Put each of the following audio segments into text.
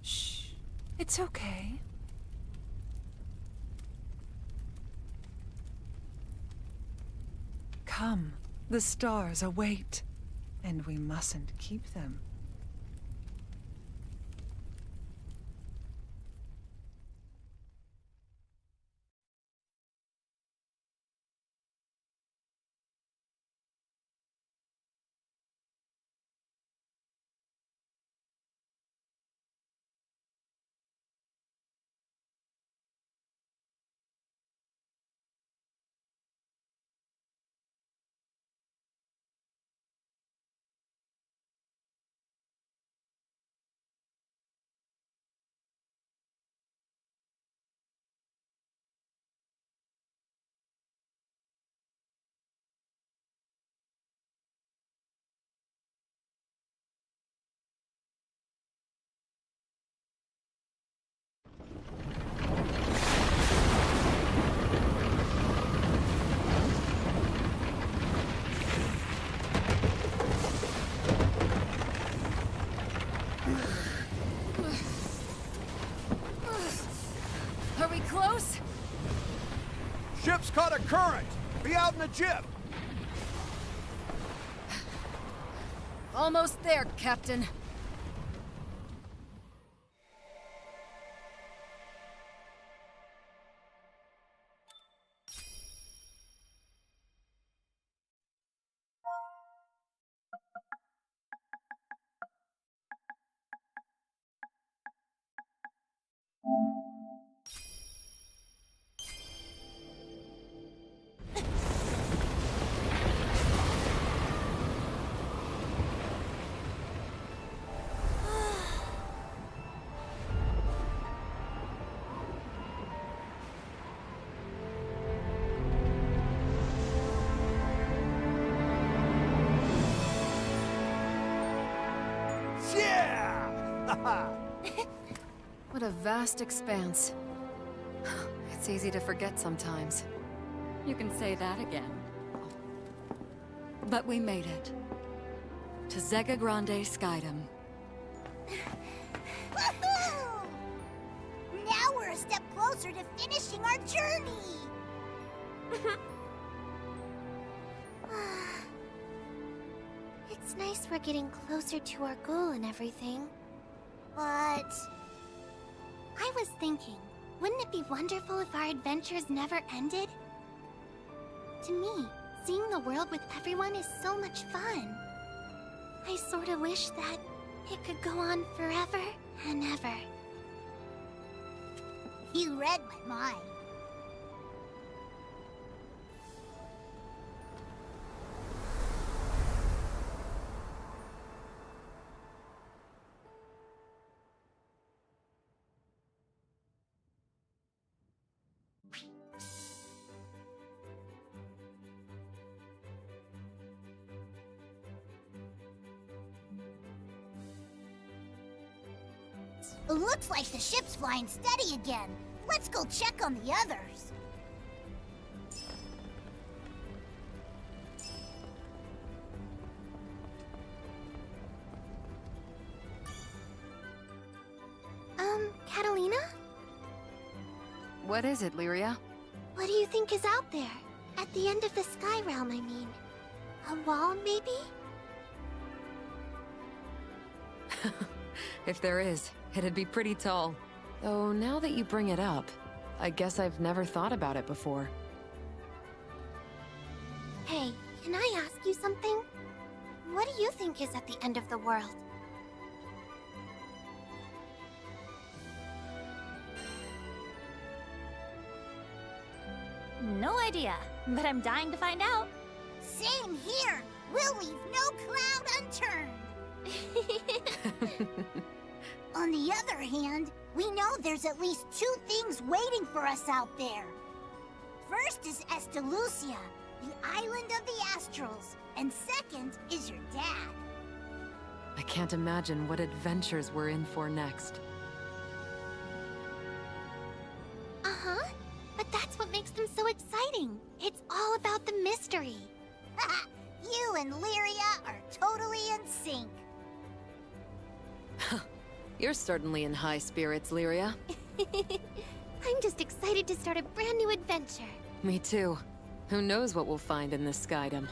Shh. It's okay. Come, the stars await, and we mustn't keep them. Are we close? Ship's caught a current! Be out in the jib! Almost there, Captain. What a vast expanse. It's easy to forget sometimes. You can say that again. But we made it. To Zega Grande Skydom. Woohoo! Now we're a step closer to finishing our journey! It's nice we're getting closer to our goal and everything. But... I was thinking, wouldn't it be wonderful if our adventures never ended? To me, seeing the world with everyone is so much fun. I sort of wish that it could go on forever and ever. You read my mind. Looks like the ship's flying steady again. Let's go check on the others. Catalina? What is it, Lyria? What do you think is out there? At the end of the Sky Realm, I mean. A wall, maybe? If there is, it'd be pretty tall. Though now that you bring it up, I guess I've never thought about it before. Hey, can I ask you something? What do you think is at the end of the world? No idea, but I'm dying to find out. Same here. We'll leave no cloud unturned. On the other hand, we know there's at least 2 things waiting for us out there. First is Estelucia, the island of the Astrals, and second is your dad. I can't imagine what adventures we're in for next. Uh-huh. But that's what makes them so exciting. It's all about the mystery. You and Lyria are totally in sync. You're certainly in high spirits, Lyria. I'm just excited to start a brand new adventure. Me too. Who knows what we'll find in this Skydom?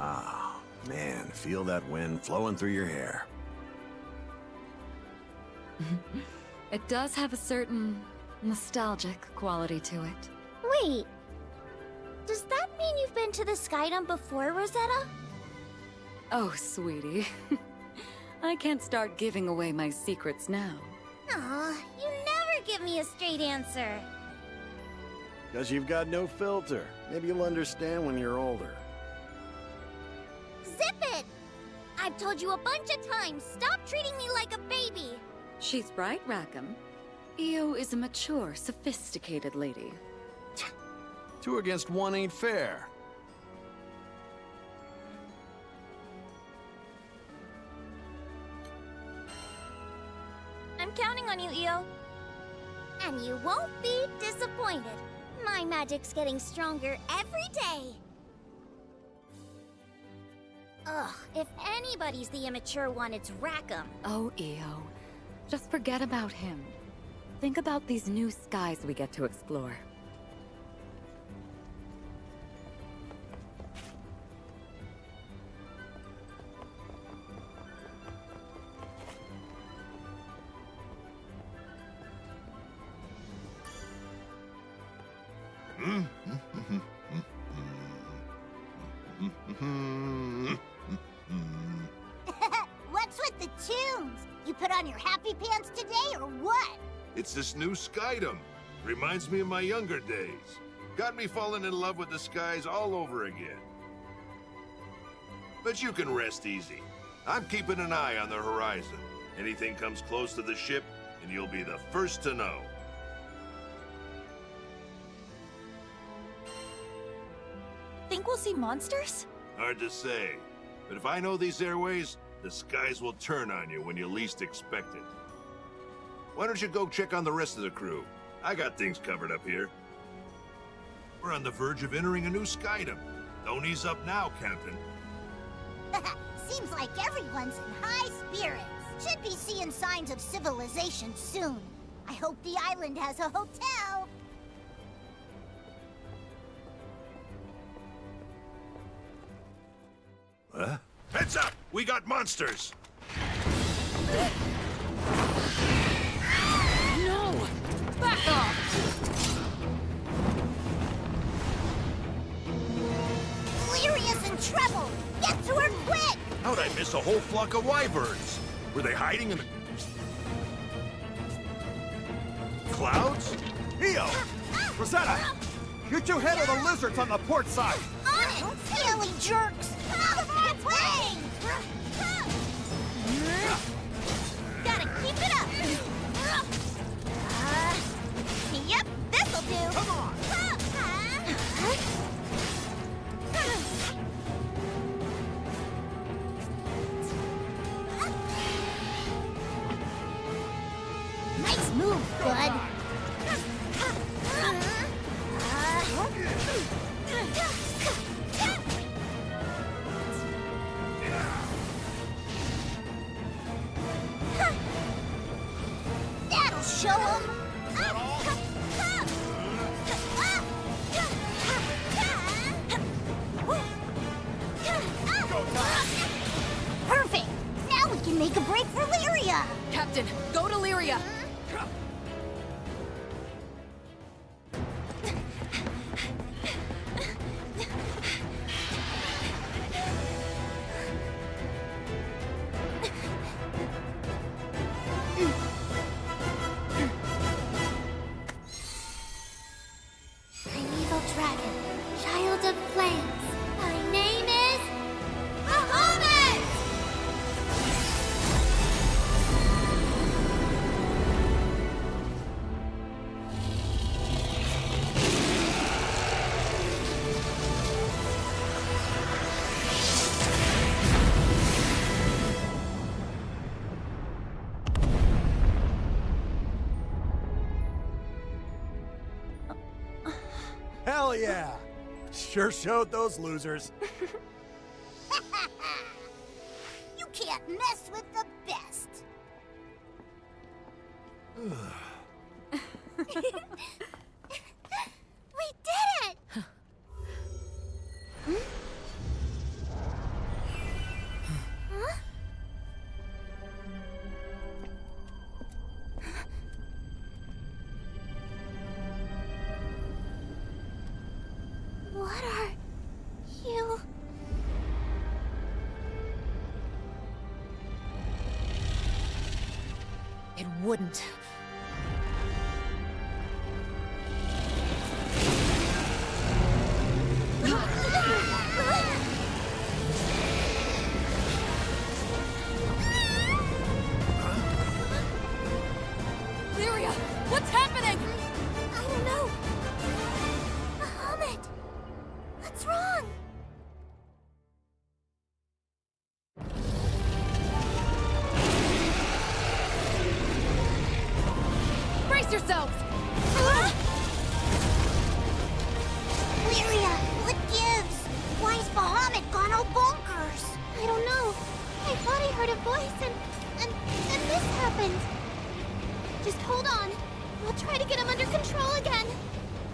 Ah, man, feel that wind flowing through your hair. It does have a certain nostalgic quality to it. Wait. Does that mean you've been to the Skydom before, Rosetta? Oh, sweetie. I can't start giving away my secrets now. Aw, you never give me a straight answer. Because you've got no filter. Maybe you'll understand when you're older. Zip it! I've told you a bunch of times, stop treating me like a baby! She's right, Rackham. Io is a mature, sophisticated lady. 2 against 1 ain't fair. I'm counting on you, Io. And you won't be disappointed. My magic's getting stronger every day. Ugh, if anybody's the immature one, it's Rackham. Oh, Io. Just forget about him. Think about these new skies we get to explore. What's with the tunes? You put on your happy pants today, or what? It's this new Skydom. Reminds me of my younger days. Got me falling in love with the skies all over again. But you can rest easy. I'm keeping an eye on the horizon. Anything comes close to the ship, and you'll be the first to know. Think we'll see monsters? Hard to say. But if I know these airways, the skies will turn on you when you least expect it. Why don't you go check on the rest of the crew? I got things covered up here. We're on the verge of entering a new Skydom. Don't ease up now, Captain. Seems like everyone's in high spirits. Should be seeing signs of civilization soon. I hope the island has a hotel. Huh? Heads up! We got monsters! No! Back off! a whole flock of wyverns. Were they hiding in the clouds? Io! Rosetta! You two handle the lizards on the port side! On it! Silly jerks! Out of my way! Gotta keep it up. Yep, this'll do. Come on! Nice move, bud. That'll show 'em. Perfect. Now we can make a break for Lyria. Captain, go to Lyria! Primeval dragon, child of flames. My name is Bahamut! Hell yeah! Sure showed those losers. You can't mess with the best. We did it! Huh? What are you? It wouldn't. Lyria, what's happening? I don't know. Bahamut! What's wrong? Brace yourselves! Lyria, what gives? Why is Bahamut gone all bonkers? I don't know. I thought I heard a voice and this happened. Just hold on. I'll try to get him under control again.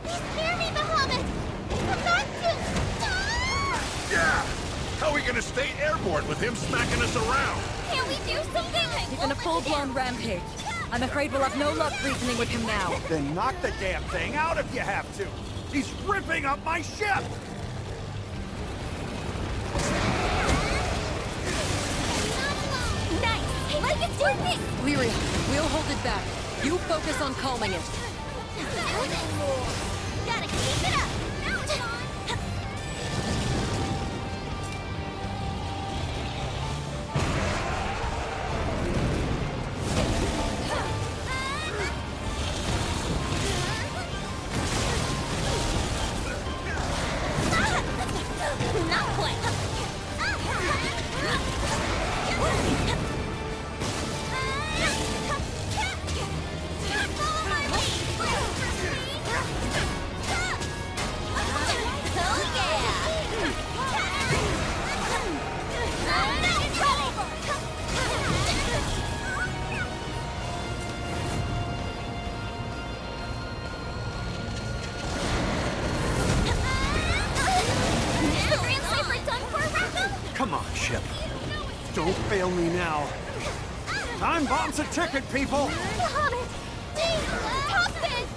Please hear me, Bahamut! Come back to... Ah! Yeah! How are we gonna stay airborne with him smacking us around? Can we do something? He's in a full-blown rampage. I'm afraid we'll have no luck reasoning with him now. Then knock the damn thing out if you have to! He's ripping up my ship! Nice. Like it's your pick. Lyria, we'll hold it back. You focus on calming it. Gotta keep it up. Now it's on. Not quite. Follow my Come on, ship. Don't fail me now. Time bomb's a ticket, people! Bahamut! Please, stop this!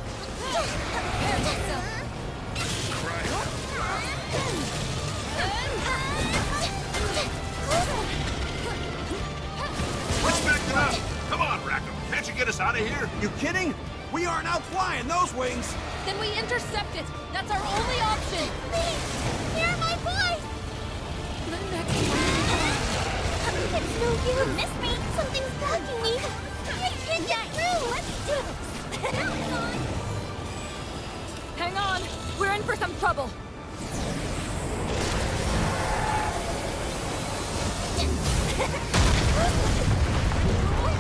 mean? We aren't out flying those wings! Then we intercept it! That's our only option! Please! Hear my voice! The next one. It's no use! You missed me! Something's blocking me! I can't get through! Let's do this! Hang on! We're in for some trouble!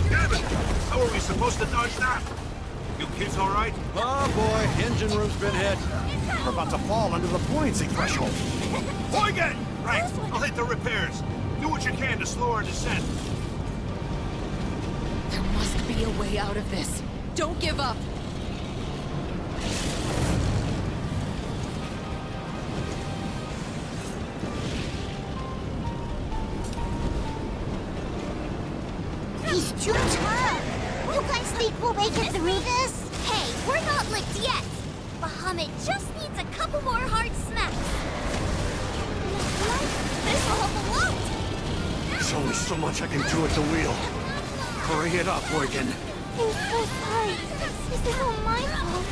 Damn it! How are we supposed to dodge that? You kids all right? Oh boy, engine room's been hit. We're about to fall under the buoyancy threshold. Eugen! Right, I'll hit the repairs. Do what you can to slow our descent. There must be a way out of this. Don't give up! He's too tough. You guys think we'll make it through this? Hey, we're not licked yet! Bahamut just needs a couple more hard smacks. This'll help a lot! There's only so much I can do at the wheel. Hurry it up, Eugen. I'm so sorry. This is all my fault.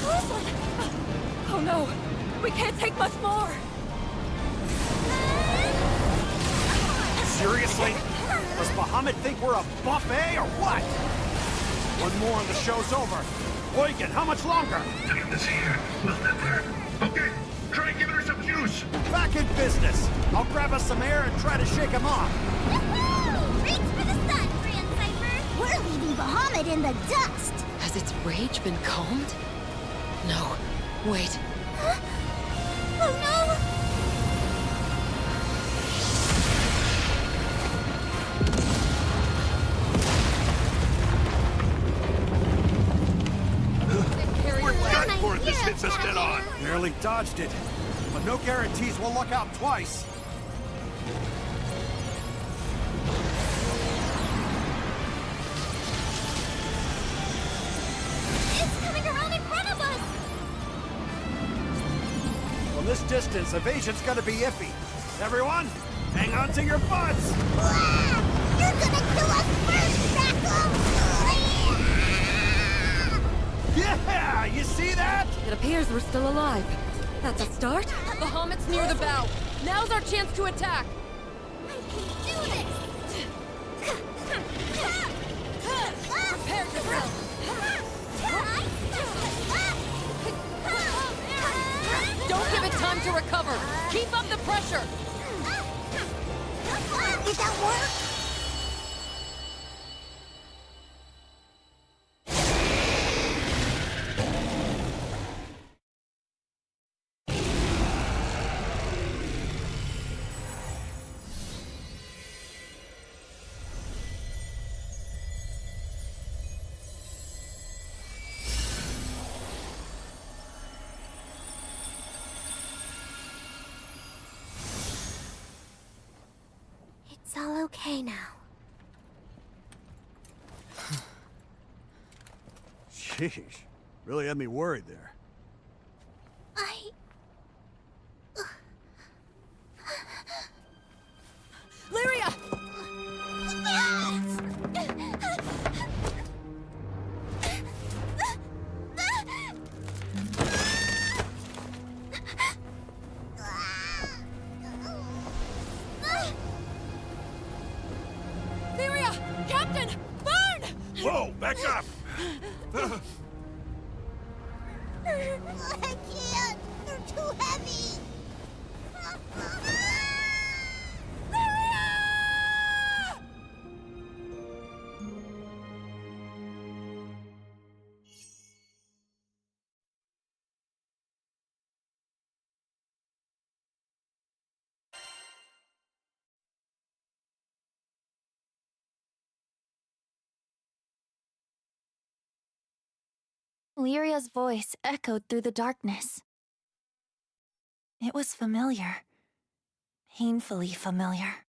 Close one! Oh no! We can't take much more! Seriously? Does Bahamut think we're a buffet or what? One more and the show's over. Eugen, how much longer? Taking this here. We'll get there. Okay, try giving her some juice. Back in business. I'll grab us some air and try to shake him off. Woohoo! Reach for the sun, Grand Cypher! We're leaving Bahamut in the dust. Has its rage been calmed? No. Wait. Oh no! We're done for if this hits us dead on. Nearly dodged it. But no guarantees we'll luck out twice. It's coming around in front of us! From this distance, evasion's gonna be iffy. Everyone, hang on to your butts! You're gonna kill us first, Draco! Yeah, you see that? It appears we're still alive. That's a start. Bahamut's near the bow. Now's our chance to attack. I can do this! Prepare yourself. Don't give it time to recover. Keep up the pressure. Did that work? It's all okay now. Sheesh. Really had me worried there. Lyria! Lyria! Captain! Burn! Whoa, back up! I can't! They're too heavy! Lyria's voice echoed through the darkness. It was familiar. Painfully familiar.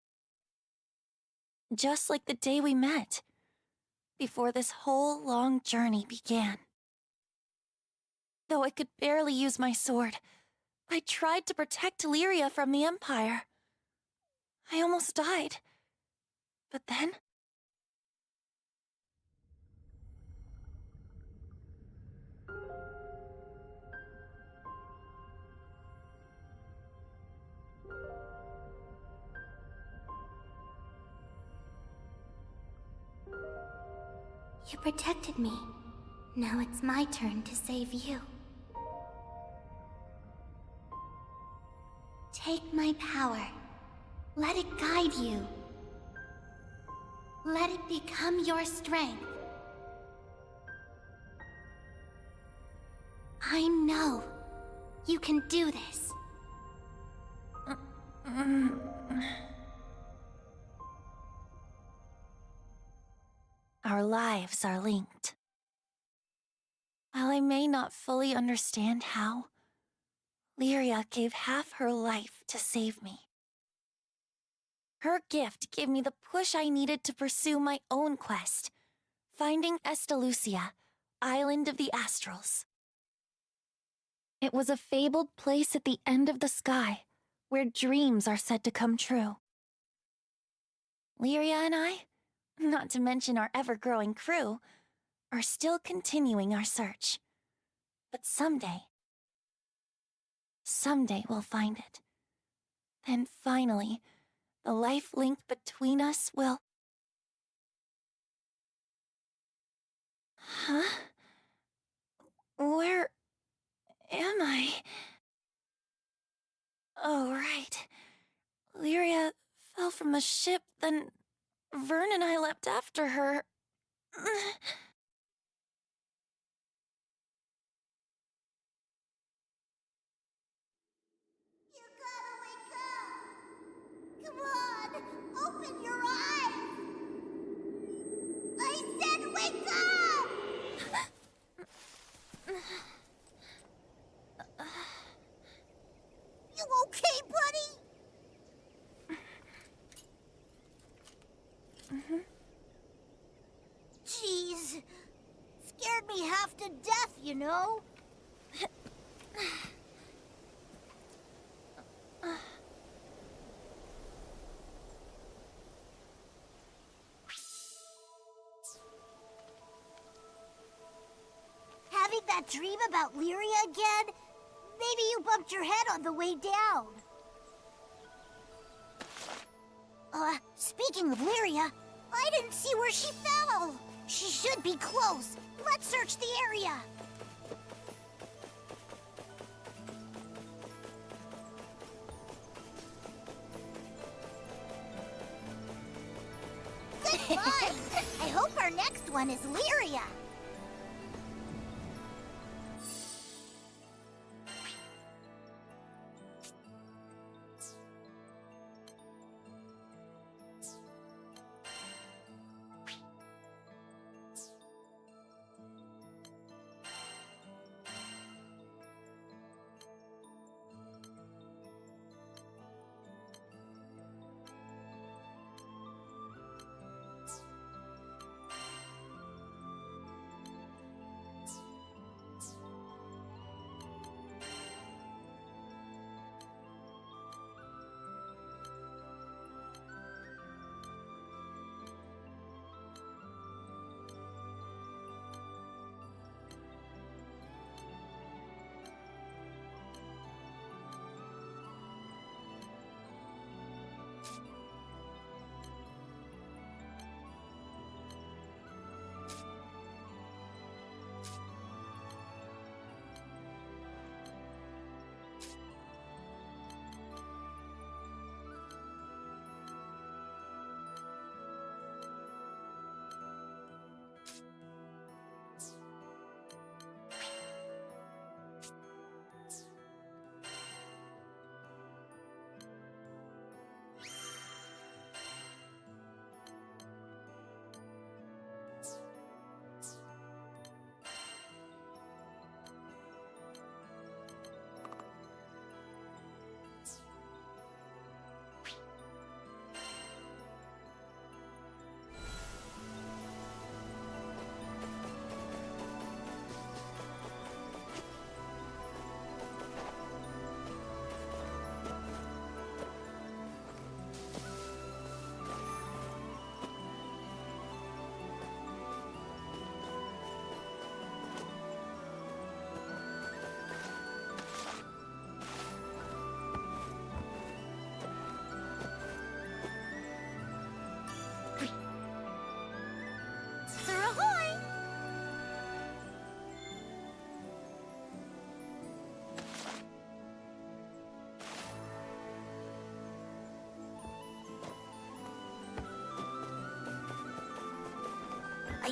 Just like the day we met, before this whole long journey began. Though I could barely use my sword, I tried to protect Lyria from the Empire. I almost died. But then... You protected me. Now it's my turn to save you. Take my power. Let it guide you. Let it become your strength. I know you can do this. Our lives are linked. While I may not fully understand how, Lyria gave half her life to save me. Her gift gave me the push I needed to pursue my own quest, finding Estalucia, Island of the Astrals. It was a fabled place at the end of the sky, where dreams are said to come true. Lyria and I, not to mention our ever-growing crew, are still continuing our search. But someday we'll find it. Then finally, the life link between us will... Huh? Where am I? Oh, right. Lyria fell from a ship, then Vern and I leapt after her. You gotta wake up! Come on! Open your eyes! I said wake up! You okay, buddy? Jeez. Scared me half to death, you know? Having that dream about Lyria again? Maybe you bumped your head on the way down. Speaking of Lyria, I didn't see where she fell. She should be close. Let's search the area. Good find. I hope our next one is Lyria.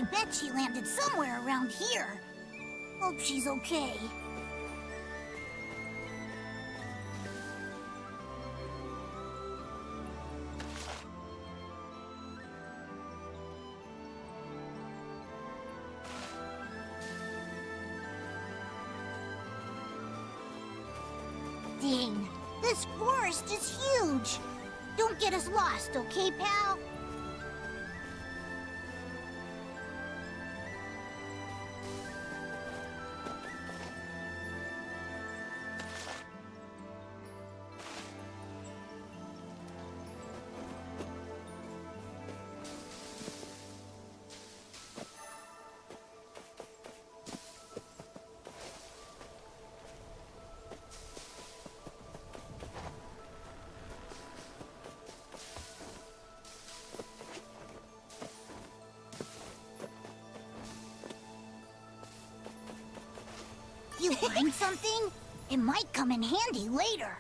I bet she landed somewhere around here. Hope she's okay. Dang, this forest is huge. Don't get us lost, okay, pal? You find something? It might come in handy later.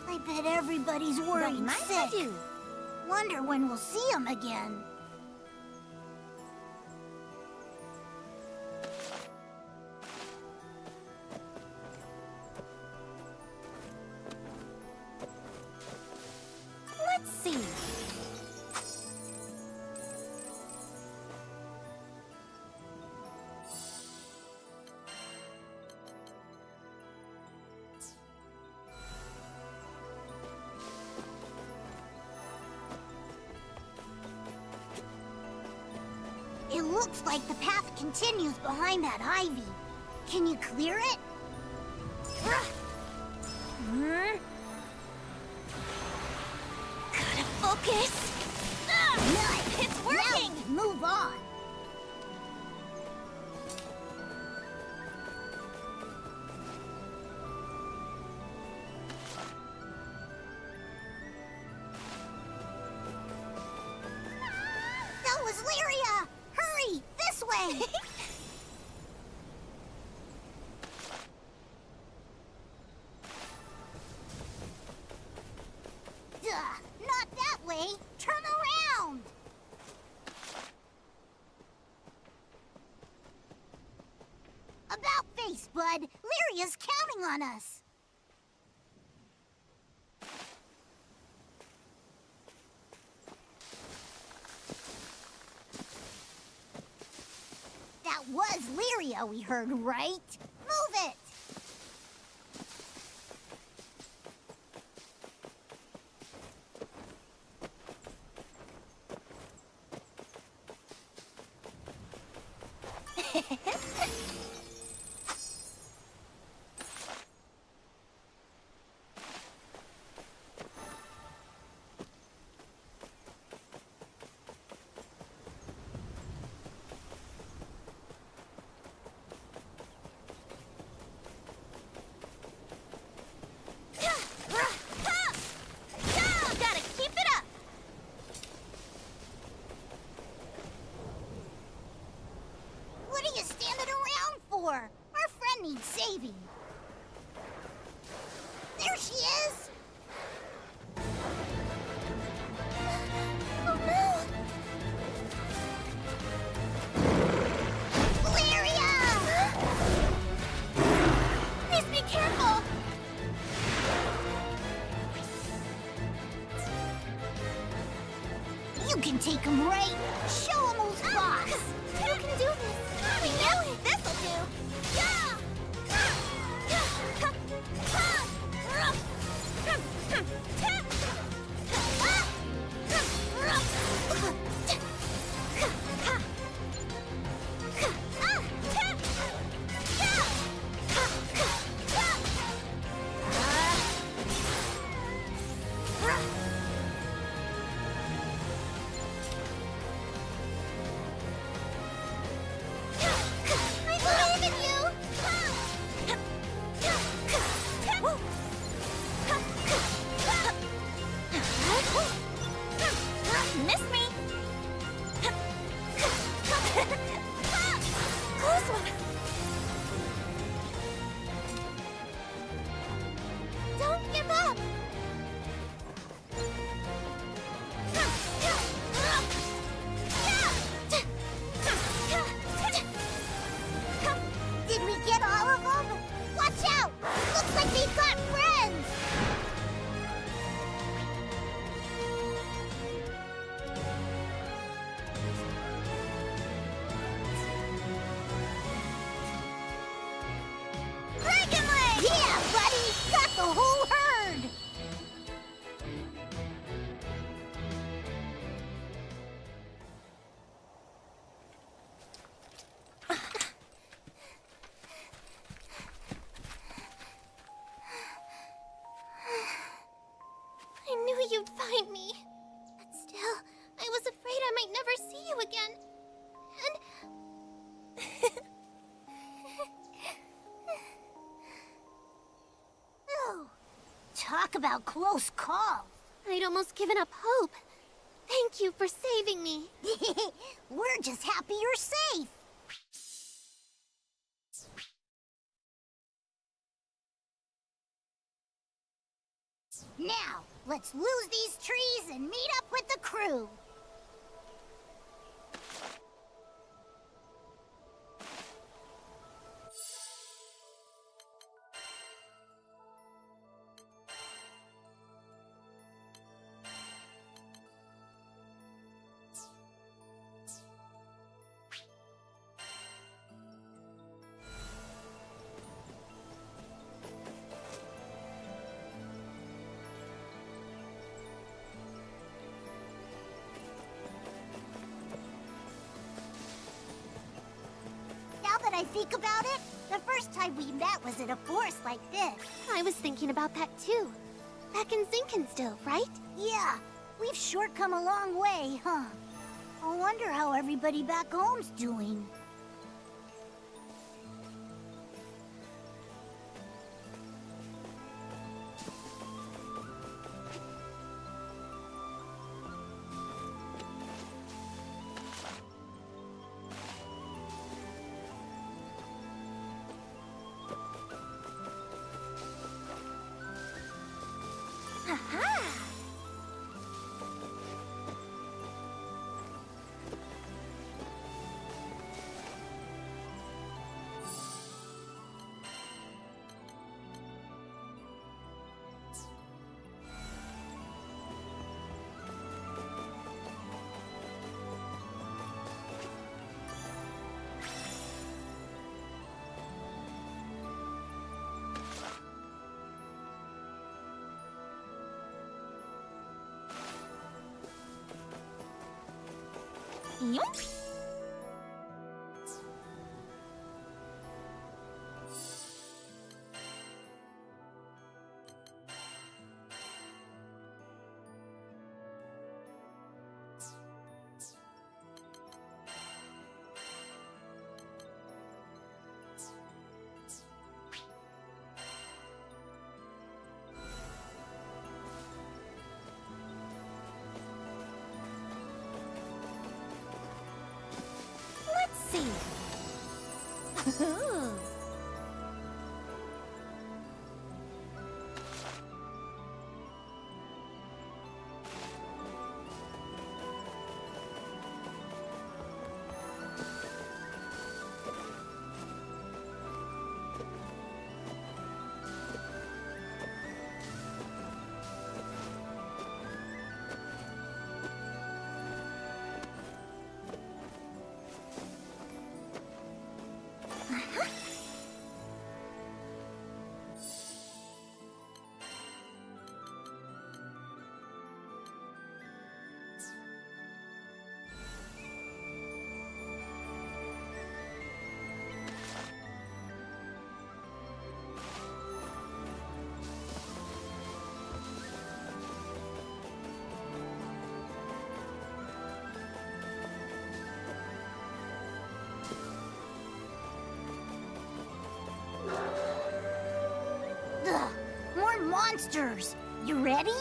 I bet everybody's worried sick. Wonder when we'll see him again. Let's see. It looks like the path continues behind that ivy. Can you clear it? Gotta focus. Nice! It's working! Now move on. That was Lyria! Hurry! This way! Not that way! Turn around! About face, bud! Lyria's counting on us! That was Lyria we heard, right? Move it! Gotta keep it up! What are you standing around You can take him right. Show him who's boss. You can do this. We know it. This'll do. You'd find me. But still, I was afraid I might never see you again. And... oh, talk about close call. I'd almost given up hope. Thank you for saving me. We're just happy you're safe. Now, let's lose these trees and meet up with the crew. That I think about it, the first time we met was in a forest like this. I was thinking about that too. Back in Zinkenstill, right? Yeah, we've sure come a long way, huh? I wonder how everybody back home's doing. Yoink! monsters. You ready?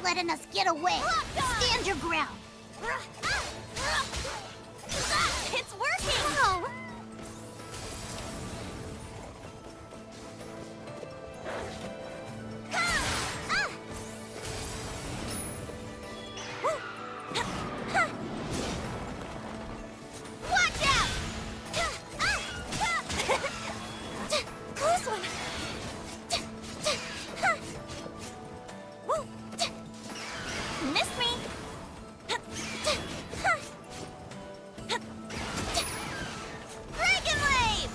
Letting us get away. Stand your ground. It's working! Oh. Watch out! Close one! Missed me! Dragon Wave!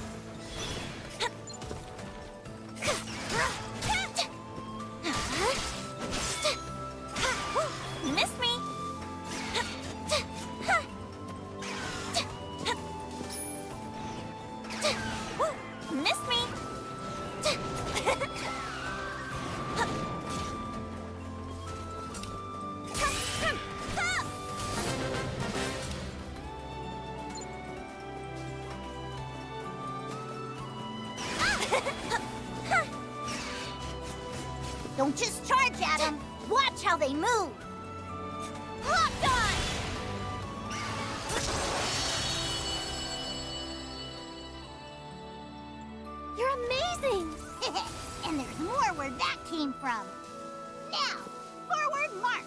Missed me! Missed me! Don't just charge at them. Watch how they move. Locked on! You're amazing! And there's more where that came from. Now, forward march.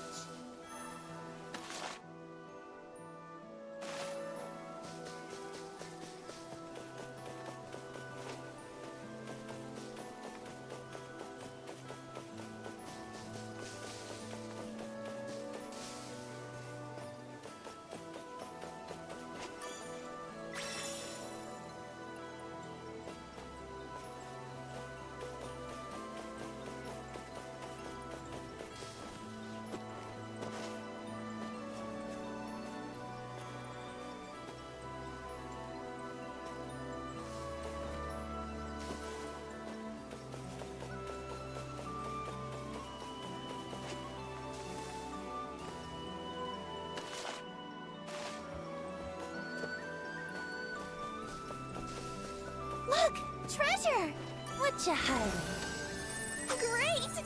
Look! Treasure! What you hiding? Great!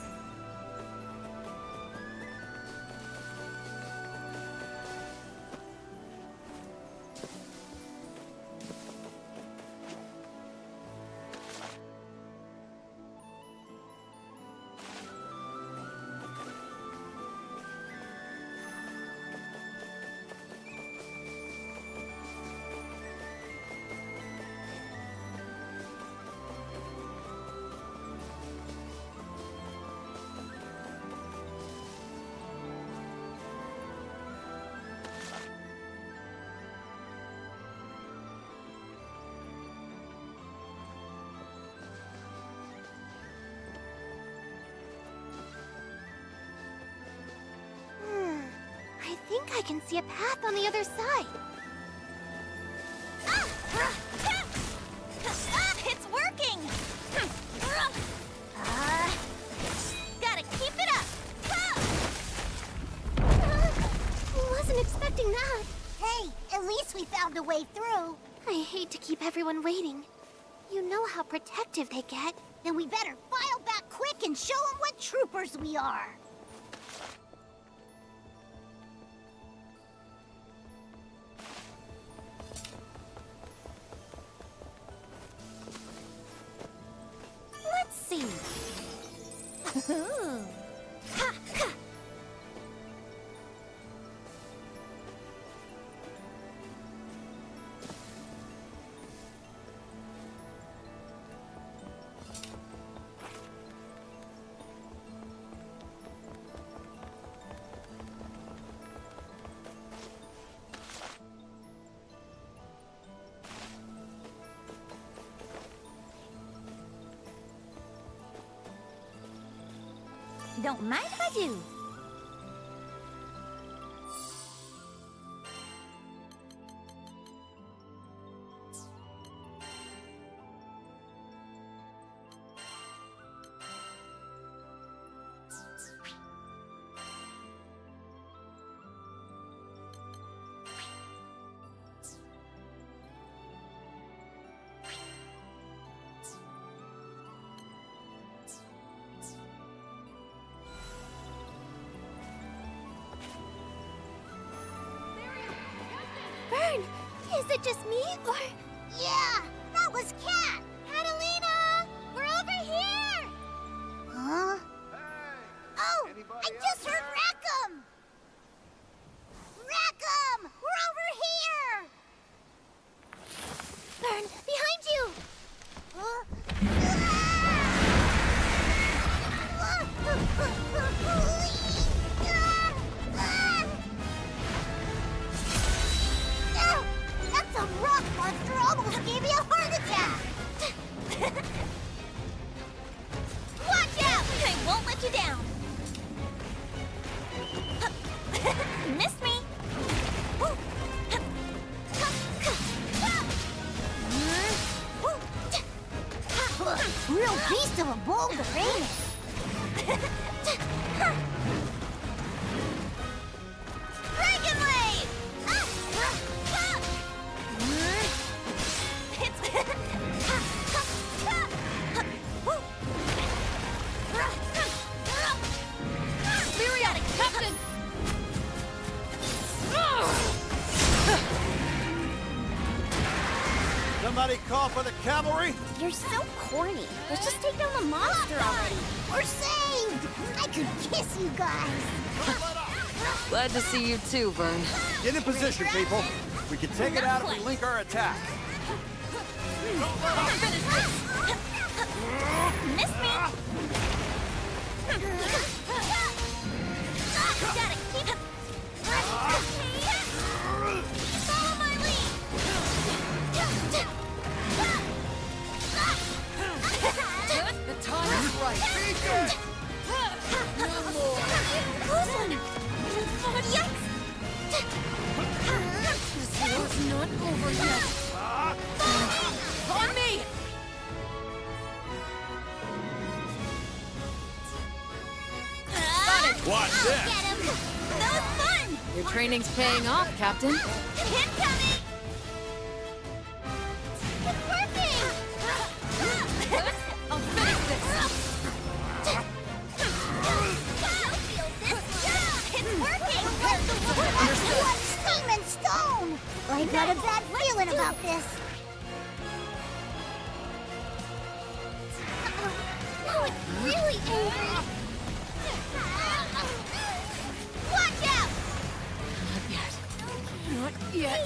I think I can see a path on the other side. It's working! Gotta keep it up! Wasn't expecting that. Hey, at least we found a way through. I hate to keep everyone waiting. You know how protective they get. Then we better file back quick and show them what troopers we are. Let's see. Ha, ha. Don't mind if I do. Vern, is it just me, or... Yeah, that was Cat! Catalina! We're over here! Huh? Oh, I just heard Rackham! Rackham! We're over here! Vern, behind you! That's a rock monster almost gave me a heart attack! Watch out! I won't let you down! Missed me! Real beast of a boulder, ain't it? Dragon Wave! Captain! Somebody call for the cavalry? You're so corny. Let's just take down the monster already. We're saved! I could kiss you guys. Glad to see you too, Vern. Get in position, people. We can take it out if we link our attack. Miss me! Gotta keep it. Follow my lead. The time is right. No more. Yikes! This war's not over yet. On me! Watch this! Get him! That was fun! Your training's paying off, Captain. Incoming! It's working! I'll finish this. It's working! What steam and stone! I got a bad feeling about this. Oh, it's really angry. Watch out! Not yet. Not yet.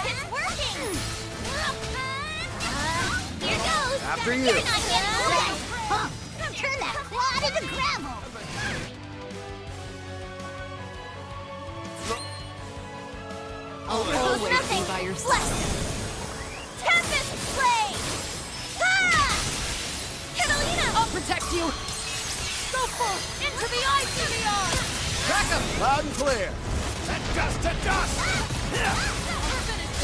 It's working! Here goes! After you. You're not getting away! Huh. Turn that clod into gravel! I'll always be by your side. Tempest Blade! Ah! Catalina! I'll protect you. Go full into the ice of the arm! Track 'em! Loud and clear! And dust to dust!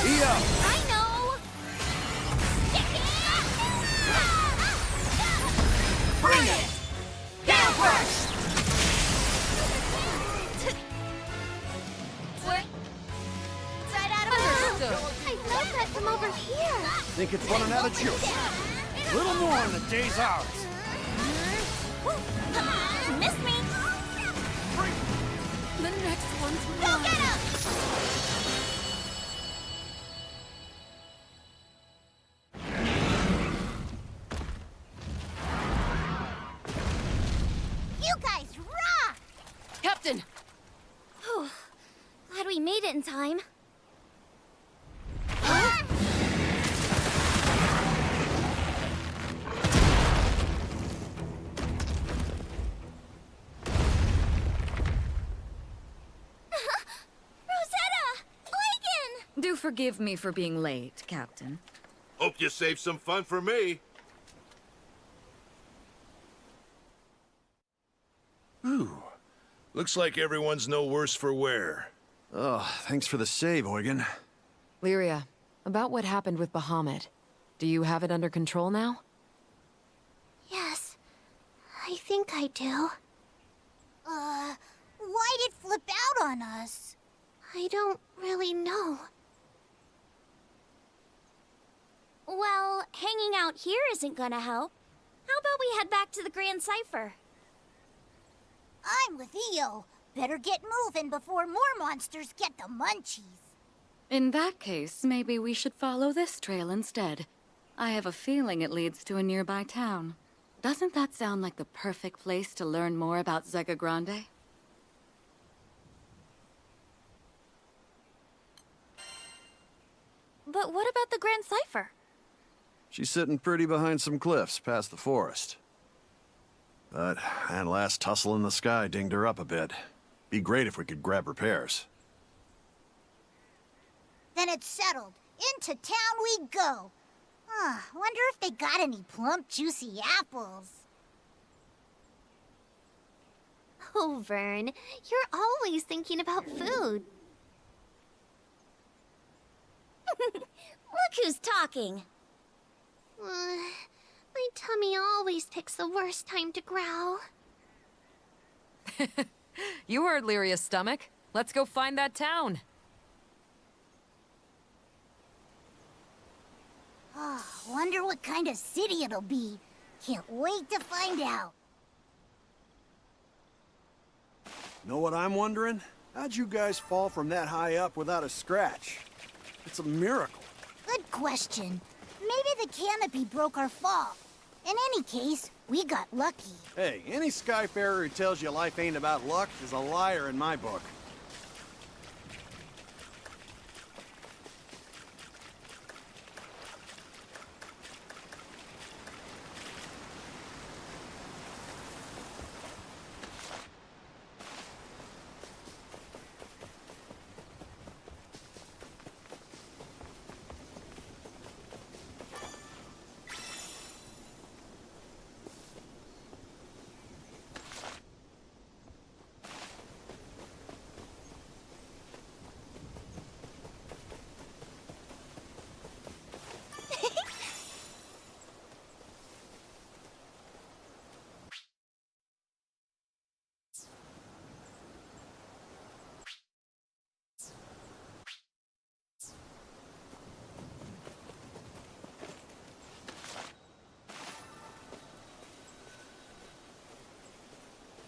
EO! I know! Bring it! Down first! Right out of Understood. I felt that from over here! Think it's running out of juice. Little more in the day's hours. Miss me! The next one's Go mine. get him! You guys rock! Captain! Whew. Glad we made it in time. Rosetta! Lagan! Do forgive me for being late, Captain. Hope you saved some fun for me. Ooh. Looks like everyone's no worse for wear. Oh, thanks for the save, Eugen. Lyria, about what happened with Bahamut. Do you have it under control now? Yes, I think I do. Why'd it flip out on us? I don't really know. Well, hanging out here isn't gonna help. How about we head back to the Grand Cipher? I'm with EO. Better get moving before more monsters get the munchies. In that case, maybe we should follow this trail instead. I have a feeling it leads to a nearby town. Doesn't that sound like the perfect place to learn more about Zega Grande? But what about the Grand Cipher? She's sitting pretty behind some cliffs past the forest. But that last tussle in the sky dinged her up a bit. Be great if we could grab repairs. Then it's settled. Into town we go. Wonder if they got any plump, juicy apples. Oh, Vern, you're always thinking about food. Look who's talking. My tummy always picks the worst time to growl. You heard Lyria's stomach. Let's go find that town. Wonder what kind of city it'll be. Can't wait to find out. Know what I'm wondering? How'd you guys fall from that high up without a scratch? It's a miracle. Good question. Maybe the canopy broke our fall. In any case, we got lucky. Hey, any Skyfarer who tells you life ain't about luck is a liar in my book.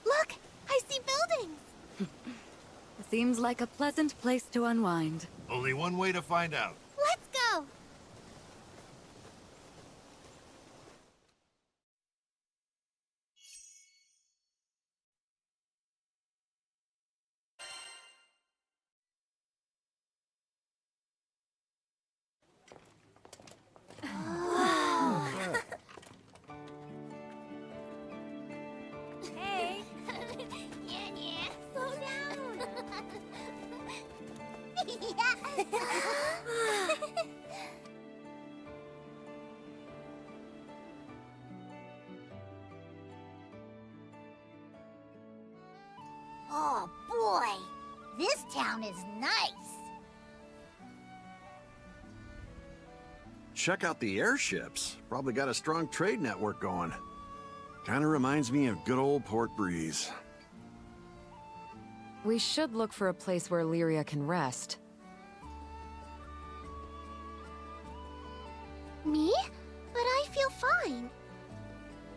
Look, I see buildings. Seems like a pleasant place to unwind. Only one way to find out. Let's go. Hey! Yeah, slow down! Oh boy! This town is nice! Check out the airships. Probably got a strong trade network going. Kinda reminds me of good old Port Breeze. We should look for a place where Lyria can rest. Me? But I feel fine.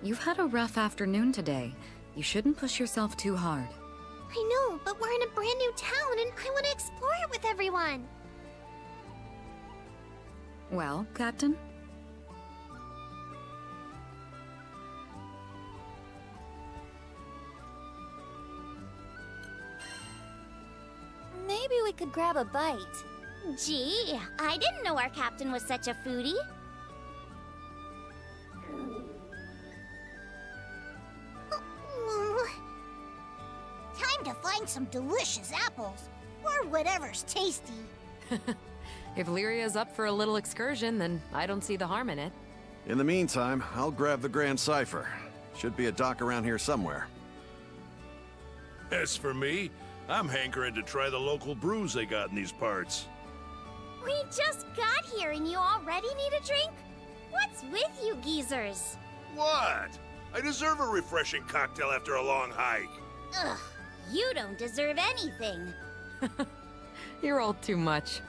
You've had a rough afternoon today. You shouldn't push yourself too hard. I know, but we're in a brand new town and I want to explore it with everyone. Well, Captain? Maybe we could grab a bite. Gee, I didn't know our captain was such a foodie. Time to find some delicious apples. Or whatever's tasty. If Lyria's up for a little excursion, then I don't see the harm in it. In the meantime, I'll grab the Grand Cipher. Should be a dock around here somewhere. As for me, I'm hankering to try the local brews they got in these parts. We just got here and you already need a drink? What's with you geezers? What? I deserve a refreshing cocktail after a long hike. Ugh, you don't deserve anything. You're all too much.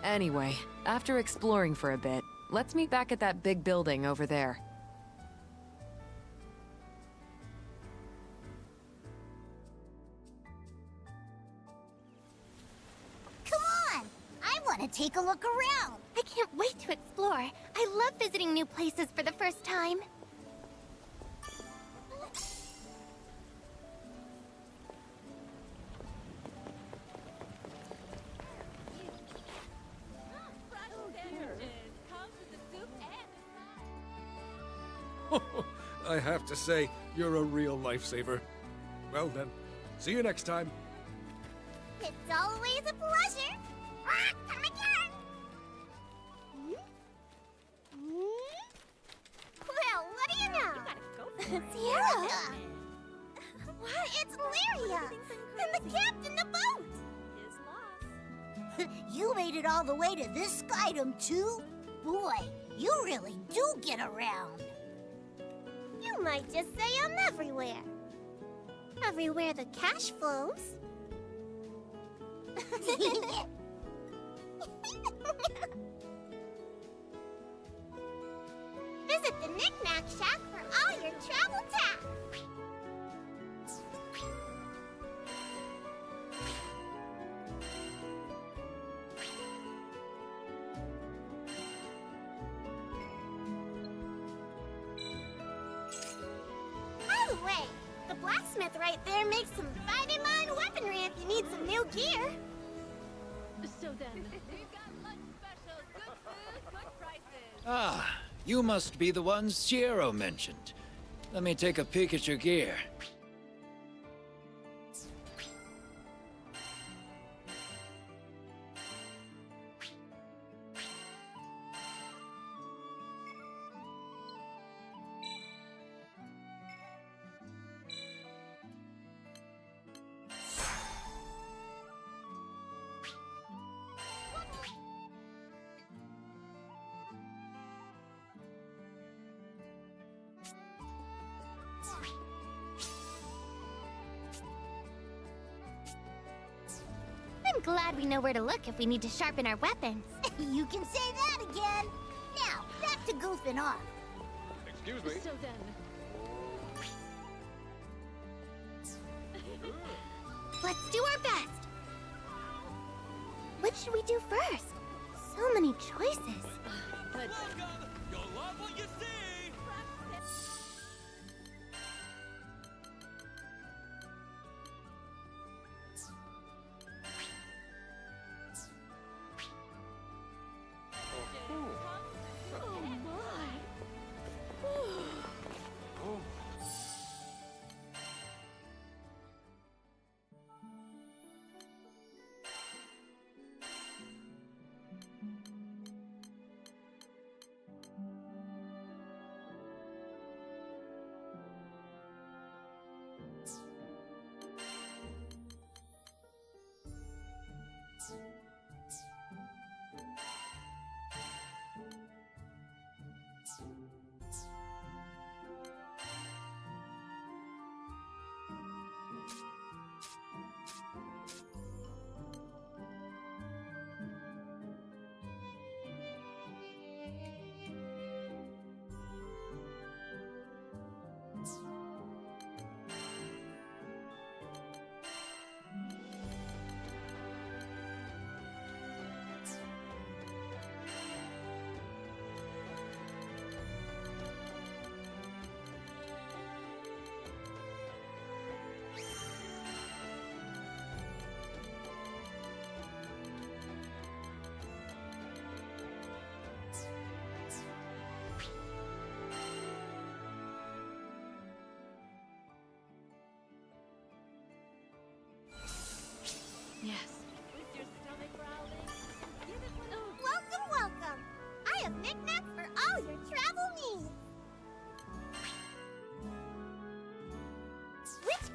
Anyway, after exploring for a bit, let's meet back at that big building over there. Come on! I want to take a look around. I can't wait to explore. I love visiting new places for the first time. I have to say, you're a real lifesaver. Well then, see you next time. It's always a pleasure. Ah, come again. Well, what do you know? Sierra. What? It's Lyria. And the captain the boat. You made it all the way to this skydom too? Boy, you really do get around. You might just say I'm everywhere. Everywhere the cash flows. Visit the Knick-Knack Shack for all your travel tap. By the way, the blacksmith right there makes some fighting mine weaponry if you need some new gear. So then, we've got lunch specials, good food, good prices. Ah, you must be the ones Shiro mentioned. Let me take a peek at your gear. I'm glad we know where to look if we need to sharpen our weapons. You can say that again. Now, back to goofing off. Excuse me. So then, Let's do our best. What should we do first? So many choices. but You'll love what you see! oh my.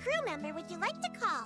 crew member would you like to call?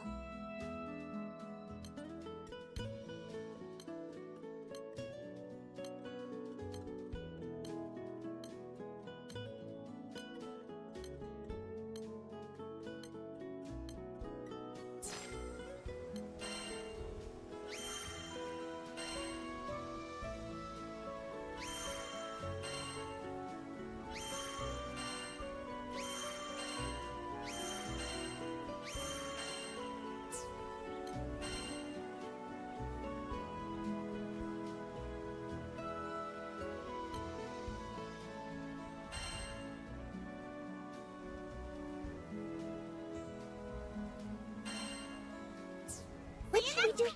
What should we do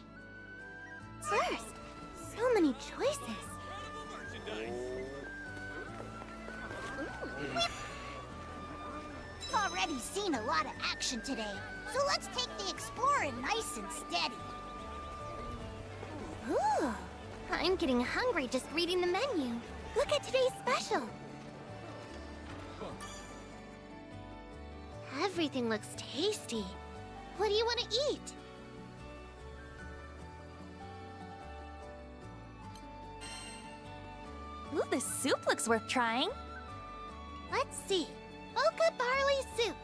first? So many choices. We've already seen a lot of action today, so let's take the exploring nice and steady. Ooh, I'm getting hungry just reading the menu. Look at today's special. Everything looks tasty. What do you want to eat? Ooh, this soup looks worth trying. Let's see. Mocha barley soup.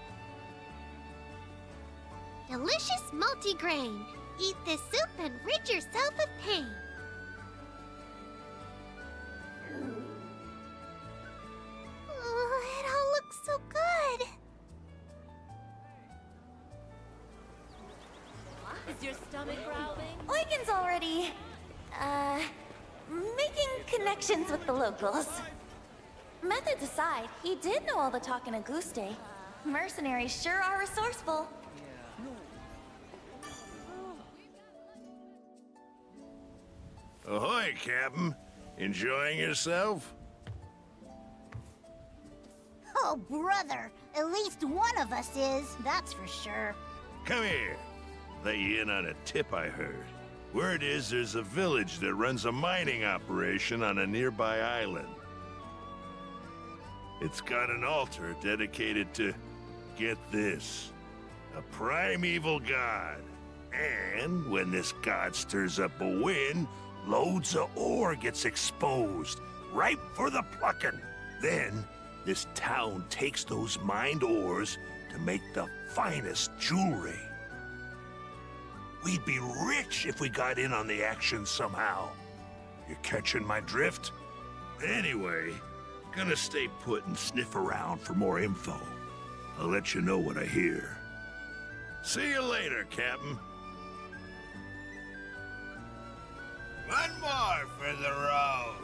Delicious multigrain. Eat this soup and rid yourself of pain. Oh, it all looks so good. Is your stomach growling? Eugen's already, making connections with the locals. Methods aside, he did know all the talk in Auguste. Mercenaries sure are resourceful. Ahoy, Captain. Enjoying yourself? Oh, brother. At least one of us is, that's for sure. Come here. Let you in on a tip I heard. Word is there's a village that runs a mining operation on a nearby island. It's got an altar dedicated to, get this, a primeval god. And when this god stirs up a wind, loads of ore gets exposed, ripe for the plucking. Then, this town takes those mined ores to make the finest jewelry. We'd be rich if we got in on the action somehow. You catching my drift? Anyway, gonna stay put and sniff around for more info. I'll let you know what I hear. See you later, Captain. One more for the road.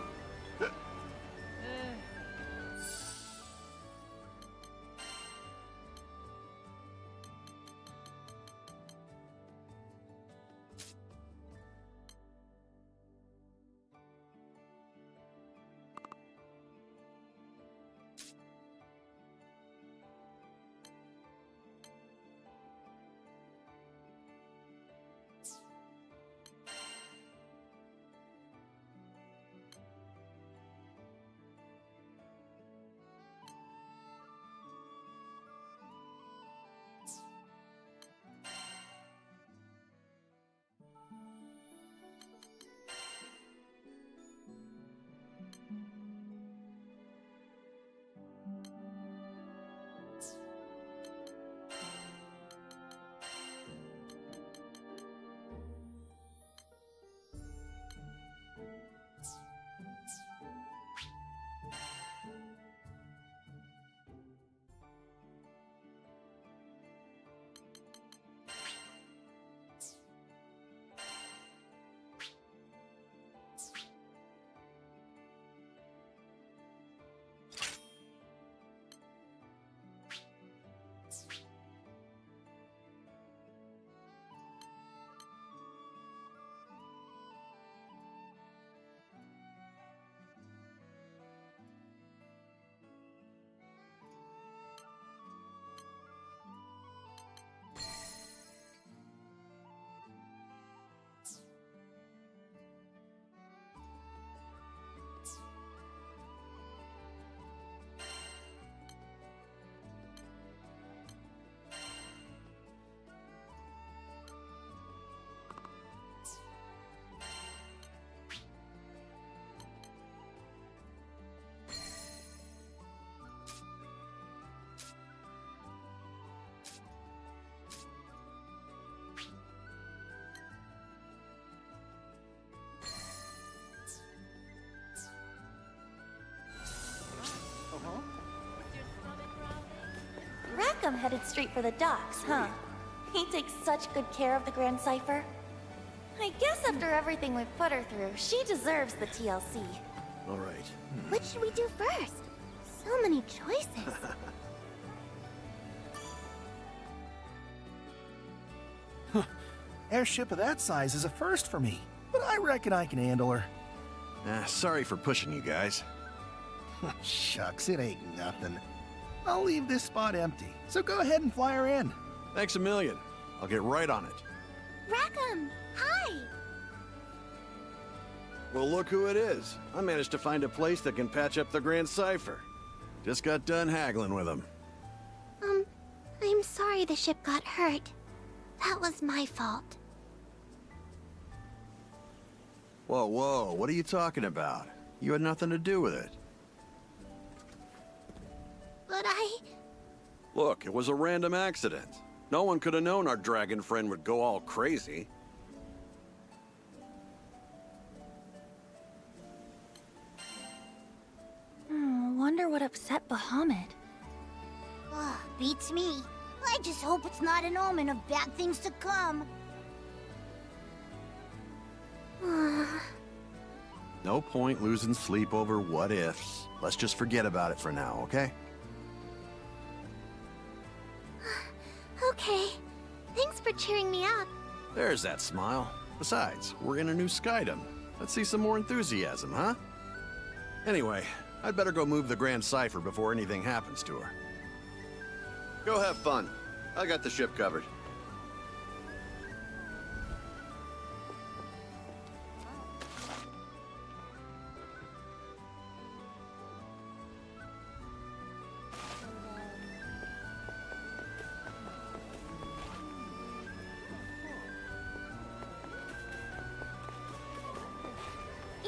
I'm headed straight for the docks, huh? He takes such good care of the Grand Cipher. I guess after everything we've put her through, she deserves the TLC. All right. What should we do first? So many choices. Airship of that size is a first for me, but I reckon I can handle her. Sorry for pushing you guys. Shucks, it ain't nothing. I'll leave this spot empty, so go ahead and fly her in. Thanks a million. I'll get right on it. Rackham, hi! Well, look who it is. I managed to find a place that can patch up the Grand Cipher. Just got done haggling with him. I'm sorry the ship got hurt. That was my fault. Whoa, whoa, what are you talking about? You had nothing to do with it. But Look, it was a random accident. No one could have known our dragon friend would go all crazy. Wonder what upset Bahamut. Ugh, beats me. I just hope it's not an omen of bad things to come. No point losing sleep over what ifs. Let's just forget about it for now, okay? Okay. Thanks for cheering me up. There's that smile. Besides, we're in a new Skydom. Let's see some more enthusiasm, huh? Anyway, I'd better go move the Grand Cipher before anything happens to her. Go have fun. I got the ship covered.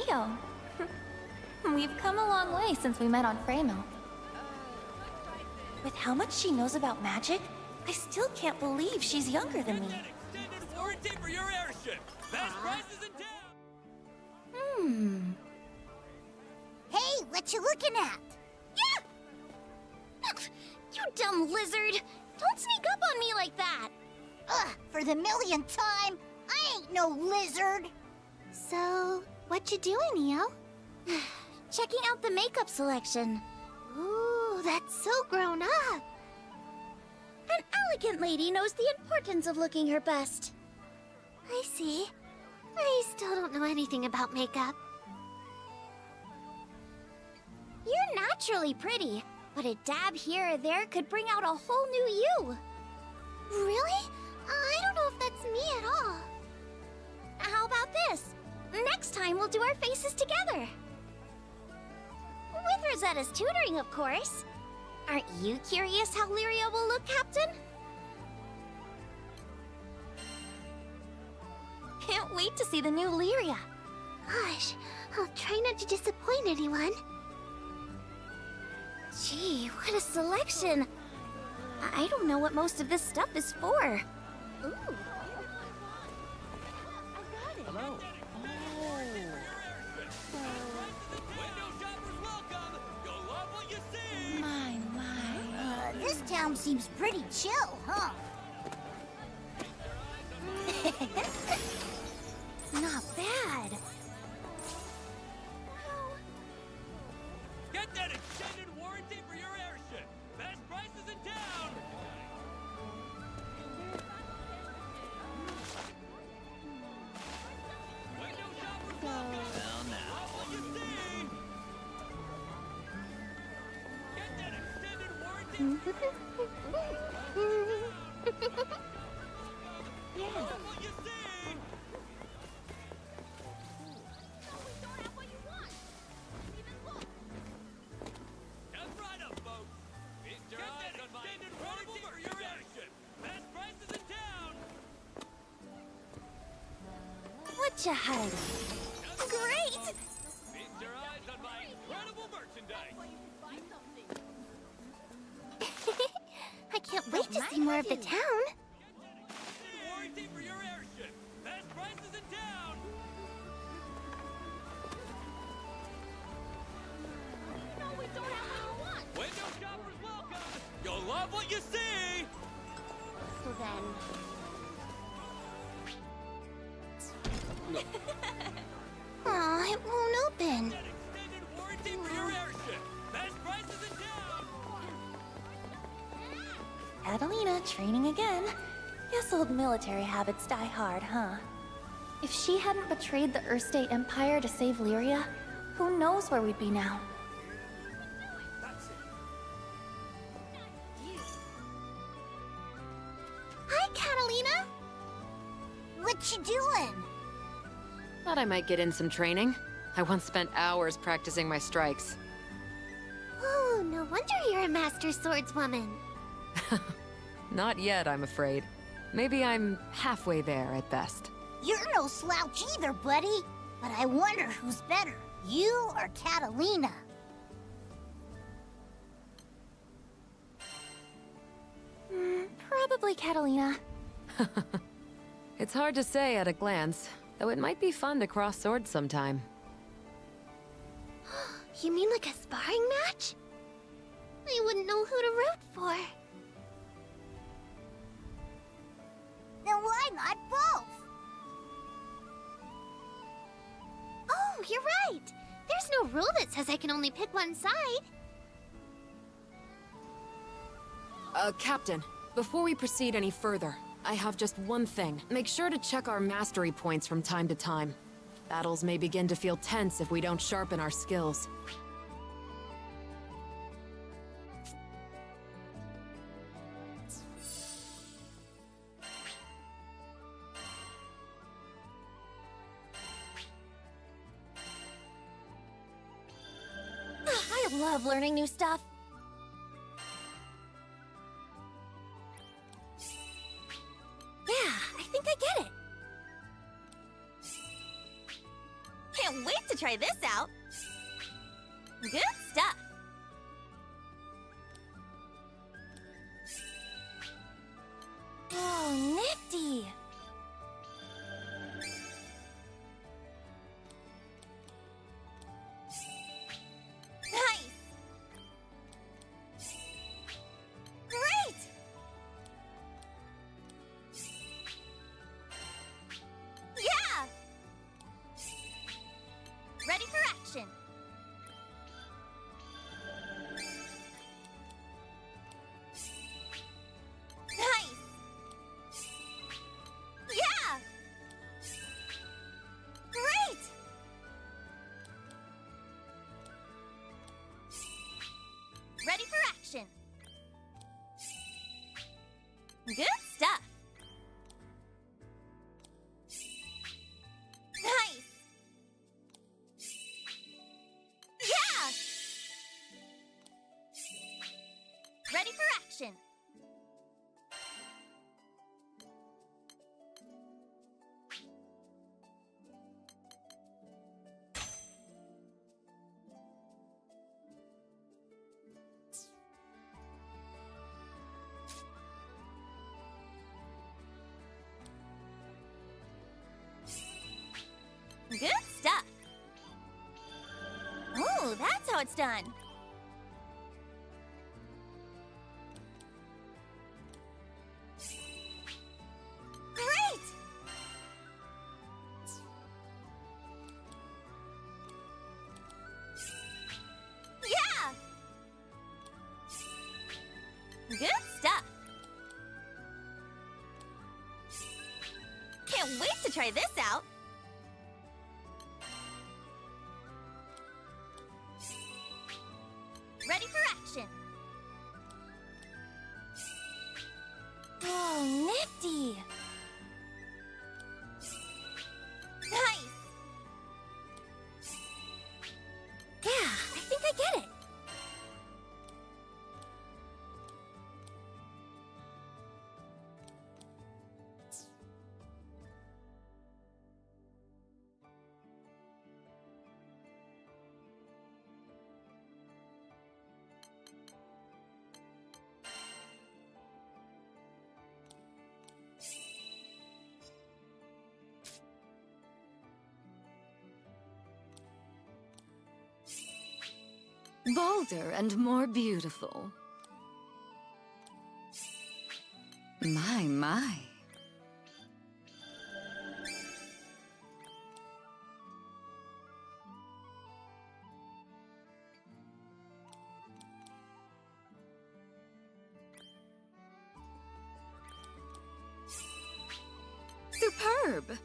Io. We've come a long way since we met on Freymo. With how much she knows about magic, I still can't believe she's younger than me. Extended warranty for your airship. Best prices in town. Hey, what you looking at? Yeah! You dumb lizard! Don't sneak up on me like that! Ugh, for the millionth time, I ain't no lizard! So, what you doing, Io? Checking out the makeup selection. Ooh, that's so grown up. An elegant lady knows the importance of looking her best. I see. I still don't know anything about makeup. You're naturally pretty, but a dab here or there could bring out a whole new you. Really? I don't know if that's me at all. How about this? Next time we'll do our faces together. With Rosetta's tutoring, of course. Aren't you curious how Lyria will look, Captain? Can't wait to see the new Lyria. Gosh, I'll try not to disappoint anyone. Gee, what a selection. I don't know what most of this stuff is for. Ooh. Hello. This town seems pretty chill, huh? Not bad. Get that extended warranty for your airship. Best prices in town. Window shoppers welcome. Well, now. Love what you see. Get that extended warranty. What you hiding? Great! Feast your eyes on my incredible merchandise. I can't wait to see more of the town. Warranty for your airship. Best prices in town. No, we don't have what you want. Window shoppers welcome. You'll love what you see. Aw, it won't open. Extended warranty for your airship. Best prices in town. Catalina training again. Guess old military habits die hard, huh? If she hadn't betrayed the Earthstate Empire to save Lyria, who knows where we'd be now? Hi, Catalina! What you doing? Thought I might get in some training. I once spent hours practicing my strikes. Oh, no wonder you're a master swordswoman. Not yet, I'm afraid. Maybe I'm halfway there at best. You're no slouch either, buddy. But I wonder who's better, you or Catalina? Probably Catalina. It's hard to say at a glance, though it might be fun to cross swords sometime. You mean like a sparring match? I wouldn't know who to root for. Then why not both? Oh, you're right. There's no rule that says I can only pick one side. Captain, before we proceed any further, I have just one thing. Make sure to check our mastery points from time to time. Battles may begin to feel tense if we don't sharpen our skills. I love learning new stuff. Yeah, I think I get it. Can't wait to try this out. Good stuff. Oh, nifty. Nice. Great. Yeah. Ready for action. Nice. Yeah. Great. Ready for action. Good stuff. Nice. Yeah. Ready for action. Good stuff. Oh, that's how it's done. Great! Yeah! Good stuff. Can't wait to try this out. Ready for action. Oh, nifty. Nice. Yeah, I think I get it. Bolder and more beautiful. My. Superb!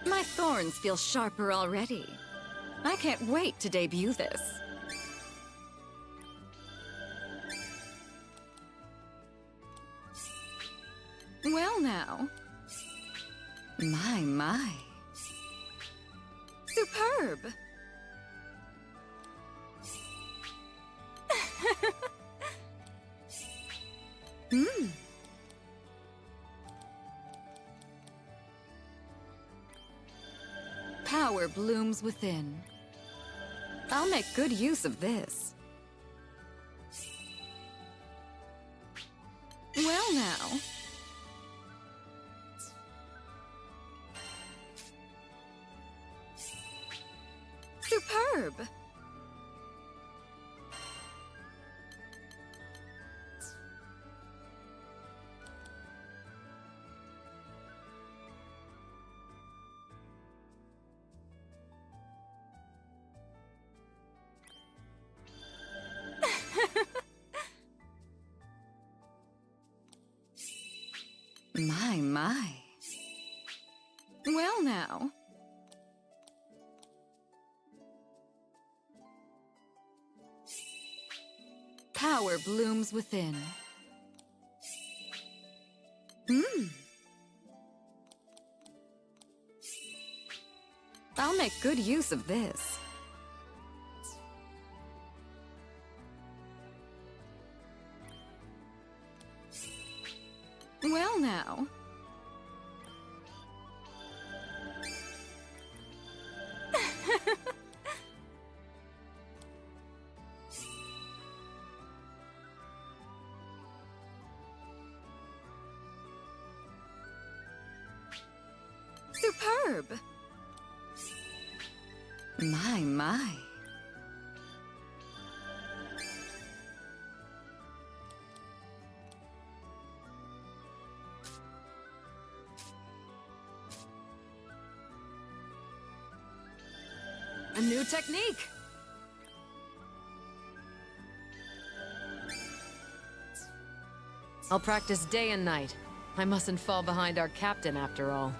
My thorns feel sharper already. I can't wait to debut this. Well now. My. Superb! Power blooms within. I'll make good use of this. Well now. Superb! My. Well now. Power blooms within. I'll make good use of this. Well now. Superb! My. A new technique! I'll practice day and night. I mustn't fall behind our captain after all.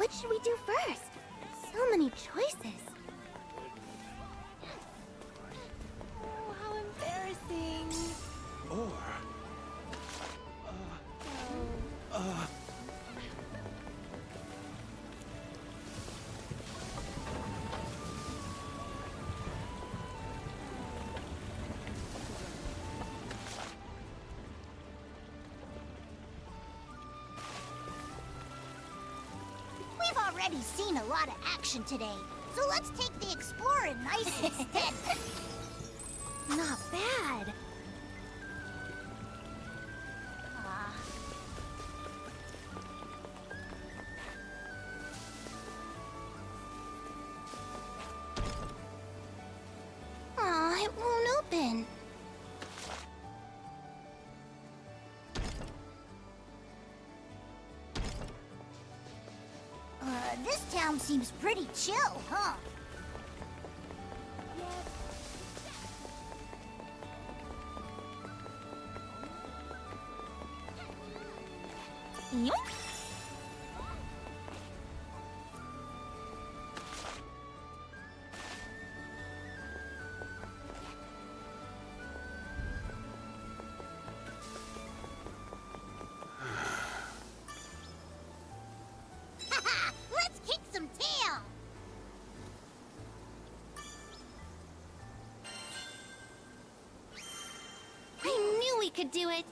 What should we do first? So many choices. Oh, how embarrassing. Or... We've already seen a lot of action today, so let's take the Explorer nice and steady. Not bad. Aw, it won't open. This town seems pretty chill, huh? Yoink. Let's kick some tail! I knew we could do it.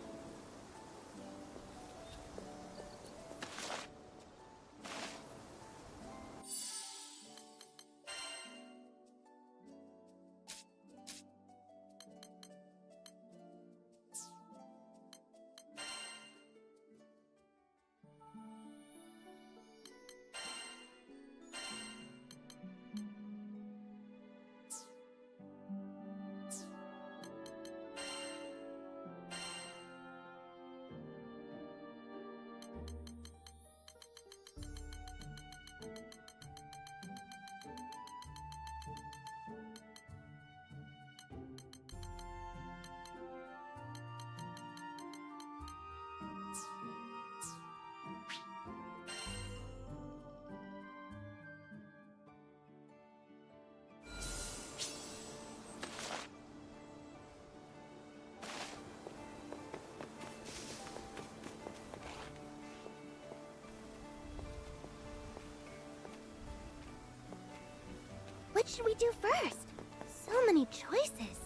What should we do first? So many choices.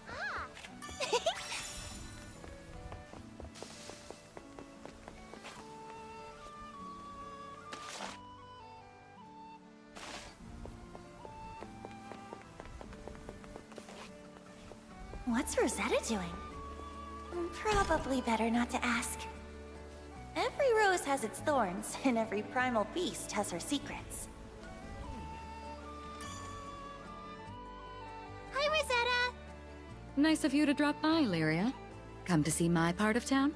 Ah! What's Rosetta doing? Probably better not to ask. Every rose has its thorns, and every primal beast has her secrets. Hi, Rosetta! Nice of you to drop by, Lyria. Come to see my part of town?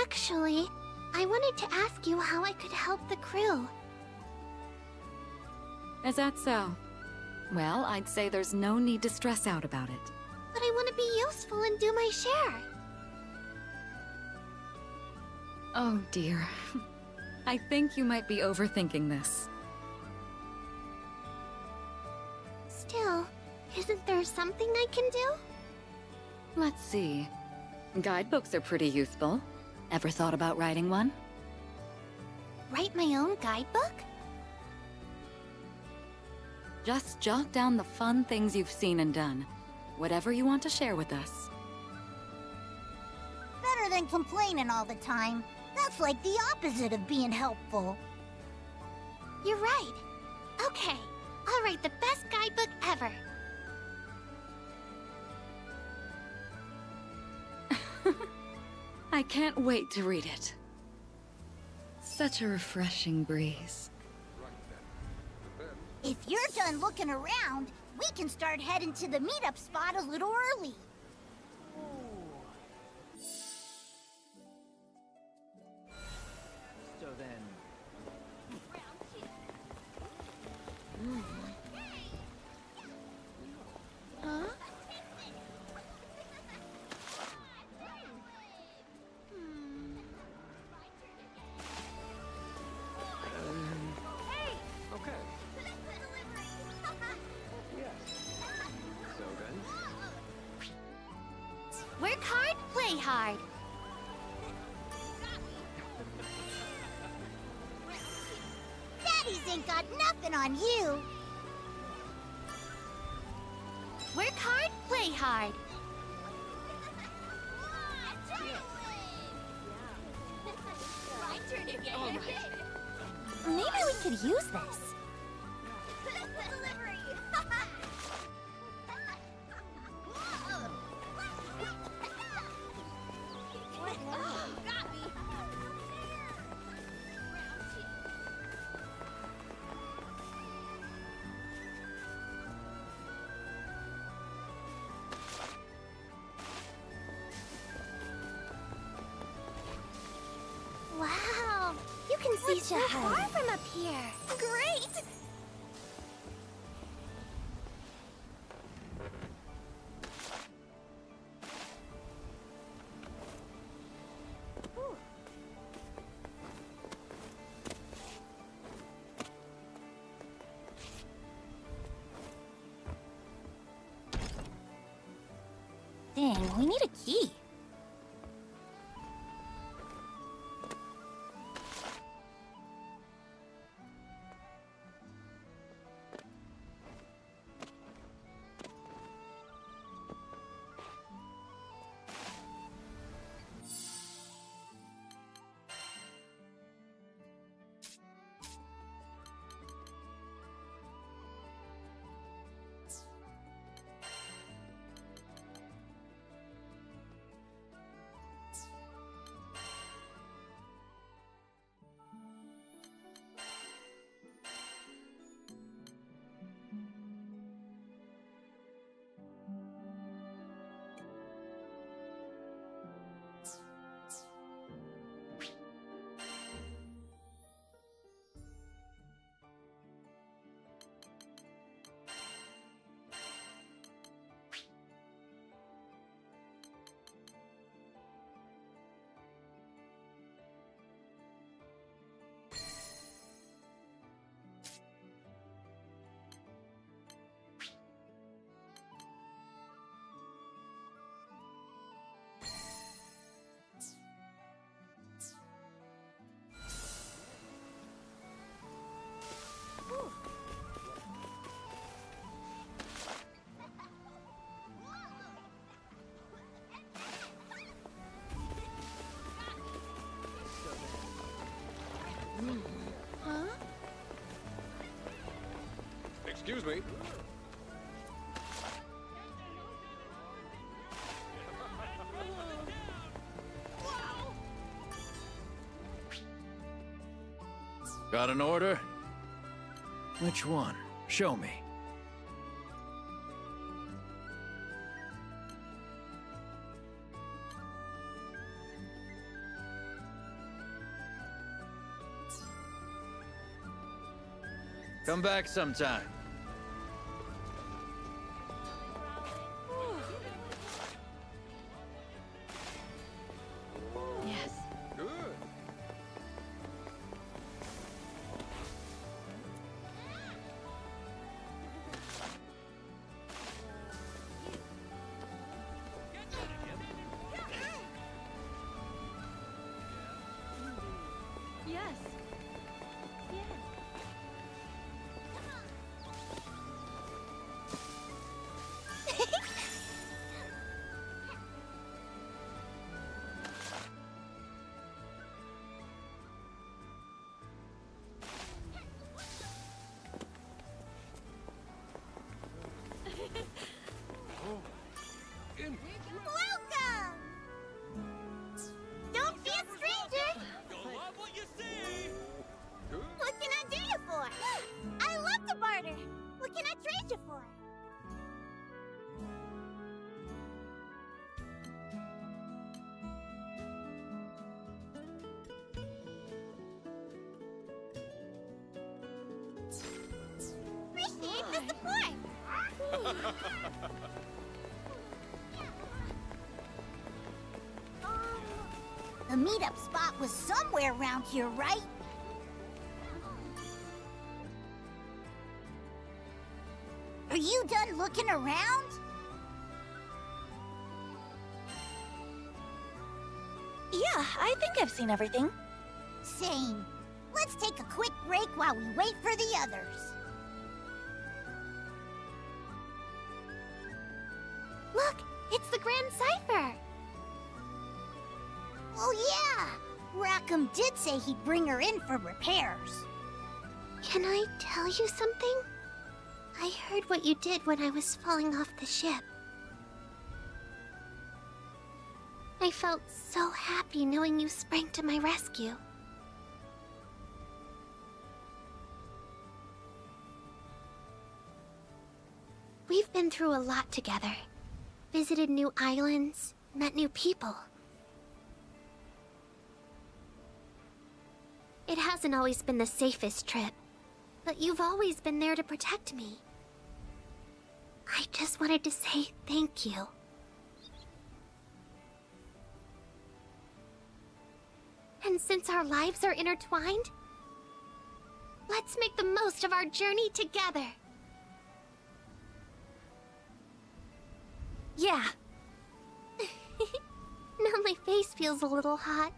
Actually, I wanted to ask you how I could help the crew. Is that so? Well, I'd say there's no need to stress out about it. But I want to be useful and do my share. Oh dear. I think you might be overthinking this. Still, isn't there something I can do? Let's see. Guidebooks are pretty useful. Ever thought about writing one? Write my own guidebook? Just jot down the fun things you've seen and done. Whatever you want to share with us. Better than complaining all the time. That's like the opposite of being helpful. You're right. Okay, I'll write the best guidebook ever. I can't wait to read it. Such a refreshing breeze. If you're done looking around, we can start heading to the meetup spot a little early. So then... Huh? Baddies ain't got nothing on you. Work hard, play hard. My turn again. Maybe we could use this. Delivery. Got me. Wow, you can see so far from up here. Great! Dang, we need a key. Huh? Excuse me. Got an order? Which one? Show me. Come back sometime. Yes. Good. Yes. Yes. Welcome! Don't be a stranger! You'll love what you see! What can I do you for? I love to barter! What can I trade you for? Appreciate the support! The meetup spot was somewhere around here, right? Are you done looking around? Yeah, I think I've seen everything. Same. Let's take a quick break while we wait for the others. Look, it's the Grand Cipher! Oh yeah! Rackham did say he'd bring her in for repairs. Can I tell you something? I heard what you did when I was falling off the ship. I felt so happy knowing you sprang to my rescue. We've been through a lot together. Visited new islands, met new people. It hasn't always been the safest trip, but you've always been there to protect me. I just wanted to say thank you. And since our lives are intertwined, let's make the most of our journey together. Yeah. Now my face feels a little hot.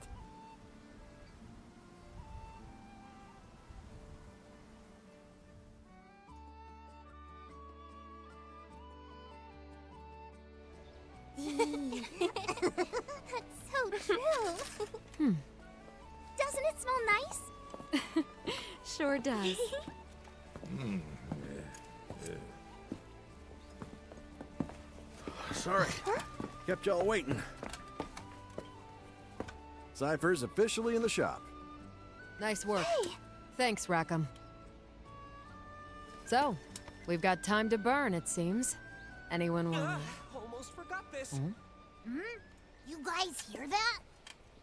That's so true. Doesn't it smell nice? Sure does. Sorry. Kept y'all waiting. Cypher's officially in the shop. Nice work. Thanks, Rackham. So, we've got time to burn, it seems. Anyone want... Almost forgot this. You guys hear that?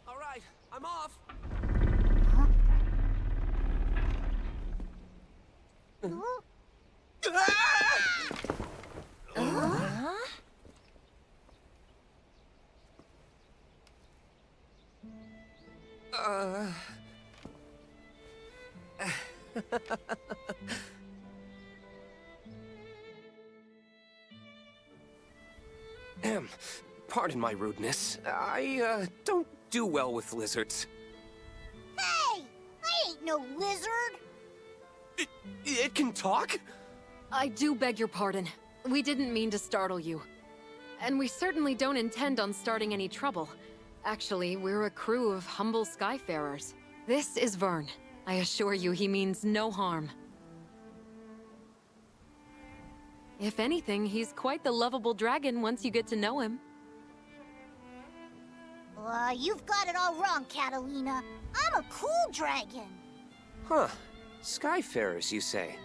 All right, I'm off. Pardon my rudeness. I don't do well with lizards. Hey! I ain't no lizard! It can talk? I do beg your pardon. We didn't mean to startle you. And we certainly don't intend on starting any trouble. Actually, we're a crew of humble skyfarers. This is Vern. I assure you he means no harm. If anything, he's quite the lovable dragon once you get to know him. You've got it all wrong, Catalina. I'm a cool dragon. Huh. Skyfarers, you say?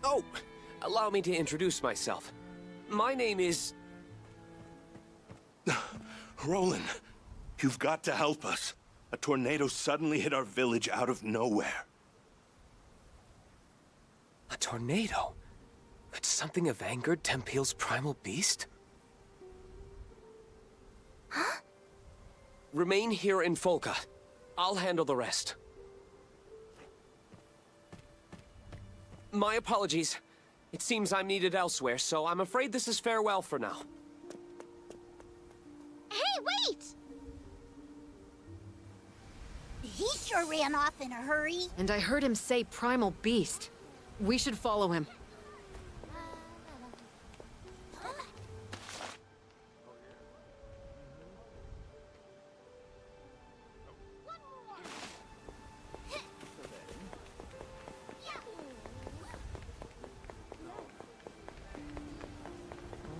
Oh, allow me to introduce myself. My name is... Roland, you've got to help us. A tornado suddenly hit our village out of nowhere. A tornado? Could something have angered Tempeal's primal beast? Huh? Remain here in Folca. I'll handle the rest. My apologies. It seems I'm needed elsewhere, so I'm afraid this is farewell for now. Hey, wait! He sure ran off in a hurry. And I heard him say primal beast. We should follow him.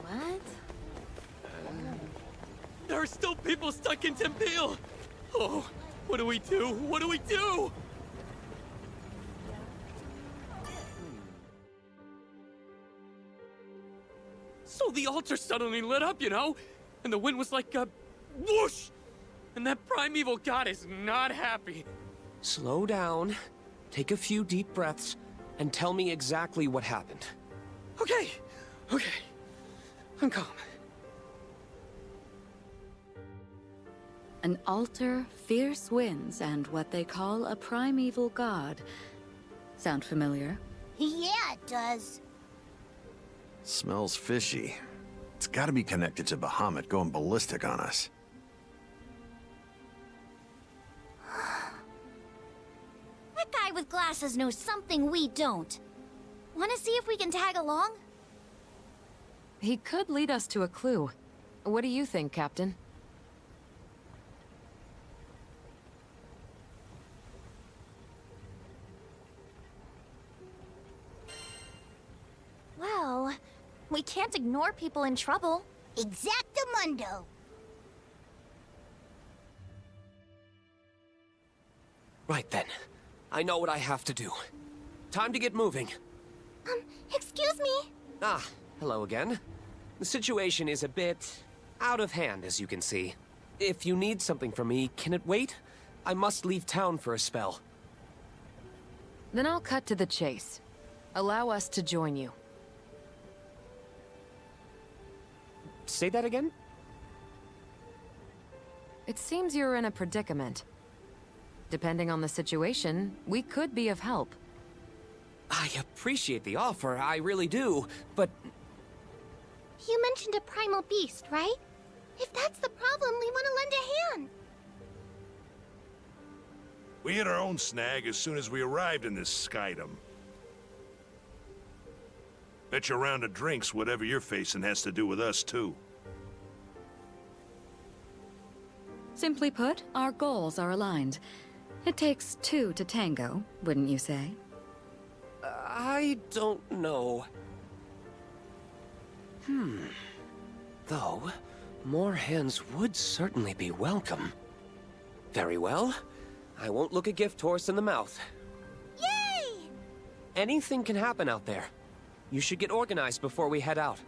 What? There are still people stuck in Tempeal! Oh, what do we do? What do we do? So the altar suddenly lit up, you know? And the wind was like a whoosh! And that primeval god is not happy. Slow down, take a few deep breaths, and tell me exactly what happened. Okay, okay. I'm calm. An altar, fierce winds, and what they call a primeval god. Sound familiar? Yeah, it does. Smells fishy. It's gotta be connected to Bahamut going ballistic on us. glasses knows something we don't. Wanna see if we can tag along? He could lead us to a clue. What do you think, Captain? Well, we can't ignore people in trouble. Exactamundo. Right then. I know what I have to do. Time to get moving. Excuse me? Ah, hello again. The situation is a bit out of hand, as you can see. If you need something from me, can it wait? I must leave town for a spell. Then I'll cut to the chase. Allow us to join you. Say that again? It seems you're in a predicament. Depending on the situation, we could be of help. I appreciate the offer, I really do, but... You mentioned a primal beast, right? If that's the problem, we want to lend a hand. We hit our own snag as soon as we arrived in this skydom. Bet your round of drinks whatever you're facing has to do with us, too. Simply put, our goals are aligned. It takes two to tango, wouldn't you say? I don't know. Though, more hands would certainly be welcome. Very well. I won't look a gift horse in the mouth. Yay! Anything can happen out there. You should get organized before we head out.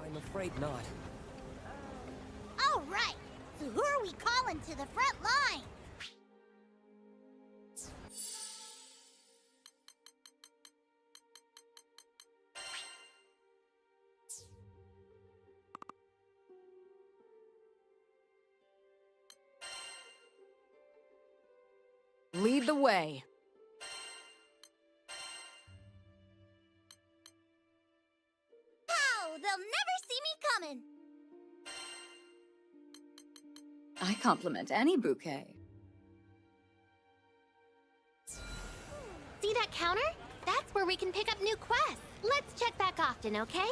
I'm afraid not. All right. So who are we calling to the front line? Lead the way. Oh, they'll never see me coming. I compliment any bouquet. See that counter? That's where we can pick up new quests. Let's check back often, okay?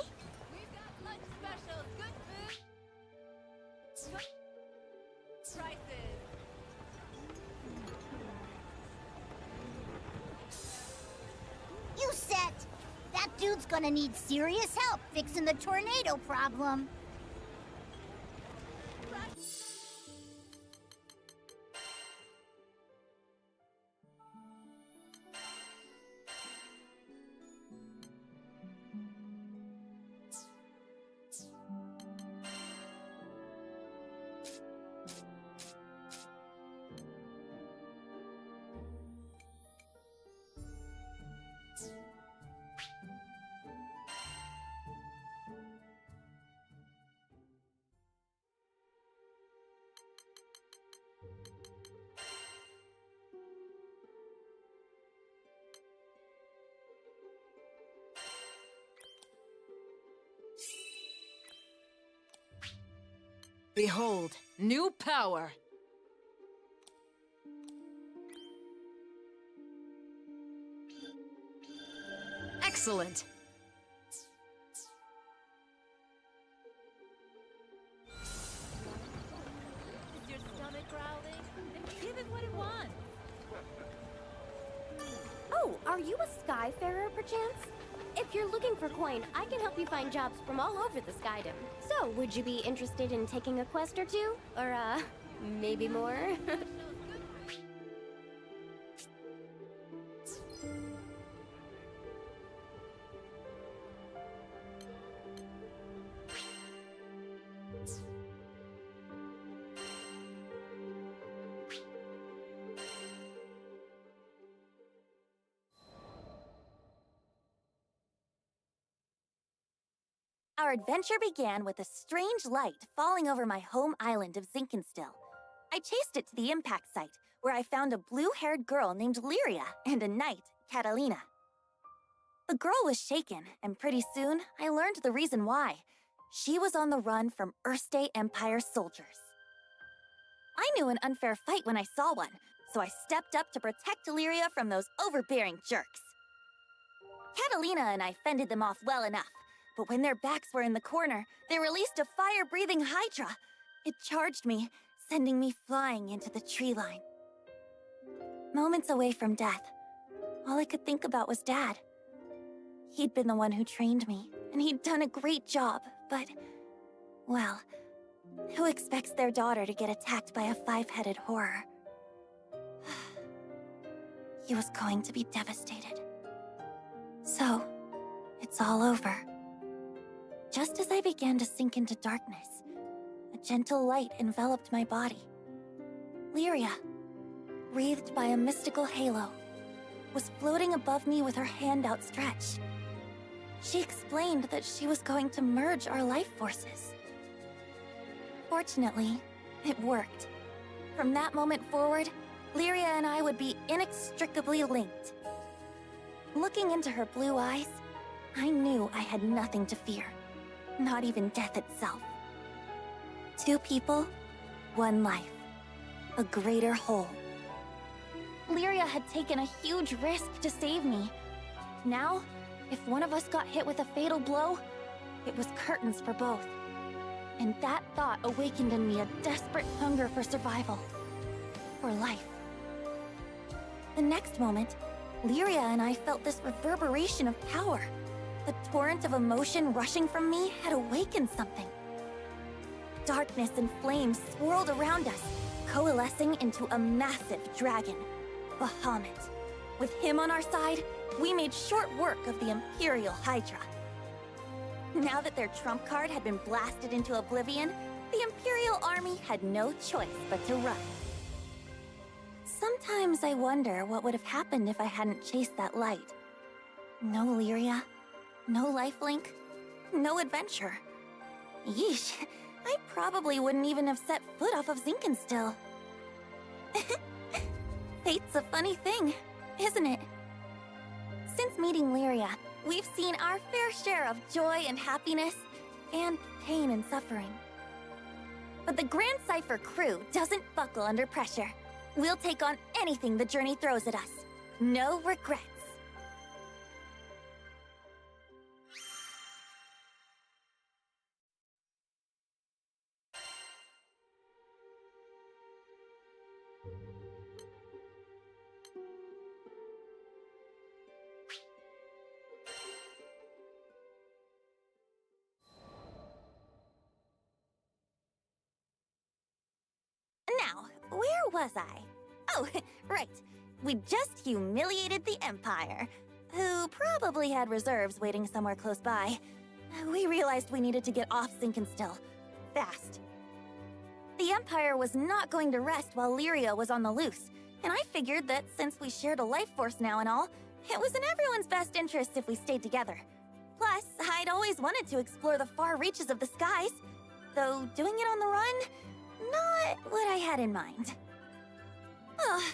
We've got lunch specials, good food. Prices. You set. That dude's gonna need serious help fixing the tornado problem. Behold, new power. Excellent. Is your stomach growling? Then give it what it wants. Oh, are you a Skyfarer, perchance? If you're looking for coin, I can help you find jobs from all over the Skydom. So, would you be interested in taking a quest or two? Or, maybe more? Our adventure began with a strange light falling over my home island of Zinkenstill. I chased it to the impact site, where I found a blue-haired girl named Lyria and a knight, Catalina. The girl was shaken, and pretty soon I learned the reason why. She was on the run from Erste Empire soldiers. I knew an unfair fight when I saw one, so I stepped up to protect Illyria from those overbearing jerks. Catalina and I fended them off well enough, but when their backs were in the corner, they released a fire-breathing Hydra. It charged me, sending me flying into the tree line. Moments away from death, all I could think about was Dad. He'd been the one who trained me, and he'd done a great job, but... well, who expects their daughter to get attacked by a five-headed horror? He was going to be devastated. So, it's all over. Just as I began to sink into darkness, a gentle light enveloped my body. Lyria, wreathed by a mystical halo, was floating above me with her hand outstretched. She explained that she was going to merge our life forces. Fortunately, it worked. From that moment forward, Lyria and I would be inextricably linked. Looking into her blue eyes, I knew I had nothing to fear. Not even death itself. Two people, one life. A greater whole. Lyria had taken a huge risk to save me. Now, if one of us got hit with a fatal blow, it was curtains for both. And that thought awakened in me a desperate hunger for survival. For life. The next moment, Lyria and I felt this reverberation of power. The torrent of emotion rushing from me had awakened something. Darkness and flames swirled around us, coalescing into a massive dragon, Bahamut. With him on our side, we made short work of the Imperial Hydra. Now that their trump card had been blasted into oblivion, the Imperial Army had no choice but to run. Sometimes I wonder what would have happened if I hadn't chased that light. No Lyria, no lifelink, no adventure. Yeesh, I probably wouldn't even have set foot off of Zinkenstill. Fate's a funny thing, isn't it? Since meeting Lyria, we've seen our fair share of joy and happiness, and pain and suffering. But the Grand Cypher crew doesn't buckle under pressure. We'll take on anything the journey throws at us. No regrets. Now, where was I? Oh, right. We just humiliated the Empire, who probably had reserves waiting somewhere close by. We realized we needed to get off Zinkenstill. Fast. The Empire was not going to rest while Lyria was on the loose, and I figured that since we shared a life force now and all, it was in everyone's best interest if we stayed together. Plus, I'd always wanted to explore the far reaches of the skies, though doing it on the run, not what I had in mind. Oh,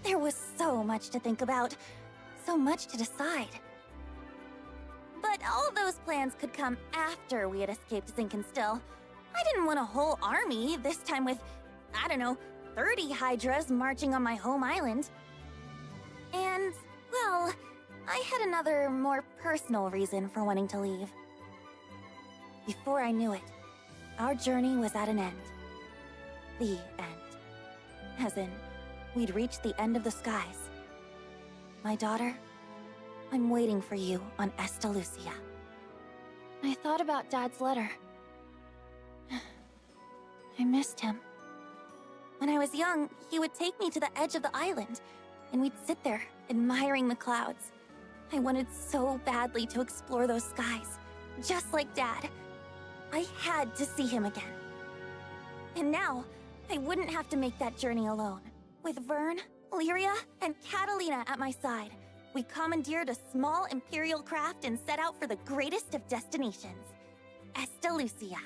there was so much to think about, so much to decide. But all those plans could come after we had escaped Zinkenstill. I didn't want a whole army, this time with, I don't know, 30 Hydras marching on my home island. And, well, I had another, more personal reason for wanting to leave. Before I knew it, our journey was at an end. The end. As in, we'd reached the end of the skies. My daughter, I'm waiting for you on Estalucia. I thought about Dad's letter. I missed him. When I was young, he would take me to the edge of the island, and we'd sit there, admiring the clouds. I wanted so badly to explore those skies, just like Dad. I had to see him again. And now, I wouldn't have to make that journey alone. With Vern, Lyria, and Catalina at my side, we commandeered a small Imperial craft and set out for the greatest of destinations, Estalucia.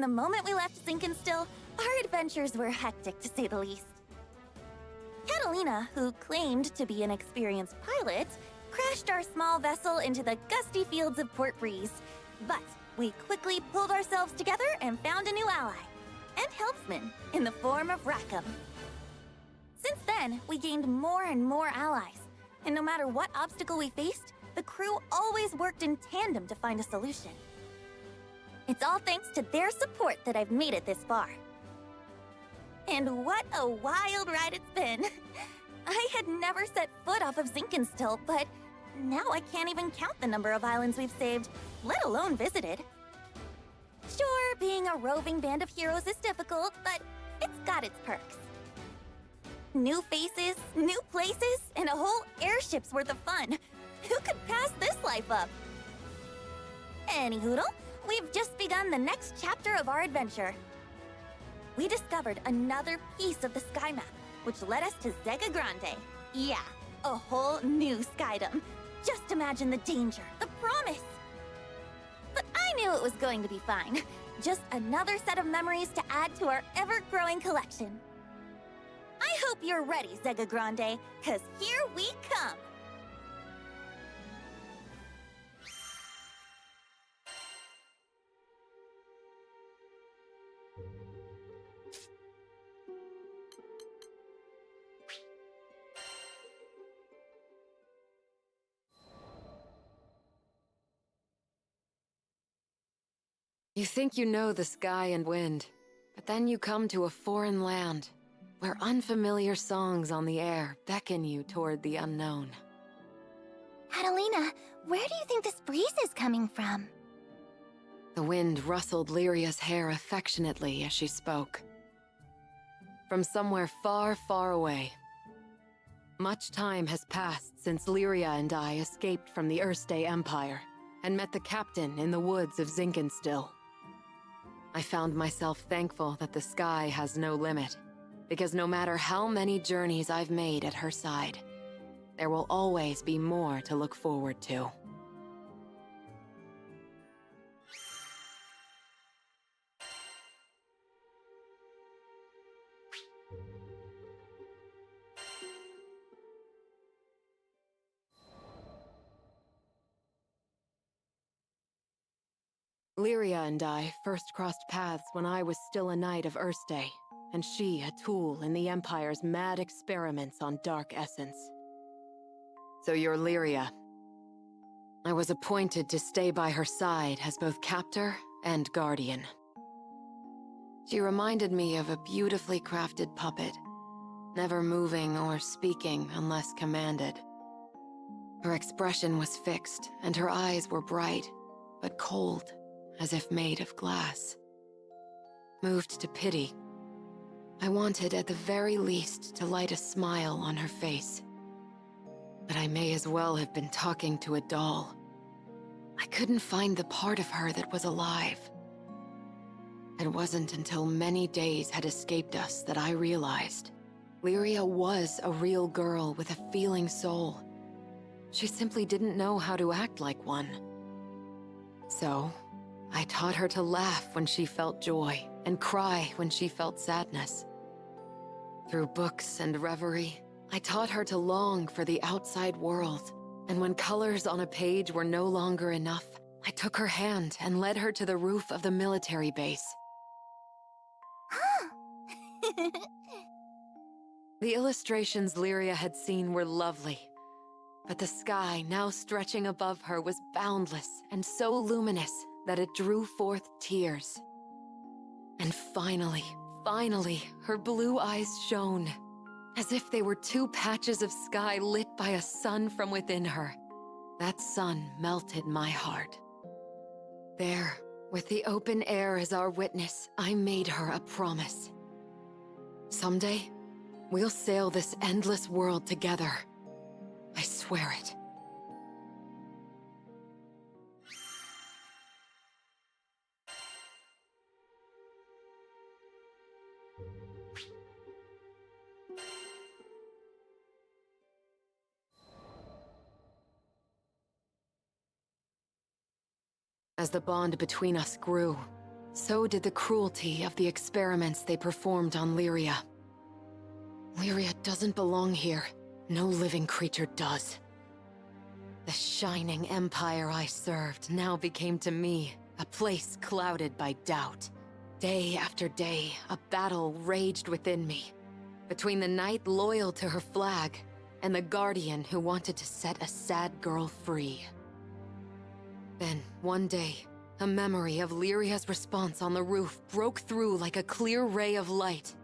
From the moment we left Zinkenstill, our adventures were hectic to say the least. Catalina, who claimed to be an experienced pilot, crashed our small vessel into the gusty fields of Port Breeze. But we quickly pulled ourselves together and found a new ally, and helpsman, in the form of Rackham. Since then, we gained more and more allies, and no matter what obstacle we faced, the crew always worked in tandem to find a solution. It's all thanks to their support that I've made it this far. And what a wild ride it's been! I had never set foot off of Zinkenstill, but now I can't even count the number of islands we've saved, let alone visited. Sure, being a roving band of heroes is difficult, but it's got its perks. New faces, new places, and a whole airship's worth of fun. Who could pass this life up? Anyhoodle, we've just begun the next chapter of our adventure. We discovered another piece of the sky map, which led us to Zega Grande. Yeah, a whole new skydom. Just imagine the danger, the promise. But I knew it was going to be fine. Just another set of memories to add to our ever-growing collection. I hope you're ready, Zega Grande, 'cause here we come! You think you know the sky and wind, but then you come to a foreign land, where unfamiliar songs on the air beckon you toward the unknown. Catalina, where do you think this breeze is coming from? The wind rustled Lyria's hair affectionately as she spoke. From somewhere far, far away. Much time has passed since Lyria and I escaped from the Erste Empire and met the captain in the woods of Zinkenstill. I found myself thankful that the sky has no limit, because no matter how many journeys I've made at her side, there will always be more to look forward to. Lyria and I first crossed paths when I was still a knight of Erste, and she a tool in the Empire's mad experiments on dark essence. So you're Lyria. I was appointed to stay by her side as both captor and guardian. She reminded me of a beautifully crafted puppet, never moving or speaking unless commanded. Her expression was fixed, and her eyes were bright, but cold, as if made of glass. Moved to pity, I wanted at the very least to light a smile on her face. But I may as well have been talking to a doll. I couldn't find the part of her that was alive. It wasn't until many days had escaped us that I realized Lyria was a real girl with a feeling soul. She simply didn't know how to act like one. So, I taught her to laugh when she felt joy and cry when she felt sadness. Through books and reverie, I taught her to long for the outside world, and when colors on a page were no longer enough, I took her hand and led her to the roof of the military base. The illustrations Lyria had seen were lovely, but the sky now stretching above her was boundless and so luminous that it drew forth tears. And finally, her blue eyes shone, as if they were two patches of sky lit by a sun from within her. That sun melted my heart. There, with the open air as our witness, I made her a promise. Someday, we'll sail this endless world together. I swear it. As the bond between us grew, so did the cruelty of the experiments they performed on Lyria. Lyria doesn't belong here. No living creature does. The shining empire I served now became to me a place clouded by doubt. Day after day, a battle raged within me, between the knight loyal to her flag and the guardian who wanted to set a sad girl free. Then, one day, a memory of Lyria's response on the roof broke through like a clear ray of light.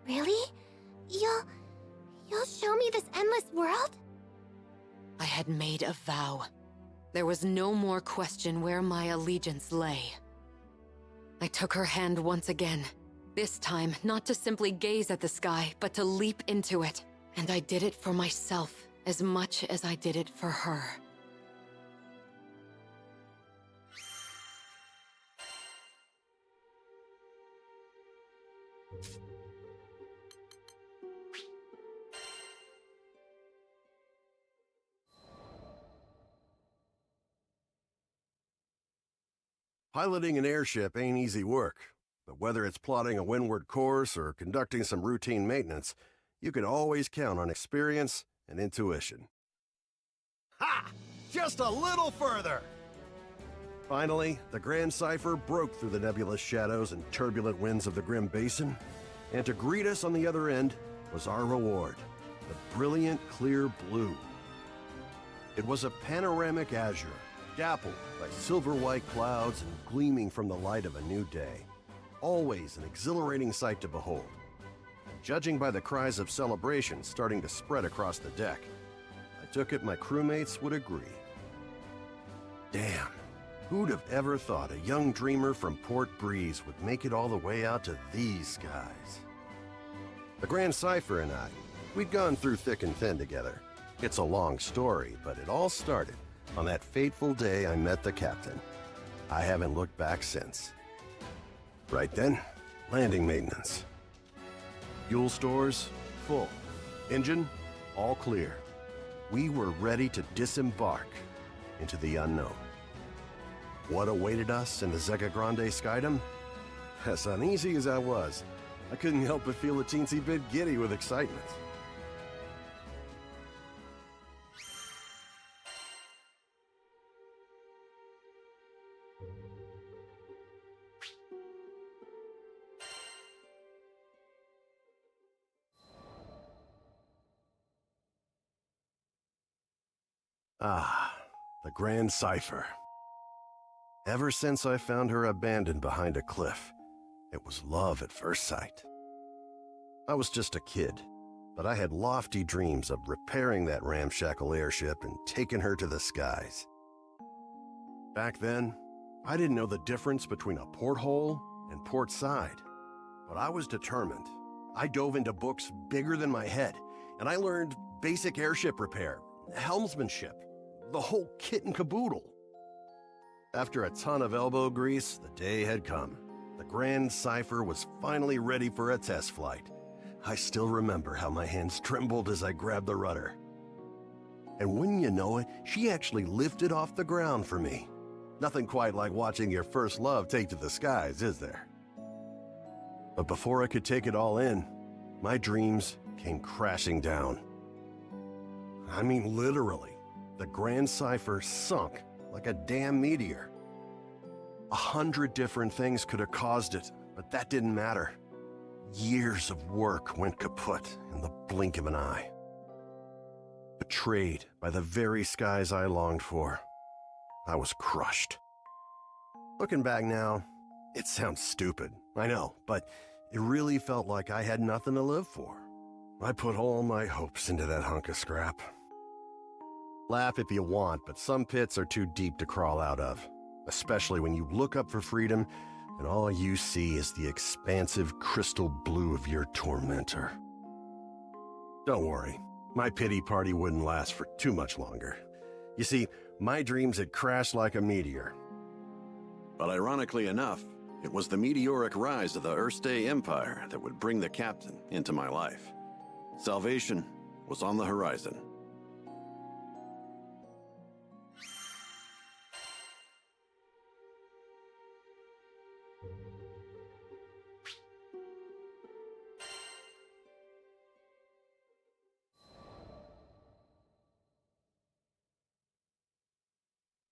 Really? You'll show me this endless world? I had made a vow. There was no more question where my allegiance lay. I took her hand once again. This time, not to simply gaze at the sky, but to leap into it. And I did it for myself as much as I did it for her. Piloting an airship ain't easy work, but whether it's plotting a windward course or conducting some routine maintenance, you can always count on experience and intuition. Ha! Just a little further! Finally, the Grand Cipher broke through the nebulous shadows and turbulent winds of the Grim Basin, and to greet us on the other end was our reward, the brilliant clear blue. It was a panoramic azure, dappled by silver-white clouds and gleaming from the light of a new day. Always an exhilarating sight to behold. Judging by the cries of celebration starting to spread across the deck, I took it my crewmates would agree. Damn, who'd have ever thought a young dreamer from Port Breeze would make it all the way out to these skies? The Grand Cipher and I, we'd gone through thick and thin together. It's a long story, but it all started on that fateful day I met the captain. I haven't looked back since. Right then, landing maintenance. Fuel stores, full. Engine, all clear. We were ready to disembark into the unknown. What awaited us in the Zega Grande Skydom? As uneasy as I was, I couldn't help but feel a teensy bit giddy with excitement. Ah, the Grand Cipher. Ever since I found her abandoned behind a cliff, it was love at first sight. I was just a kid, but I had lofty dreams of repairing that ramshackle airship and taking her to the skies. Back then, I didn't know the difference between a porthole and port side, but I was determined. I dove into books bigger than my head, and I learned basic airship repair, helmsmanship, the whole kit and caboodle. After a ton of elbow grease, the day had come. The Grand Cipher was finally ready for a test flight. I still remember how my hands trembled as I grabbed the rudder. And wouldn't you know it, she actually lifted off the ground for me. Nothing quite like watching your first love take to the skies, is there? But before I could take it all in, my dreams came crashing down. I mean, literally. The Grand Cipher sunk like a damn meteor. 100 different things could have caused it, but that didn't matter. Years of work went kaput in the blink of an eye. Betrayed by the very skies I longed for, I was crushed. Looking back now, it sounds stupid, I know, but it really felt like I had nothing to live for. I put all my hopes into that hunk of scrap. Laugh if you want, but some pits are too deep to crawl out of, especially when you look up for freedom and all you see is the expansive crystal blue of your tormentor. Don't worry, my pity party wouldn't last for too much longer. You see, my dreams had crashed like a meteor. But ironically enough, it was the meteoric rise of the Erste Empire that would bring the captain into my life. Salvation was on the horizon.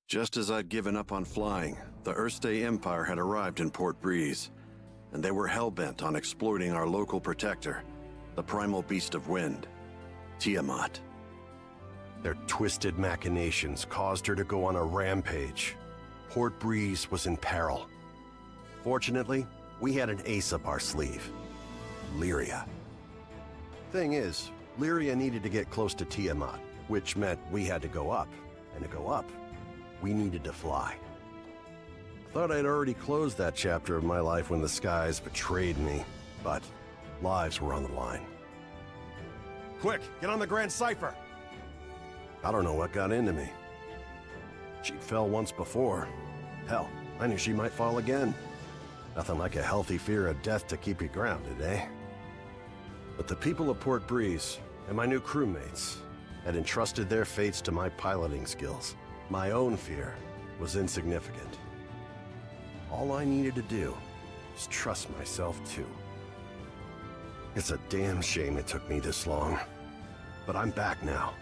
Just as I'd given up on flying, the Earthstay Empire had arrived in Port Breeze, and they were hell-bent on exploiting our local protector, the primal beast of wind, Tiamat. Their twisted machinations caused her to go on a rampage. Port Breeze was in peril. Fortunately, we had an ace up our sleeve. Lyria. Thing is, Lyria needed to get close to Tiamat, which meant we had to go up. And to go up, we needed to fly. Thought I'd already closed that chapter of my life when the skies betrayed me, but lives were on the line. Quick, get on the Grand Cipher! I don't know what got into me. She fell once before. Hell, I knew she might fall again. Nothing like a healthy fear of death to keep you grounded, eh? But the people of Port Breeze, and my new crewmates, had entrusted their fates to my piloting skills. My own fear was insignificant. All I needed to do was trust myself too. It's a damn shame it took me this long. But I'm back now,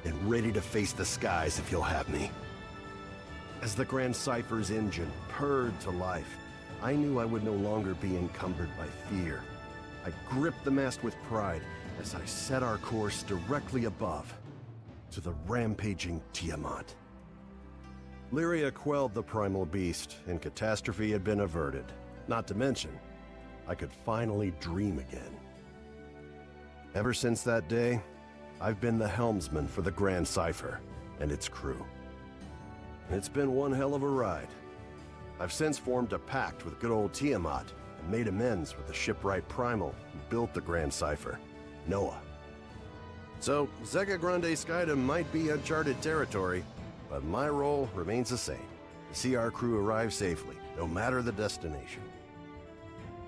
and ready to face the skies if you'll have me. As the Grand Cipher's engine purred to life, I knew I would no longer be encumbered by fear. I gripped the mast with pride as I set our course directly above, to the rampaging Tiamat. Lyria quelled the primal beast, and catastrophe had been averted. Not to mention, I could finally dream again. Ever since that day, I've been the helmsman for the Grand Cipher and its crew. It's been one hell of a ride. I've since formed a pact with good old Tiamat and made amends with the shipwright Primal who built the Grand Cipher, Noah. So, Zega Grande Skydom might be uncharted territory, but my role remains the same, to see our crew arrive safely, no matter the destination.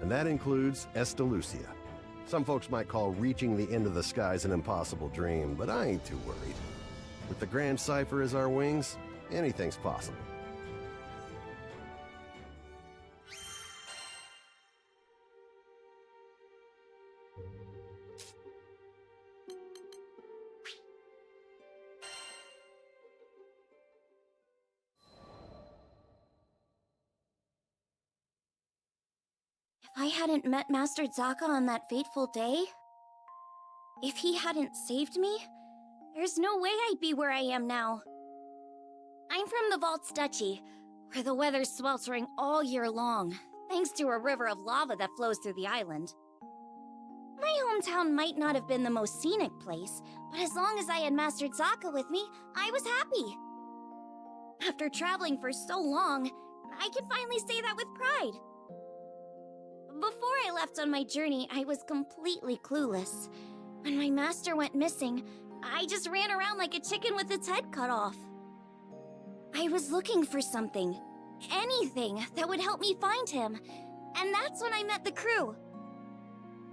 And that includes Estalucia. Some folks might call reaching the end of the skies an impossible dream, but I ain't too worried. With the Grand Cipher as our wings, anything's possible. If I hadn't met Master Zaka on that fateful day, if he hadn't saved me, there's no way I'd be where I am now. I'm from the Vaults Duchy, where the weather's sweltering all year long, thanks to a river of lava that flows through the island. My hometown might not have been the most scenic place, but as long as I had Master Zaka with me, I was happy. After traveling for so long, I can finally say that with pride. Before I left on my journey, I was completely clueless. When my master went missing, I just ran around like a chicken with its head cut off. I was looking for something, anything that would help me find him, and that's when I met the crew.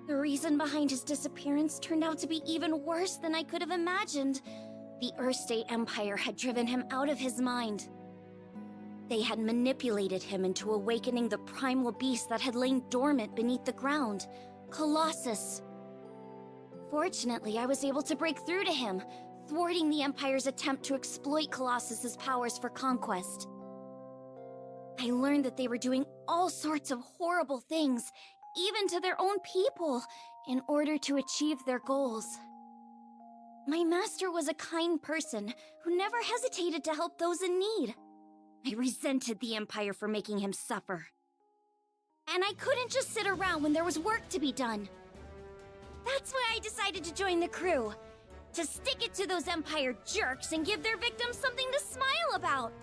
The reason behind his disappearance turned out to be even worse than I could have imagined. The Earthstay Empire had driven him out of his mind. They had manipulated him into awakening the primal beast that had lain dormant beneath the ground, Colossus. Fortunately, I was able to break through to him, thwarting the Empire's attempt to exploit Colossus's powers for conquest. I learned that they were doing all sorts of horrible things, even to their own people, in order to achieve their goals. My master was a kind person who never hesitated to help those in need. I resented the Empire for making him suffer. And I couldn't just sit around when there was work to be done. That's why I decided to join the crew. To stick it to those Empire jerks and give their victims something to smile about.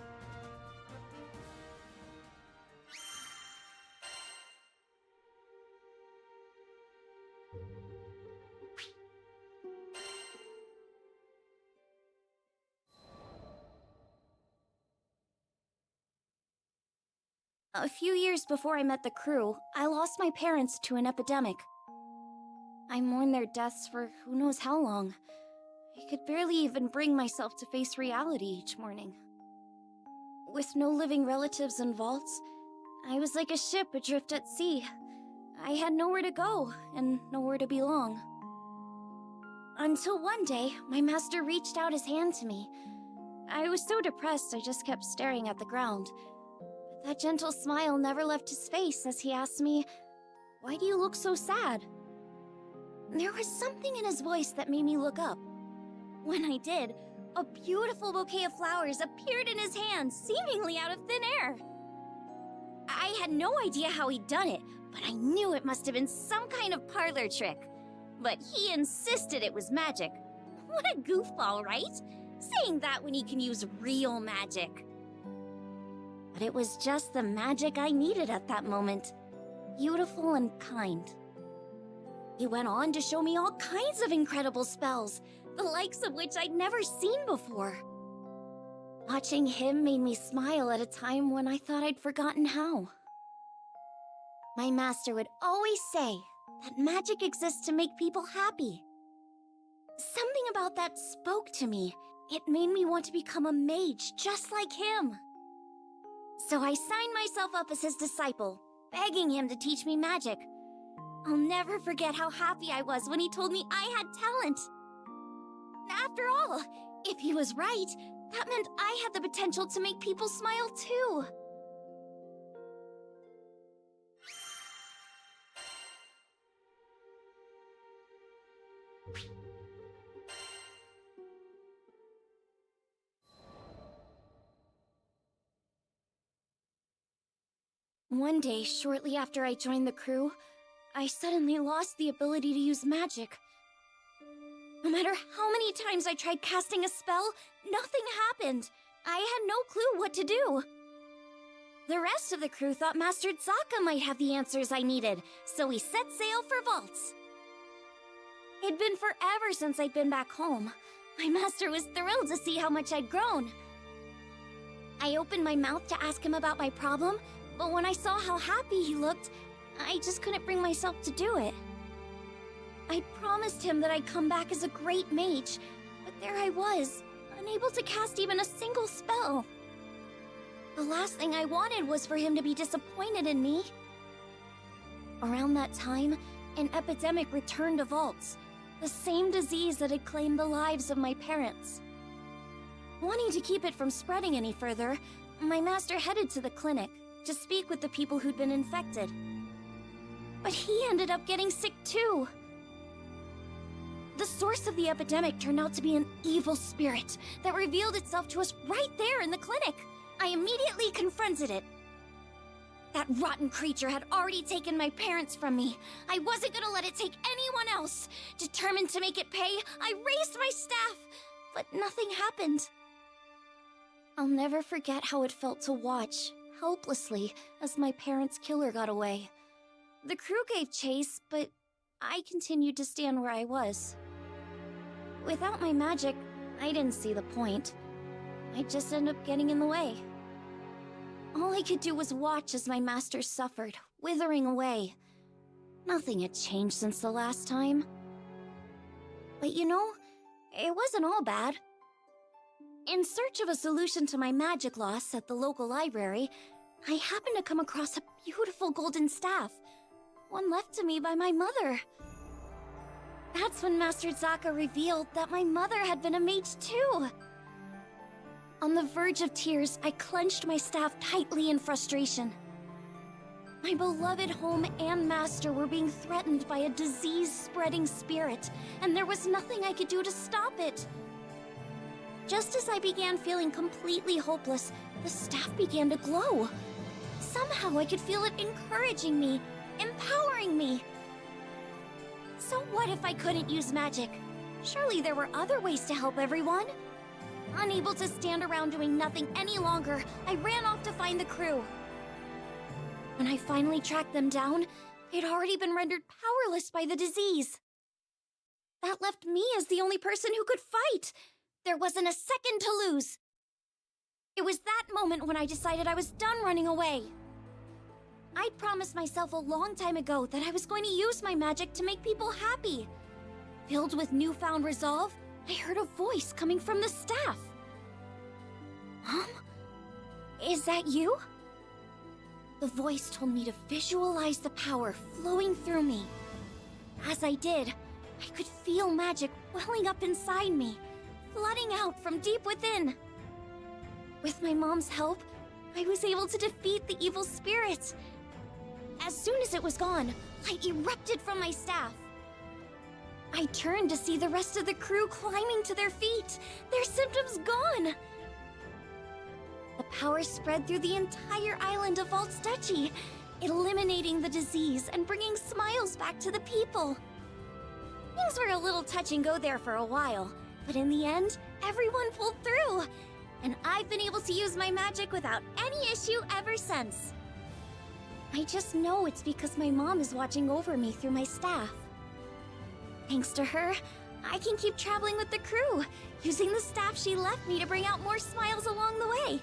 A few years before I met the crew, I lost my parents to an epidemic. I mourned their deaths for who knows how long. I could barely even bring myself to face reality each morning. With no living relatives in vaults, I was like a ship adrift at sea. I had nowhere to go and nowhere to belong. Until one day, my master reached out his hand to me. I was so depressed I just kept staring at the ground. But that gentle smile never left his face as he asked me, "Why do you look so sad?" There was something in his voice that made me look up. When I did, a beautiful bouquet of flowers appeared in his hand, seemingly out of thin air. I had no idea how he'd done it, but I knew it must have been some kind of parlor trick. But he insisted it was magic. What a goofball, right? Saying that when he can use real magic. But it was just the magic I needed at that moment. Beautiful and kind. He went on to show me all kinds of incredible spells, the likes of which I'd never seen before. Watching him made me smile at a time when I thought I'd forgotten how. My master would always say that magic exists to make people happy. Something about that spoke to me. It made me want to become a mage just like him. So I signed myself up as his disciple, begging him to teach me magic. I'll never forget how happy I was when he told me I had talent. After all, if he was right, that meant I had the potential to make people smile too. One day, shortly after I joined the crew, I suddenly lost the ability to use magic. No matter how many times I tried casting a spell, nothing happened. I had no clue what to do. The rest of the crew thought Master Zaka might have the answers I needed, so we set sail for Vaults. It'd been forever since I'd been back home. My master was thrilled to see how much I'd grown. I opened my mouth to ask him about my problem, but when I saw how happy he looked, I just couldn't bring myself to do it. I promised him that I'd come back as a great mage, but there I was, unable to cast even a single spell. The last thing I wanted was for him to be disappointed in me. Around that time, an epidemic returned to Vaults, the same disease that had claimed the lives of my parents. Wanting to keep it from spreading any further, my master headed to the clinic to speak with the people who'd been infected. But he ended up getting sick too. The source of the epidemic turned out to be an evil spirit that revealed itself to us right there in the clinic. I immediately confronted it. That rotten creature had already taken my parents from me. I wasn't gonna let it take anyone else. Determined to make it pay, I raised my staff, but nothing happened. I'll never forget how it felt to watch, helplessly, as my parents' killer got away. The crew gave chase, but I continued to stand where I was. Without my magic, I didn't see the point. I'd just end up getting in the way. All I could do was watch as my master suffered, withering away. Nothing had changed since the last time. But you know, it wasn't all bad. In search of a solution to my magic loss at the local library, I happened to come across a beautiful golden staff, one left to me by my mother. That's when Master Zaka revealed that my mother had been a mage too. On the verge of tears, I clenched my staff tightly in frustration. My beloved home and master were being threatened by a disease-spreading spirit, and there was nothing I could do to stop it. Just as I began feeling completely hopeless, the staff began to glow. Somehow I could feel it encouraging me, empowering me. So what if I couldn't use magic? Surely there were other ways to help everyone. Unable to stand around doing nothing any longer, I ran off to find the crew. When I finally tracked them down, they'd already been rendered powerless by the disease. That left me as the only person who could fight. There wasn't a second to lose. It was that moment when I decided I was done running away. I'd promised myself a long time ago that I was going to use my magic to make people happy. Filled with newfound resolve, I heard a voice coming from the staff. Mom? Is that you? The voice told me to visualize the power flowing through me. As I did, I could feel magic welling up inside me, flooding out from deep within. With my mom's help, I was able to defeat the evil spirit. As soon as it was gone, I erupted from my staff. I turned to see the rest of the crew climbing to their feet, their symptoms gone. The power spread through the entire island of Valt's Duchy, eliminating the disease and bringing smiles back to the people. Things were a little touch and go there for a while, but in the end, everyone pulled through. And I've been able to use my magic without any issue ever since. I just know it's because my mom is watching over me through my staff. Thanks to her, I can keep traveling with the crew, using the staff she left me to bring out more smiles along the way.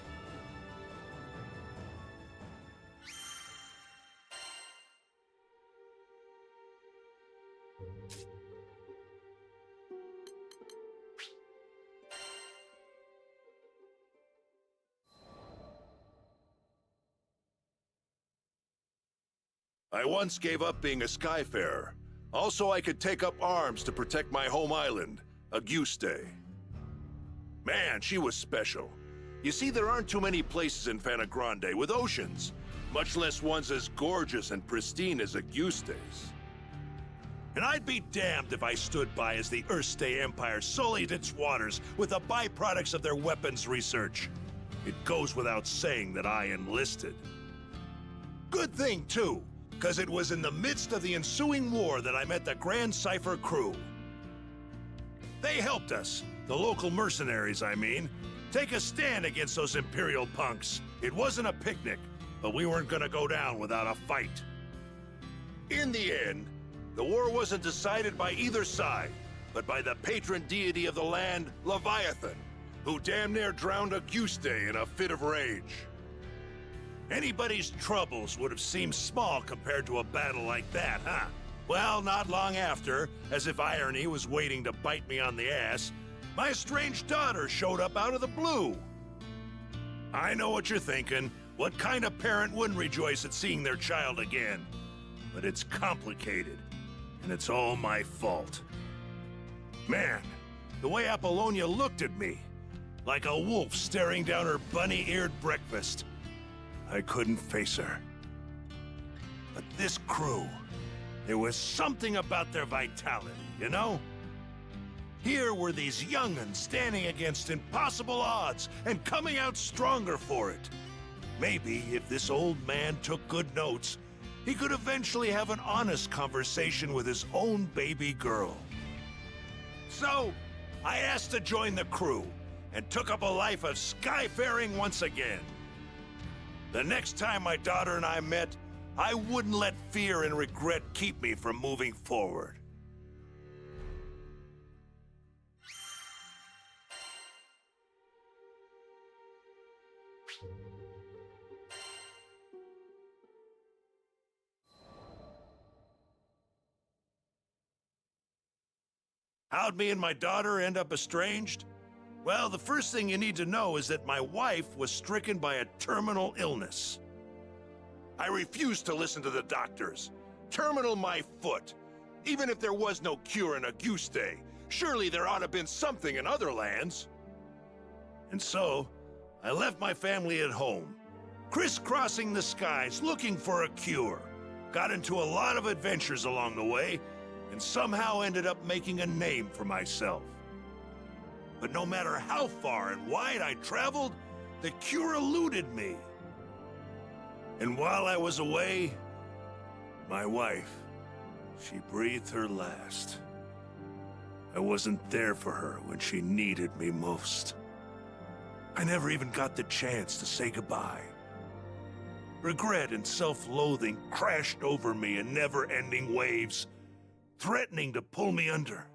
I once gave up being a Skyfarer. Also, I could take up arms to protect my home island, Auguste. Man, she was special. You see, there aren't too many places in Fanagrande with oceans, much less ones as gorgeous and pristine as Auguste's. And I'd be damned if I stood by as the Erste Empire sullied its waters with the byproducts of their weapons research. It goes without saying that I enlisted. Good thing, too, because it was in the midst of the ensuing war that I met the Grand Cypher crew. They helped us, the local mercenaries, I mean, take a stand against those Imperial punks. It wasn't a picnic, but we weren't gonna go down without a fight. In the end, the war wasn't decided by either side, but by the patron deity of the land, Leviathan, who damn near drowned Auguste in a fit of rage. Anybody's troubles would have seemed small compared to a battle like that, huh? Well, not long after, as if irony was waiting to bite me on the ass, my estranged daughter showed up out of the blue. I know what you're thinking. What kind of parent wouldn't rejoice at seeing their child again? But it's complicated, and it's all my fault. Man, the way Apollonia looked at me, like a wolf staring down her bunny-eared breakfast. I couldn't face her. But this crew, there was something about their vitality, you know? Here were these young'uns standing against impossible odds and coming out stronger for it. Maybe if this old man took good notes, he could eventually have an honest conversation with his own baby girl. So, I asked to join the crew and took up a life of skyfaring once again. The next time my daughter and I met, I wouldn't let fear and regret keep me from moving forward. How'd me and my daughter end up estranged? Well, the first thing you need to know is that my wife was stricken by a terminal illness. I refused to listen to the doctors. Terminal my foot. Even if there was no cure in Auguste, surely there ought to have been something in other lands. And so, I left my family at home, crisscrossing the skies looking for a cure. Got into a lot of adventures along the way, and somehow ended up making a name for myself. But no matter how far and wide I traveled, the cure eluded me. And while I was away, my wife, she breathed her last. I wasn't there for her when she needed me most. I never even got the chance to say goodbye. Regret and self-loathing crashed over me in never-ending waves, threatening to pull me under.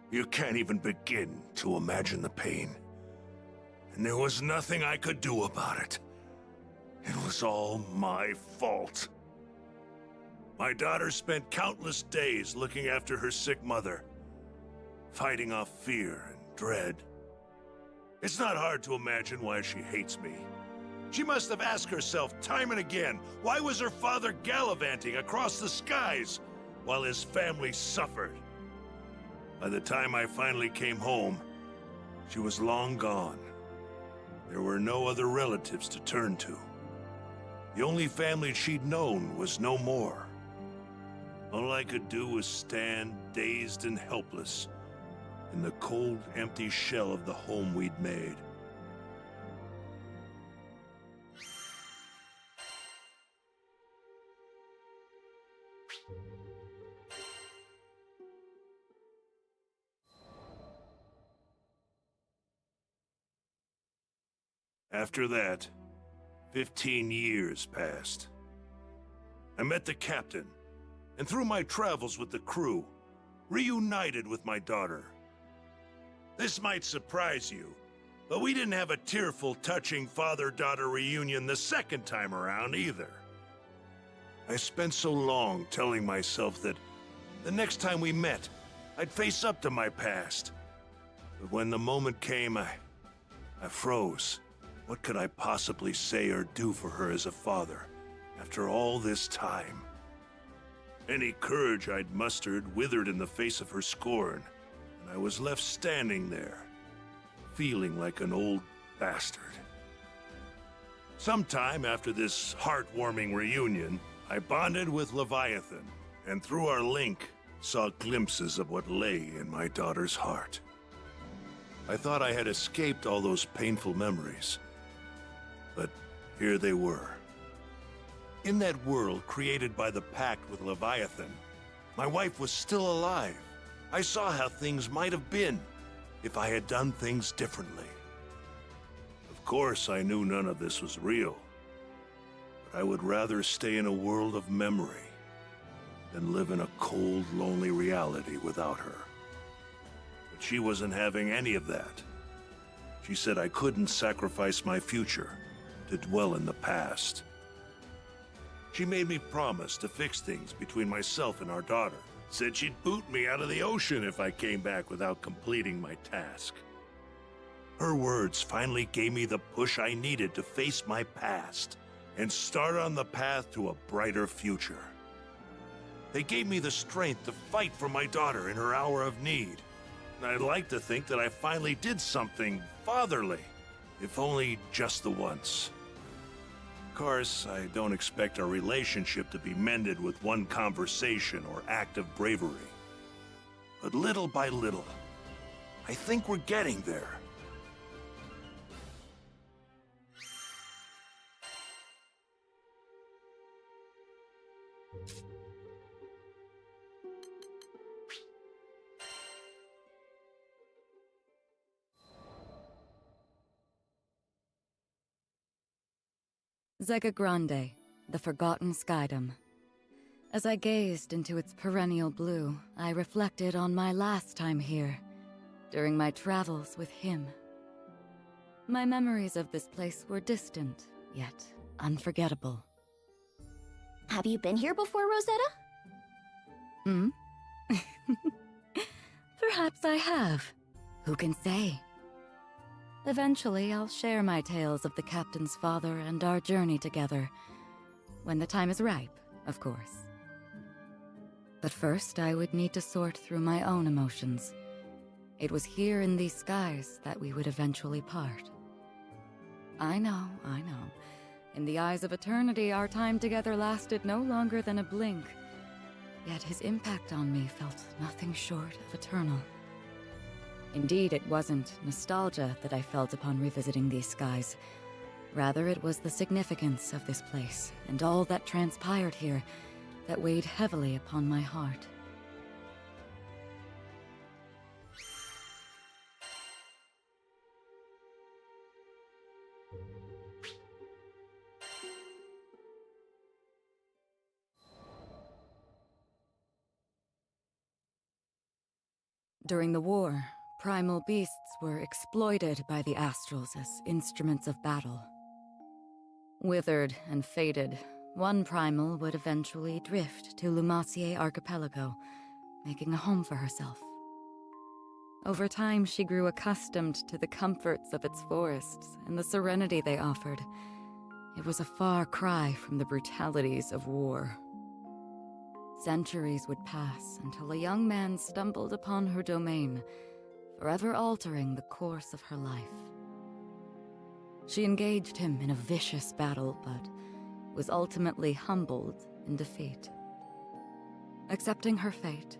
You can't even begin to imagine the pain. And there was nothing I could do about it. It was all my fault. My daughter spent countless days looking after her sick mother, fighting off fear and dread. It's not hard to imagine why she hates me. She must have asked herself time and again, why was her father gallivanting across the skies while his family suffered? By the time I finally came home, she was long gone. There were no other relatives to turn to. The only family she'd known was no more. All I could do was stand, dazed and helpless, in the cold, empty shell of the home we'd made. After that, 15 years passed. I met the captain, and through my travels with the crew, reunited with my daughter. This might surprise you, but we didn't have a tearful, touching father-daughter reunion the second time around either. I spent so long telling myself that the next time we met, I'd face up to my past. But when the moment came, I froze. What could I possibly say or do for her as a father, after all this time? Any courage I'd mustered withered in the face of her scorn, and I was left standing there, feeling like an old bastard. Sometime after this heartwarming reunion, I bonded with Leviathan, and through our link, saw glimpses of what lay in my daughter's heart. I thought I had escaped all those painful memories. But here they were. In that world created by the pact with Leviathan, my wife was still alive. I saw how things might have been if I had done things differently. Of course, I knew none of this was real, but I would rather stay in a world of memory than live in a cold, lonely reality without her. But she wasn't having any of that. She said I couldn't sacrifice my future to dwell in the past. She made me promise to fix things between myself and our daughter. Said she'd boot me out of the ocean if I came back without completing my task. Her words finally gave me the push I needed to face my past and start on the path to a brighter future. They gave me the strength to fight for my daughter in her hour of need. And I'd like to think that I finally did something fatherly, if only just the once. Of course, I don't expect our relationship to be mended with one conversation or act of bravery. But little by little, I think we're getting there. Zega Grande, the Forgotten Skydom. As I gazed into its perennial blue, I reflected on my last time here, during my travels with him. My memories of this place were distant, yet unforgettable. Have you been here before, Rosetta? Hmm? Perhaps I have. Who can say? Eventually, I'll share my tales of the captain's father and our journey together. When the time is ripe, of course. But first, I would need to sort through my own emotions. It was here in these skies that we would eventually part. I know. In the eyes of eternity, our time together lasted no longer than a blink. Yet his impact on me felt nothing short of eternal. Indeed, it wasn't nostalgia that I felt upon revisiting these skies. Rather, it was the significance of this place and all that transpired here that weighed heavily upon my heart. During the war, primal beasts were exploited by the Astrals as instruments of battle. Withered and faded, one primal would eventually drift to Lumacier Archipelago, making a home for herself. Over time, she grew accustomed to the comforts of its forests and the serenity they offered. It was a far cry from the brutalities of war. Centuries would pass until a young man stumbled upon her domain, forever altering the course of her life. She engaged him in a vicious battle, but was ultimately humbled in defeat. Accepting her fate,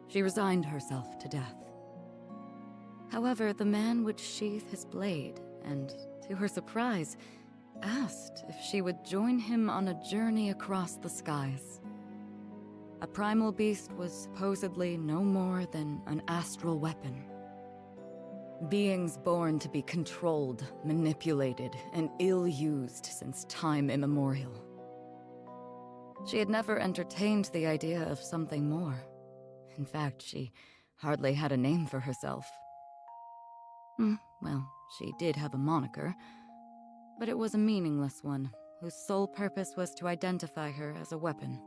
she resigned herself to death. However, the man would sheath his blade and, to her surprise, asked if she would join him on a journey across the skies. A primal beast was supposedly no more than an astral weapon. Beings born to be controlled, manipulated, and ill-used since time immemorial. She had never entertained the idea of something more. In fact, she hardly had a name for herself. Well, she did have a moniker, but it was a meaningless one, whose sole purpose was to identify her as a weapon.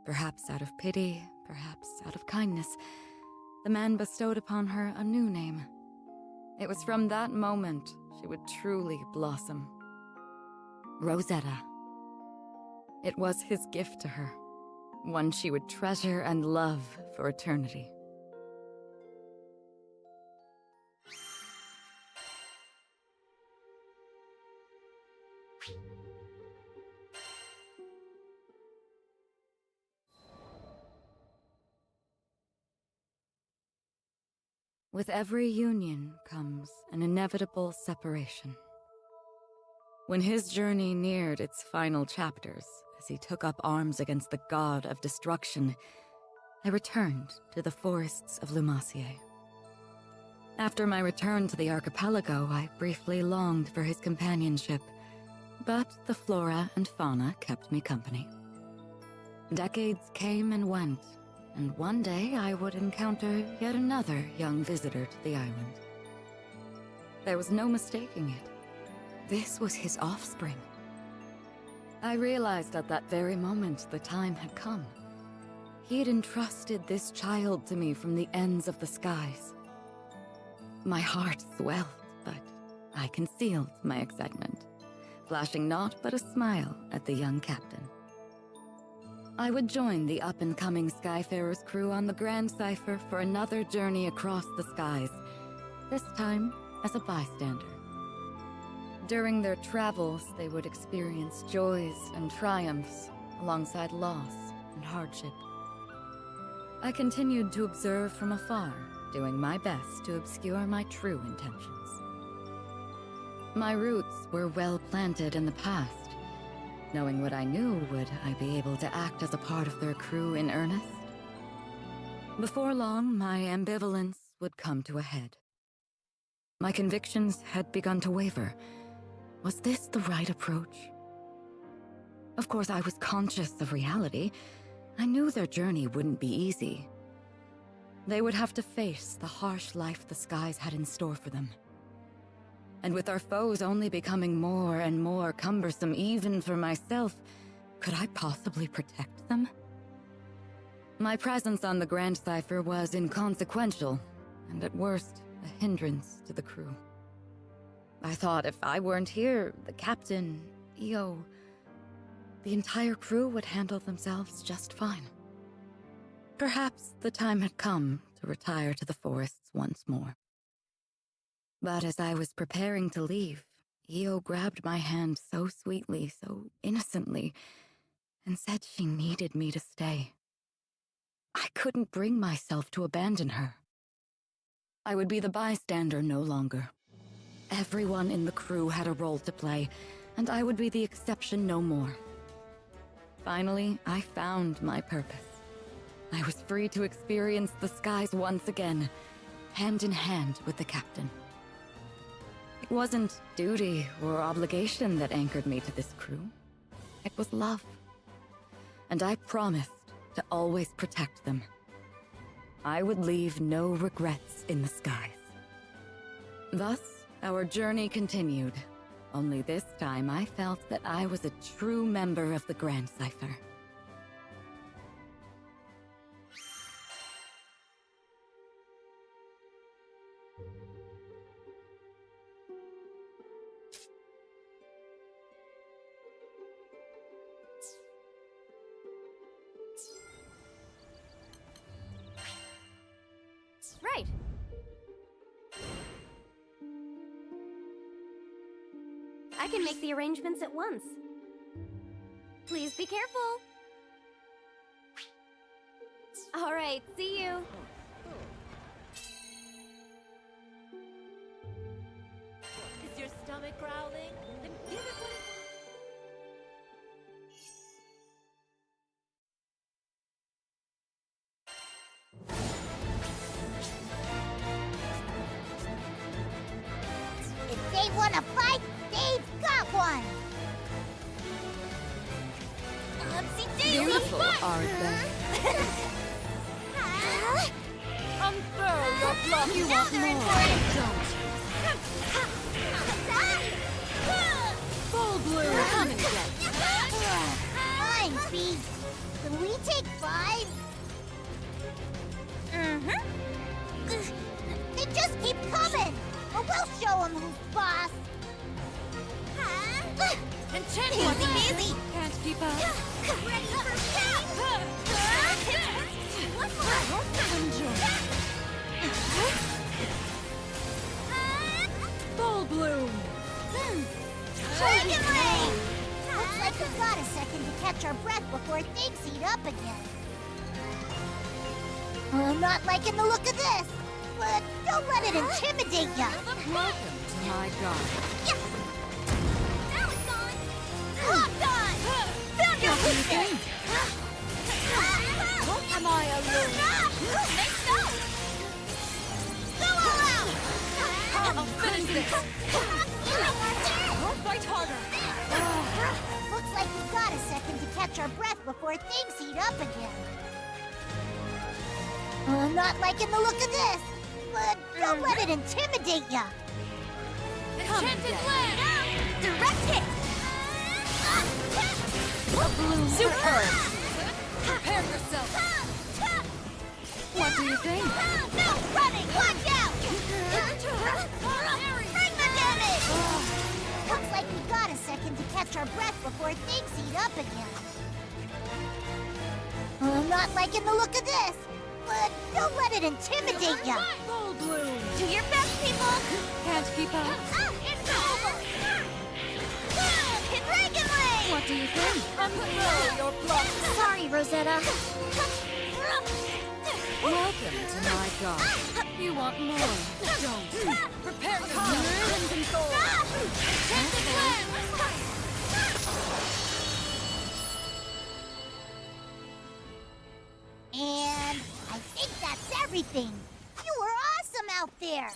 Perhaps out of pity, perhaps out of kindness, the man bestowed upon her a new name. It was from that moment she would truly blossom. Rosetta. It was his gift to her, one she would treasure and love for eternity. With every union comes an inevitable separation. When his journey neared its final chapters, as he took up arms against the god of destruction, I returned to the forests of Lumacier. After my return to the archipelago, I briefly longed for his companionship, but the flora and fauna kept me company. Decades came and went, and one day I would encounter yet another young visitor to the island. There was no mistaking it. This was his offspring. I realized at that very moment the time had come. He had entrusted this child to me from the ends of the skies. My heart swelled, but I concealed my excitement, flashing naught but a smile at the young captain. I would join the up-and-coming Skyfarer's crew on the Grand Cipher for another journey across the skies, this time as a bystander. During their travels, they would experience joys and triumphs, alongside loss and hardship. I continued to observe from afar, doing my best to obscure my true intentions. My roots were well planted in the past. Knowing what I knew, would I be able to act as a part of their crew in earnest? Before long, my ambivalence would come to a head. My convictions had begun to waver. Was this the right approach? Of course, I was conscious of reality. I knew their journey wouldn't be easy. They would have to face the harsh life the skies had in store for them. And with our foes only becoming more and more cumbersome even for myself, could I possibly protect them? My presence on the Grand Cipher was inconsequential, and at worst, a hindrance to the crew. I thought if I weren't here, the captain, EO, the entire crew would handle themselves just fine. Perhaps the time had come to retire to the forests once more. But as I was preparing to leave, EO grabbed my hand so sweetly, so innocently, and said she needed me to stay. I couldn't bring myself to abandon her. I would be the bystander no longer. Everyone in the crew had a role to play, and I would be the exception no more. Finally, I found my purpose. I was free to experience the skies once again, hand in hand with the captain. It wasn't duty or obligation that anchored me to this crew. It was love. And I promised to always protect them. I would leave no regrets in the skies. Thus, our journey continued. Only this time I felt that I was a true member of the Grand Cipher. Right. I can make the arrangements at once. Please be careful. All right, see you. Is your stomach growling? Then give it what it If they want to fight, they've got one. Beautiful, aren't they? unfurl your bluff. You want more? Don't. Full blue, come and get. Fine, Bee. Can we take 5? They just keep coming. But we'll show them who's boss. Easy. Can't keep up. Ready for tap. One more. Full bloom. Dragon Ray! Looks like we got a second to catch our breath before things heat up again. I'm not liking the look of this, but don't let it intimidate ya. Welcome to my garden. Now it's on! Locked on! Found your weakness! Am I alone? Make so! Go all out! I'll finish this. Fight harder. Looks like we got a second to catch our breath before things heat up again. I'm not liking the look of this, but don't let it intimidate ya. Enchanted land! Direct hit! Superb. Prepare yourself. What do you think? No running! Watch out! Bring the damage! Looks like we got a second to catch our breath before things heat up again. I'm not liking the look of this, but don't let it intimidate ya. Full bloom. Do your best, people! Can't keep up. It's over! Dragon Ray! What do you think? Unfurl your bluff. Sorry, Rosetta. Welcome to my garden. You want more? Don't. Prepare yourself. Crimson Thorn. And I think that's everything. You were awesome out there.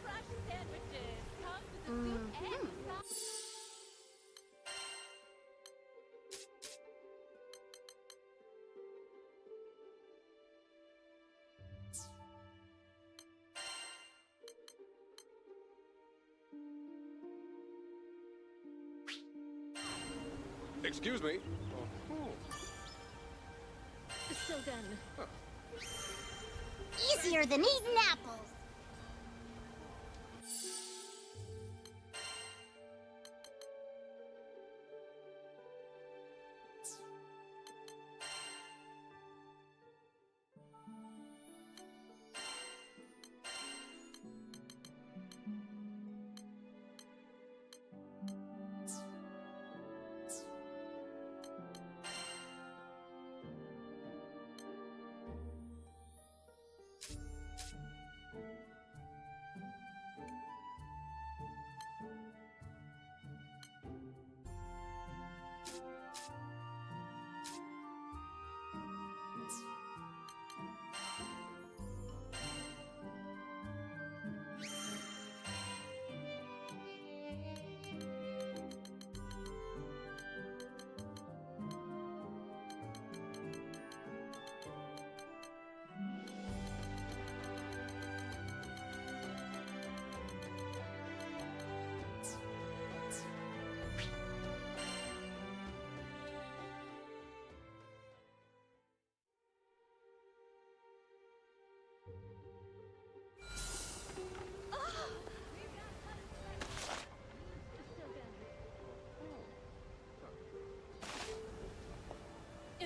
Fresh sandwiches. Comes with a soup and Excuse me. So then, Easier than eating apples.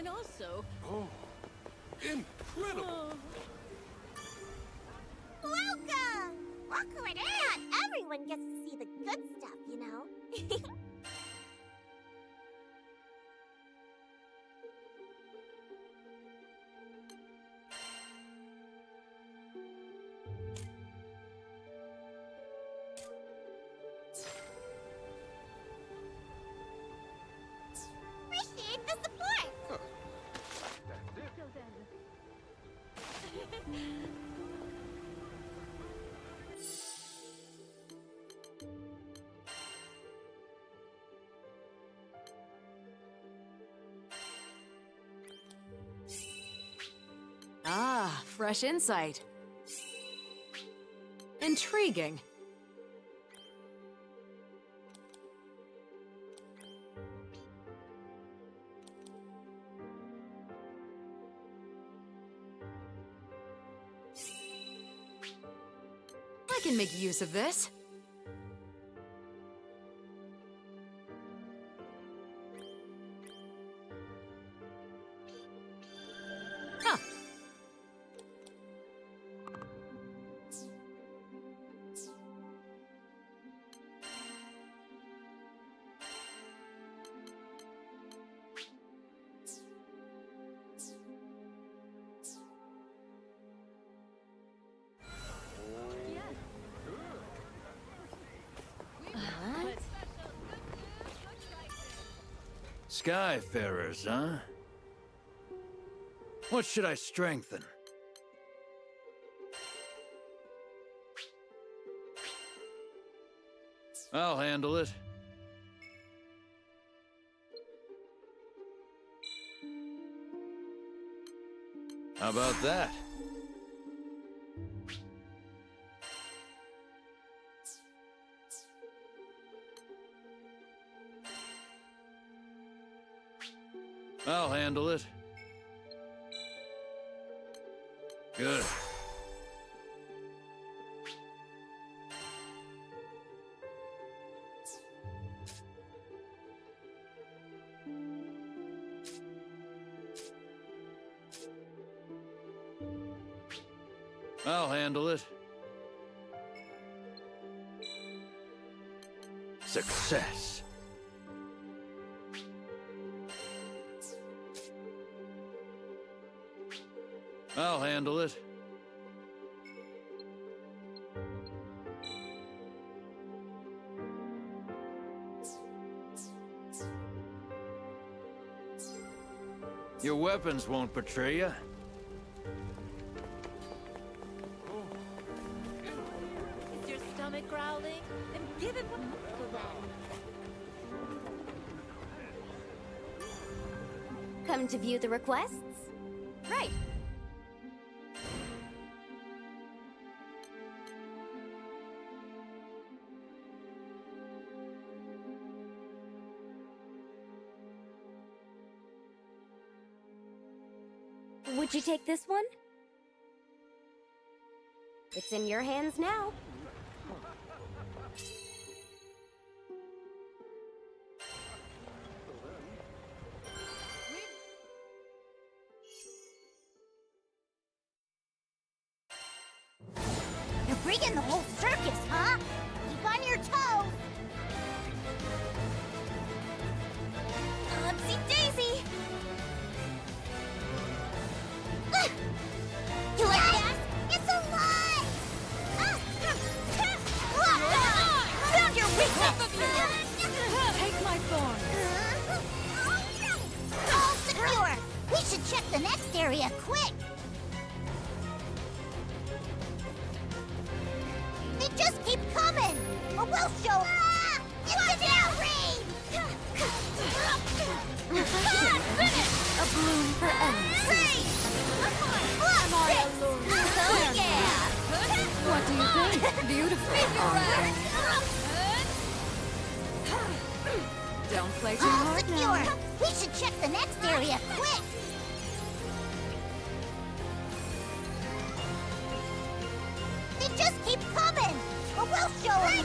And also... Oh, incredible! Welcome! Look right on! Everyone gets to see the good stuff, you know? Appreciate the support! So then... Ah, fresh insight. Intriguing. I can make use of this. Huh. Skyfarers, huh? What should I strengthen? I'll handle it. How about that? I'll handle it. Good. I'll handle it. Success. I'll handle it. Your weapons won't betray you. Is your stomach growling? Then give it one for that. Come to view the requests? Right. Would you take this one? It's in your hands now. You're bringing the whole circus, huh? Keep on your toes! Oopsie-daisy! You like that? It's alive! Found your weakness! Take my thorn. All secure! We should check the next area quick! They just keep coming! Or we'll show them! It's an outrage! A bloom for endless. Oh yeah! What do you think? Beautiful. Don't play too All hard secure! now. We should check the next area quick! They just keep coming! Or we'll show them!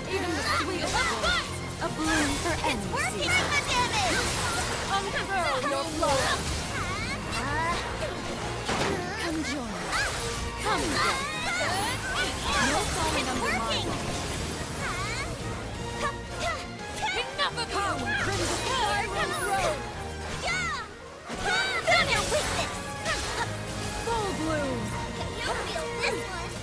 Even the sweetest A bloom for endless. Working the damage! Confirm your flow. Come join us. Come join us. No falling under my wall. Enough of you! Crimson Skyrim Road! Feel your weakness! Full bloom! You feel this one!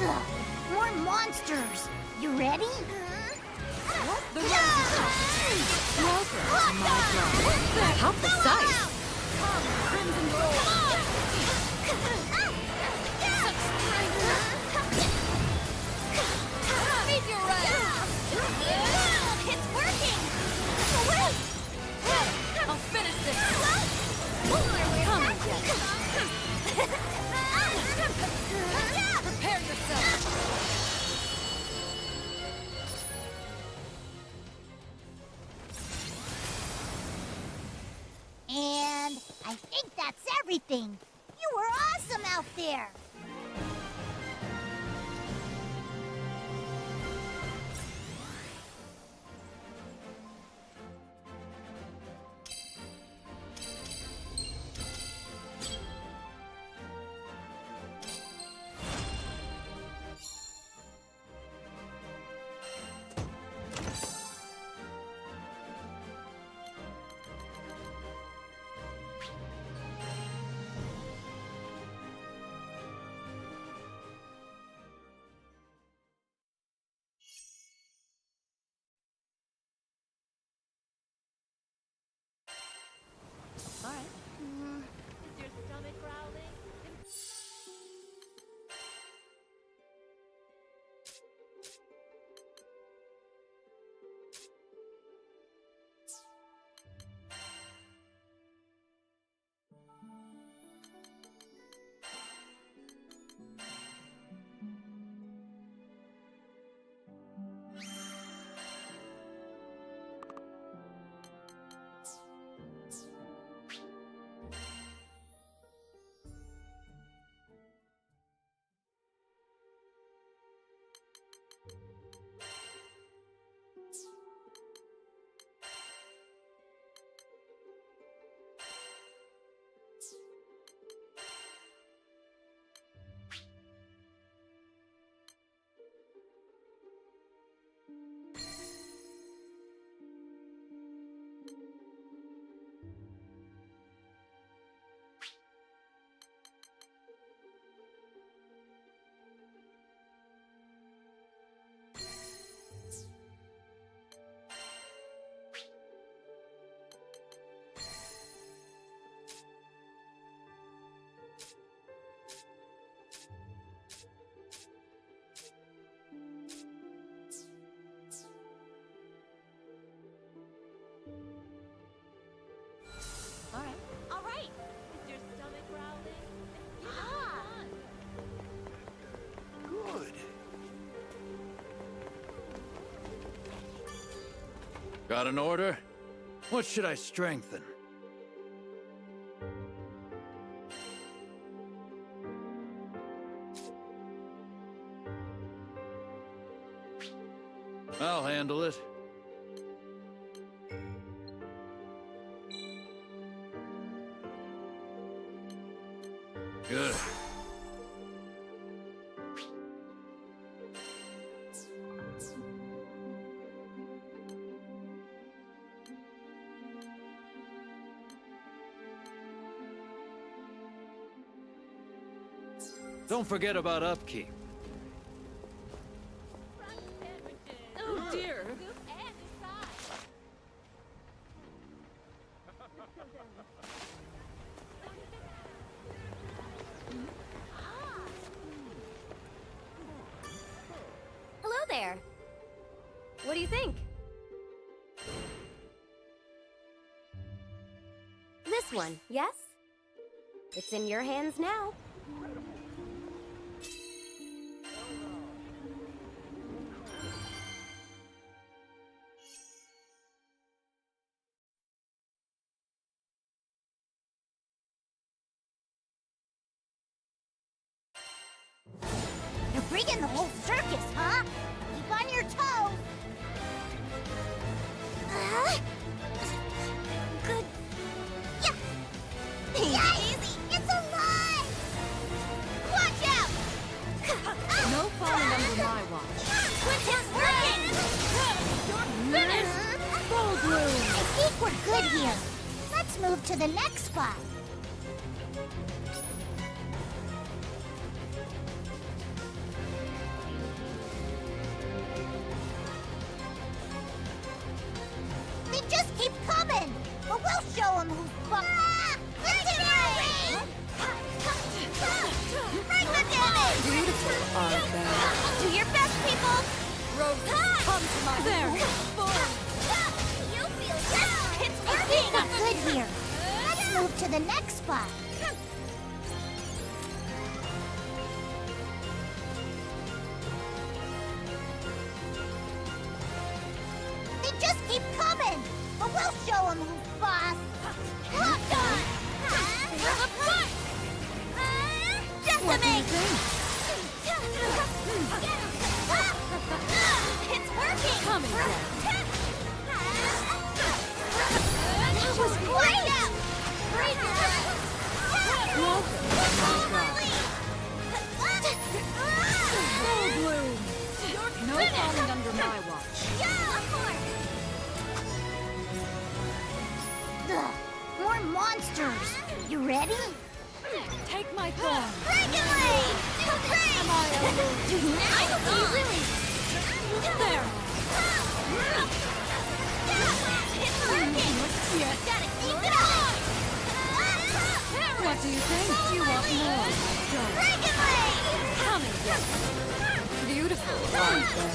Ugh, more monsters! You ready? The rest welcome to my job. How precise! Come, Crimson Road! Such strength! It's working! Wait! I'll finish this! Come Prepare yourself! And I think that's everything. You were awesome out there! Is your stomach growling? All right. Is your stomach growling? Good. Got an order? What should I strengthen? I'll handle it. Good. Don't forget about upkeep. Oh dear! Hello there. What do you think? This one, yes? It's in your hands now. You're bringing the whole circus, huh? Keep on your toes! move to the next spot. They just keep coming, but we'll show them who's boss. Break the damage! Beautiful, Arthur. Do your best, people! Rose, come to my There! You feel It's working! Good here. Let's move to the next spot. They just keep coming, but we'll show them who's boss. Locked on! Decimate! It's working! Coming down. That was great! Full bloom. No falling under my watch. Ugh, more monsters! You ready? Take my thorn. Regulate! Am I alone? Do you now? Really? There. It's working! Gotta keep it up! What do you think? You want more? Go. Regulate! Coming down. Beautiful, Arthur.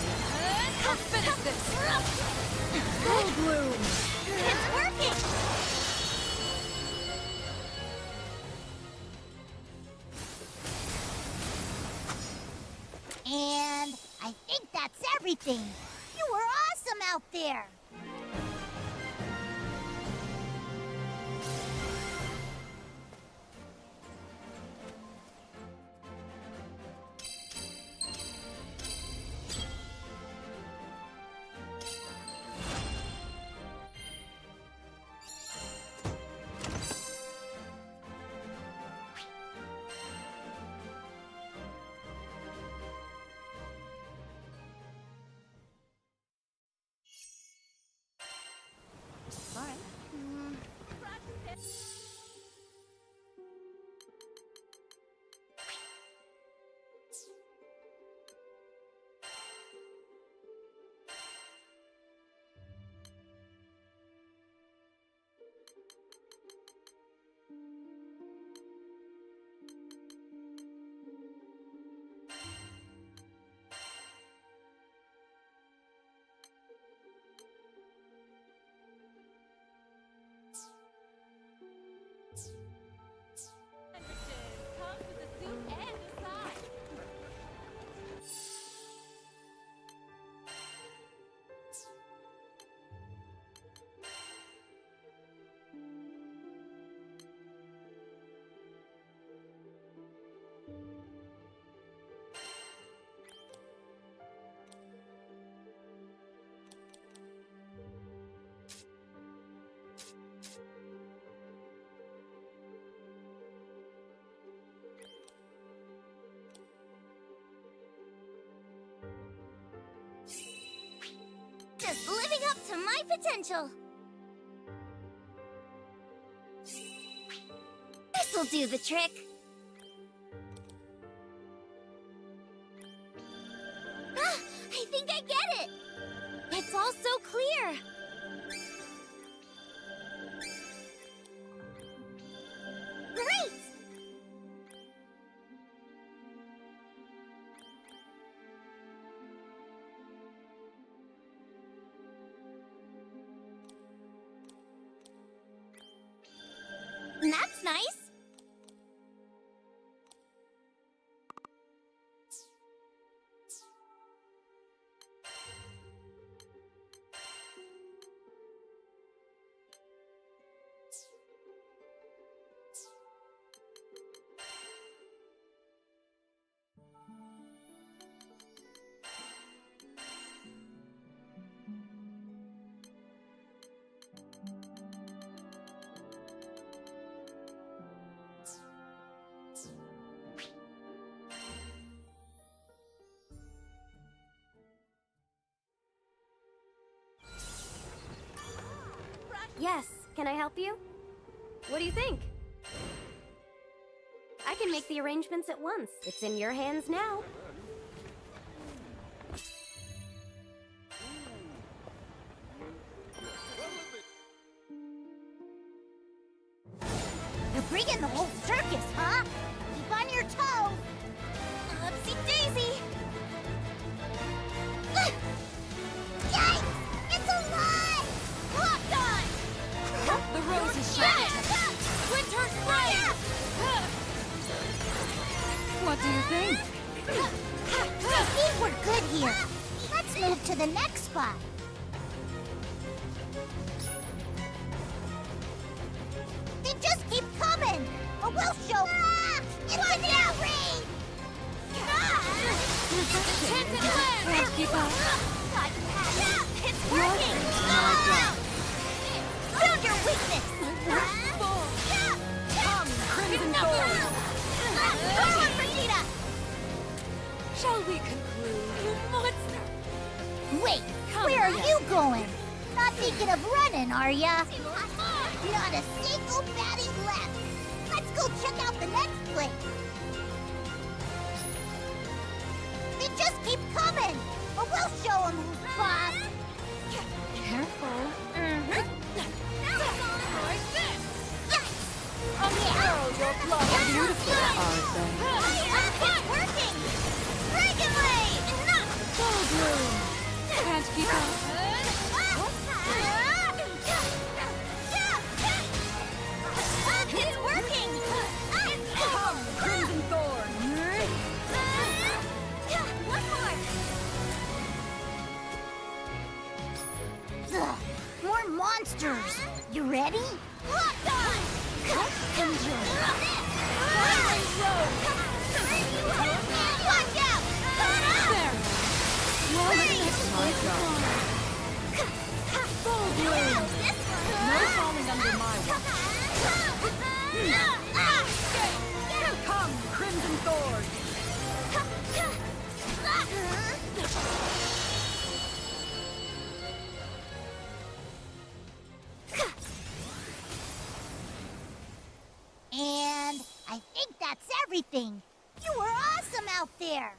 I'll finish this. Full bloom. It's working! And I think that's everything. You were awesome out there. Just living up to my potential. This'll do the trick. Ah, I think I get it. It's all so clear. Great! That's nice. Yes, can I help you? What do you think? I can make the arrangements at once. It's in your hands now. You're bringing the whole circus, huh? Keep on your toes. Upsy-daisy. Yikes! It's alive! Locked on! The rose is shining. Winter spray! What do you think? I think we're good here. Let's move to the next spot. They just keep coming, but we'll show. It's a new raid! Can't keep up. It's working! Found your weakness! Come, Crimson Thorn! Go on, Vegeta! Shall we conclude, you monster? Wait, where are you going? Not thinking of running, are ya? Not a single batting left. Let's go check out the next place. They just keep coming, but we'll show them who's boss. Careful. Beautiful, aren't they? It's working! Dragon Blade! Full bloom. Can't keep up. It's working! Come, Crimson Thorn! One more! Ugh, more monsters! You ready? Locked on! Enjoy! Watch out! There. Well, my job. Full bloom. No falling under my watch. Come, Crimson Thorn! And I think that's everything. You were awesome out there.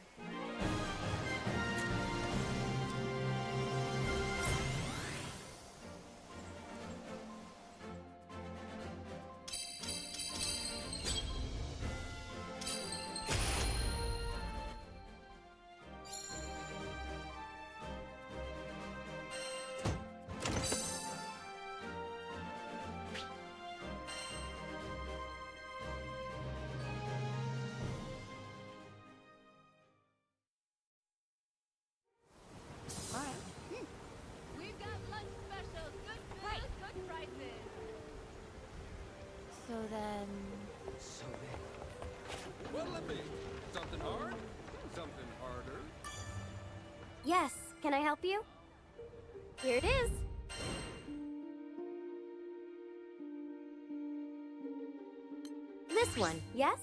We've got lunch specials, good food, good prices. So then... What'll it be? Something hard? Something harder? Yes, can I help you? Here it is. This one, yes?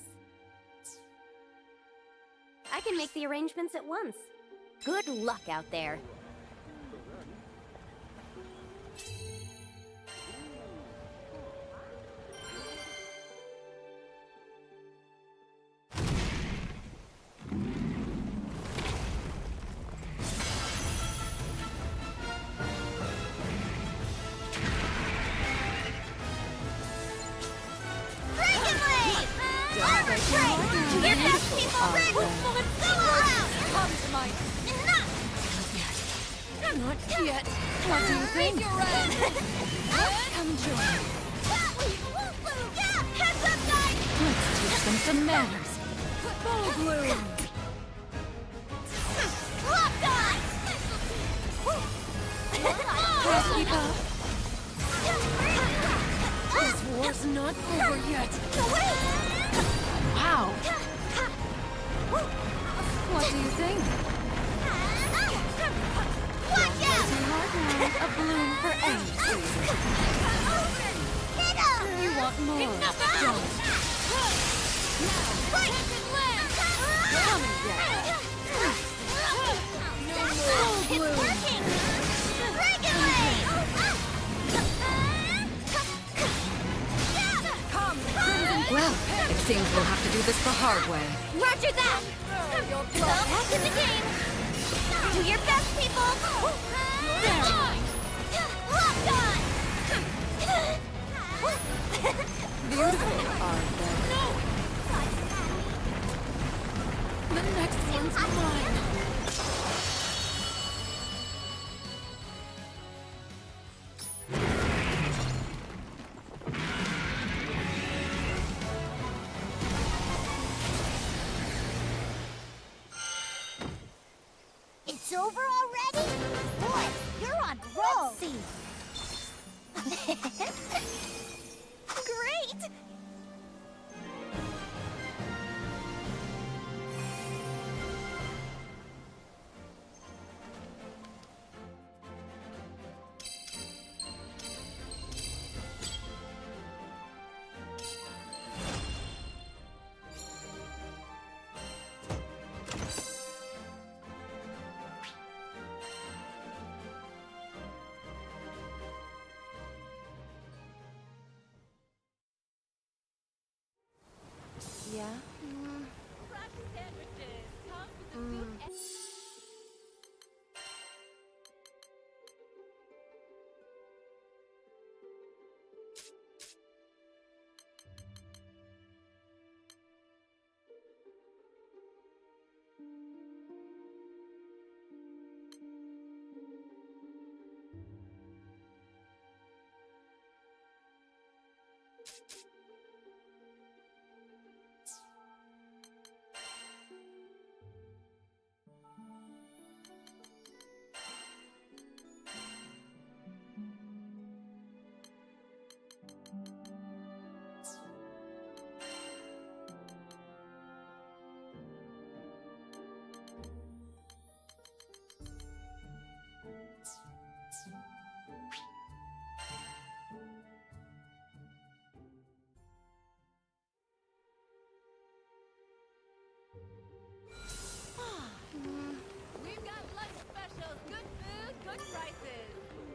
I can make the arrangements at once. Good luck out there. Your best people ready! Go out! Come to my... Not yet. What do you think? Come join. Heads up, guys! Let's teach them some manners. Full bloom. Locked on! Can't keep up. This war's not over yet. Wow. What do you think? Watch out! A bloom for any season. Hit him! You want more? Don't. Right! Come and get it. It's working! Dragon Blade! seems we'll have to do this the hard way. Roger that! Go back in the game! Do your best, people! Locked on! Beautiful art, then. No! The next one's mine. It's over already? Boy, you're on a roll. Let's see. Great! Yeah?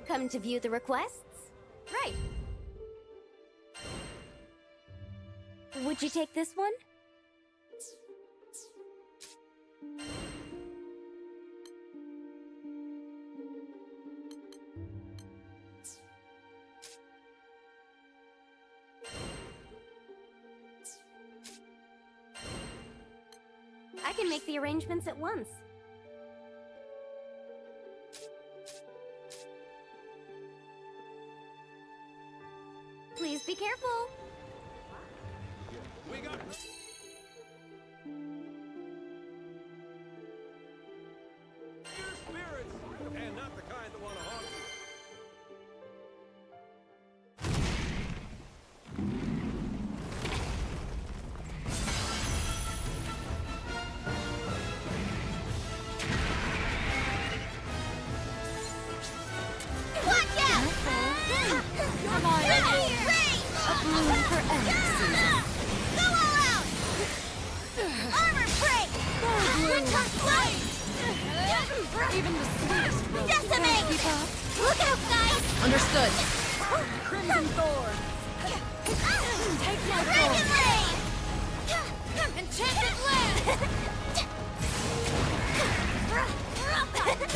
Come to view the requests? Right. Would you take this one? I can make the arrangements at once. Please be careful. We got... Your spirits! And not the kind that want to haunt you. Watch out! Come on, a bloom for ecstasy. Go all out! Armor break! Return flight! Even the sweetest rose can't Decimate! keep up. Look out, guys! Understood. Crimson Thorn! Take my Dragon thorn. Blade! Enchanted Land!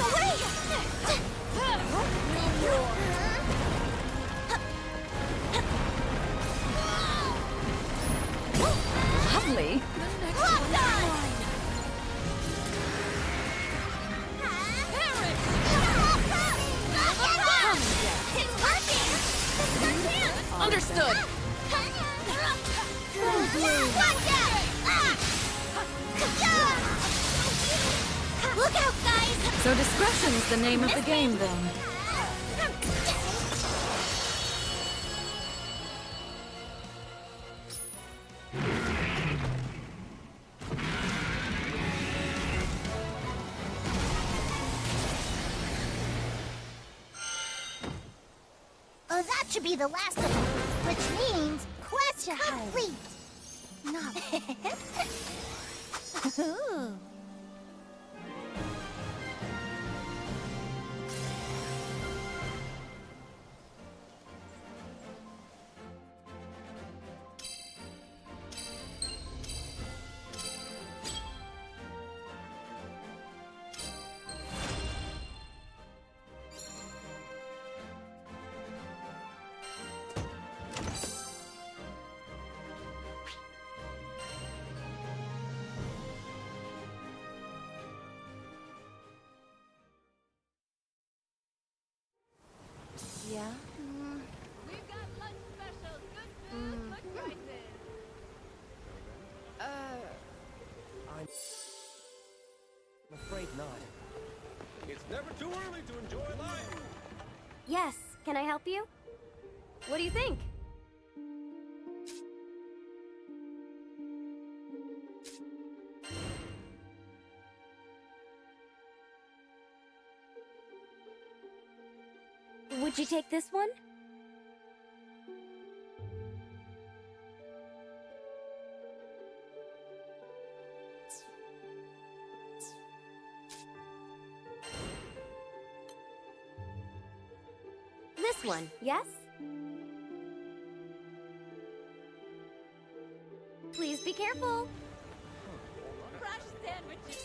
Away! Lovely. Locked on! It's working! Understood. Watch out! Look out, guys! So discretion's the name of the game, then. Oh, that should be the last of them, which means quest complete. No. Ooh. Yeah? We've got lunch specials, good food, good prices. I'm afraid not. It's never too early to enjoy life. Yes, can I help you? What do you think? Would you take this one? This one, yes? Please be careful. Fresh sandwiches.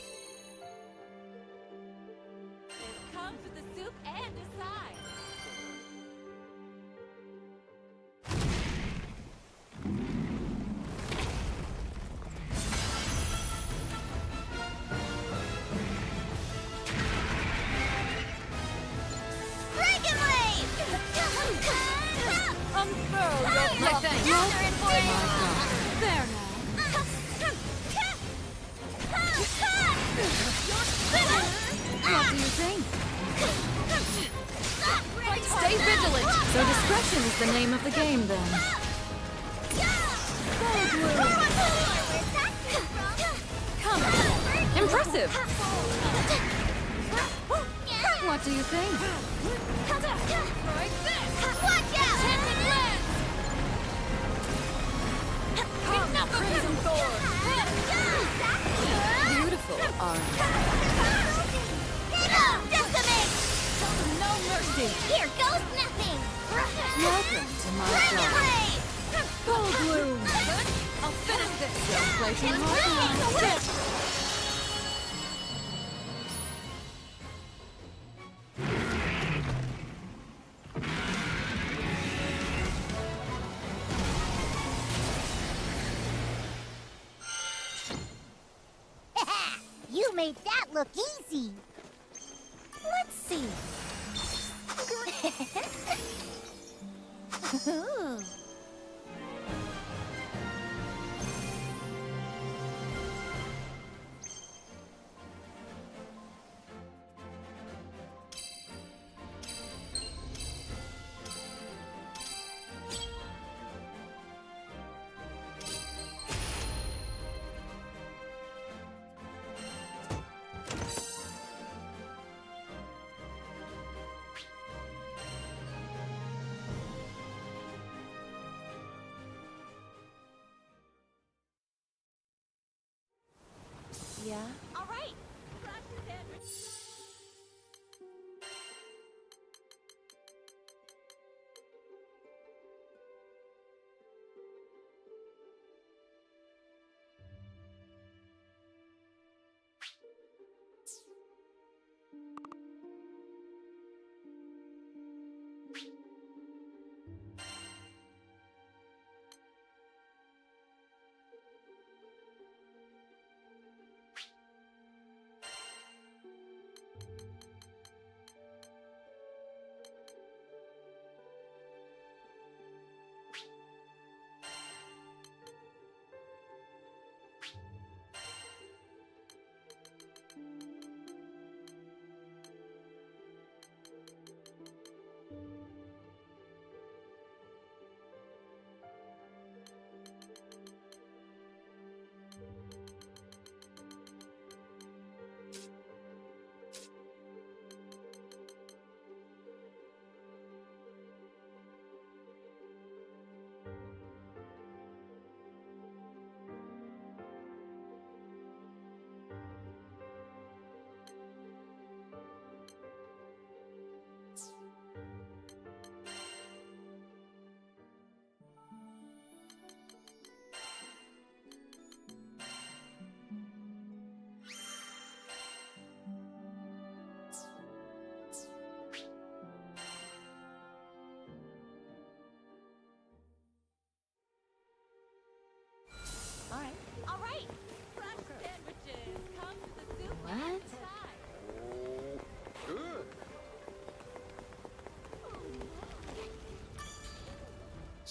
This comes with the soup and a side. Dragon Wave! Unfurl your fluffy There now. What do you think? Stay vigilant! So discretion is the name of the game, then. Come on. Impressive! What do you think? Like this! Watch out! Come, Crimson Thorn! Beautiful, Decimate! No mercy! Here goes nothing! Welcome to my Dragon club. Wave! Gold Bloom! I'll finish this! Don't play too hard. You made that look easy! Let's see. Ooh. Yeah? All right. Fresh sandwich.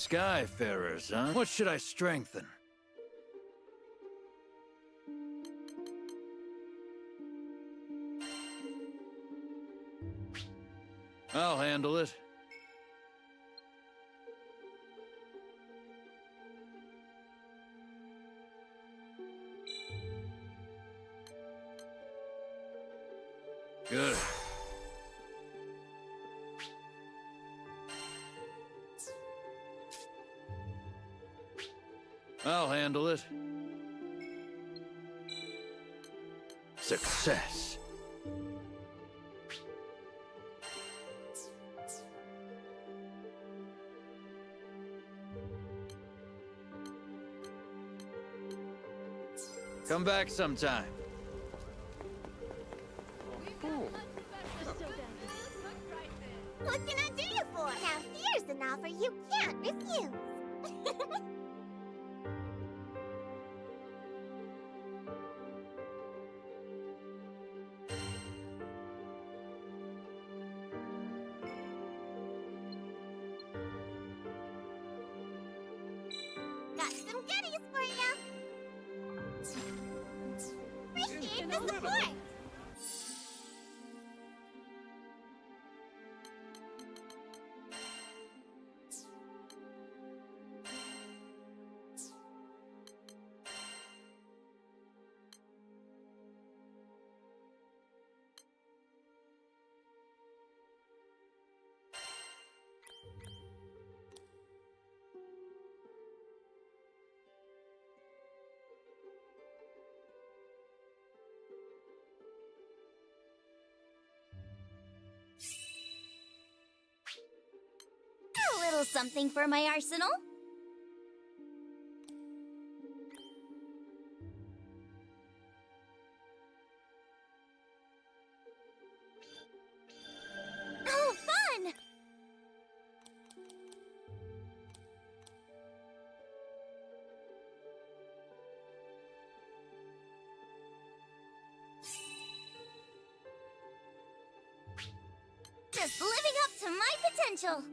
Skyfarers, huh? What should I strengthen? I'll handle it. Good. I'll handle it. Success. Come back sometime. What can I do you for? Now here's an offer you can't refuse. Got some goodies for you. Appreciate the support. A little something for my arsenal. Oh, fun! Just living up to my potential.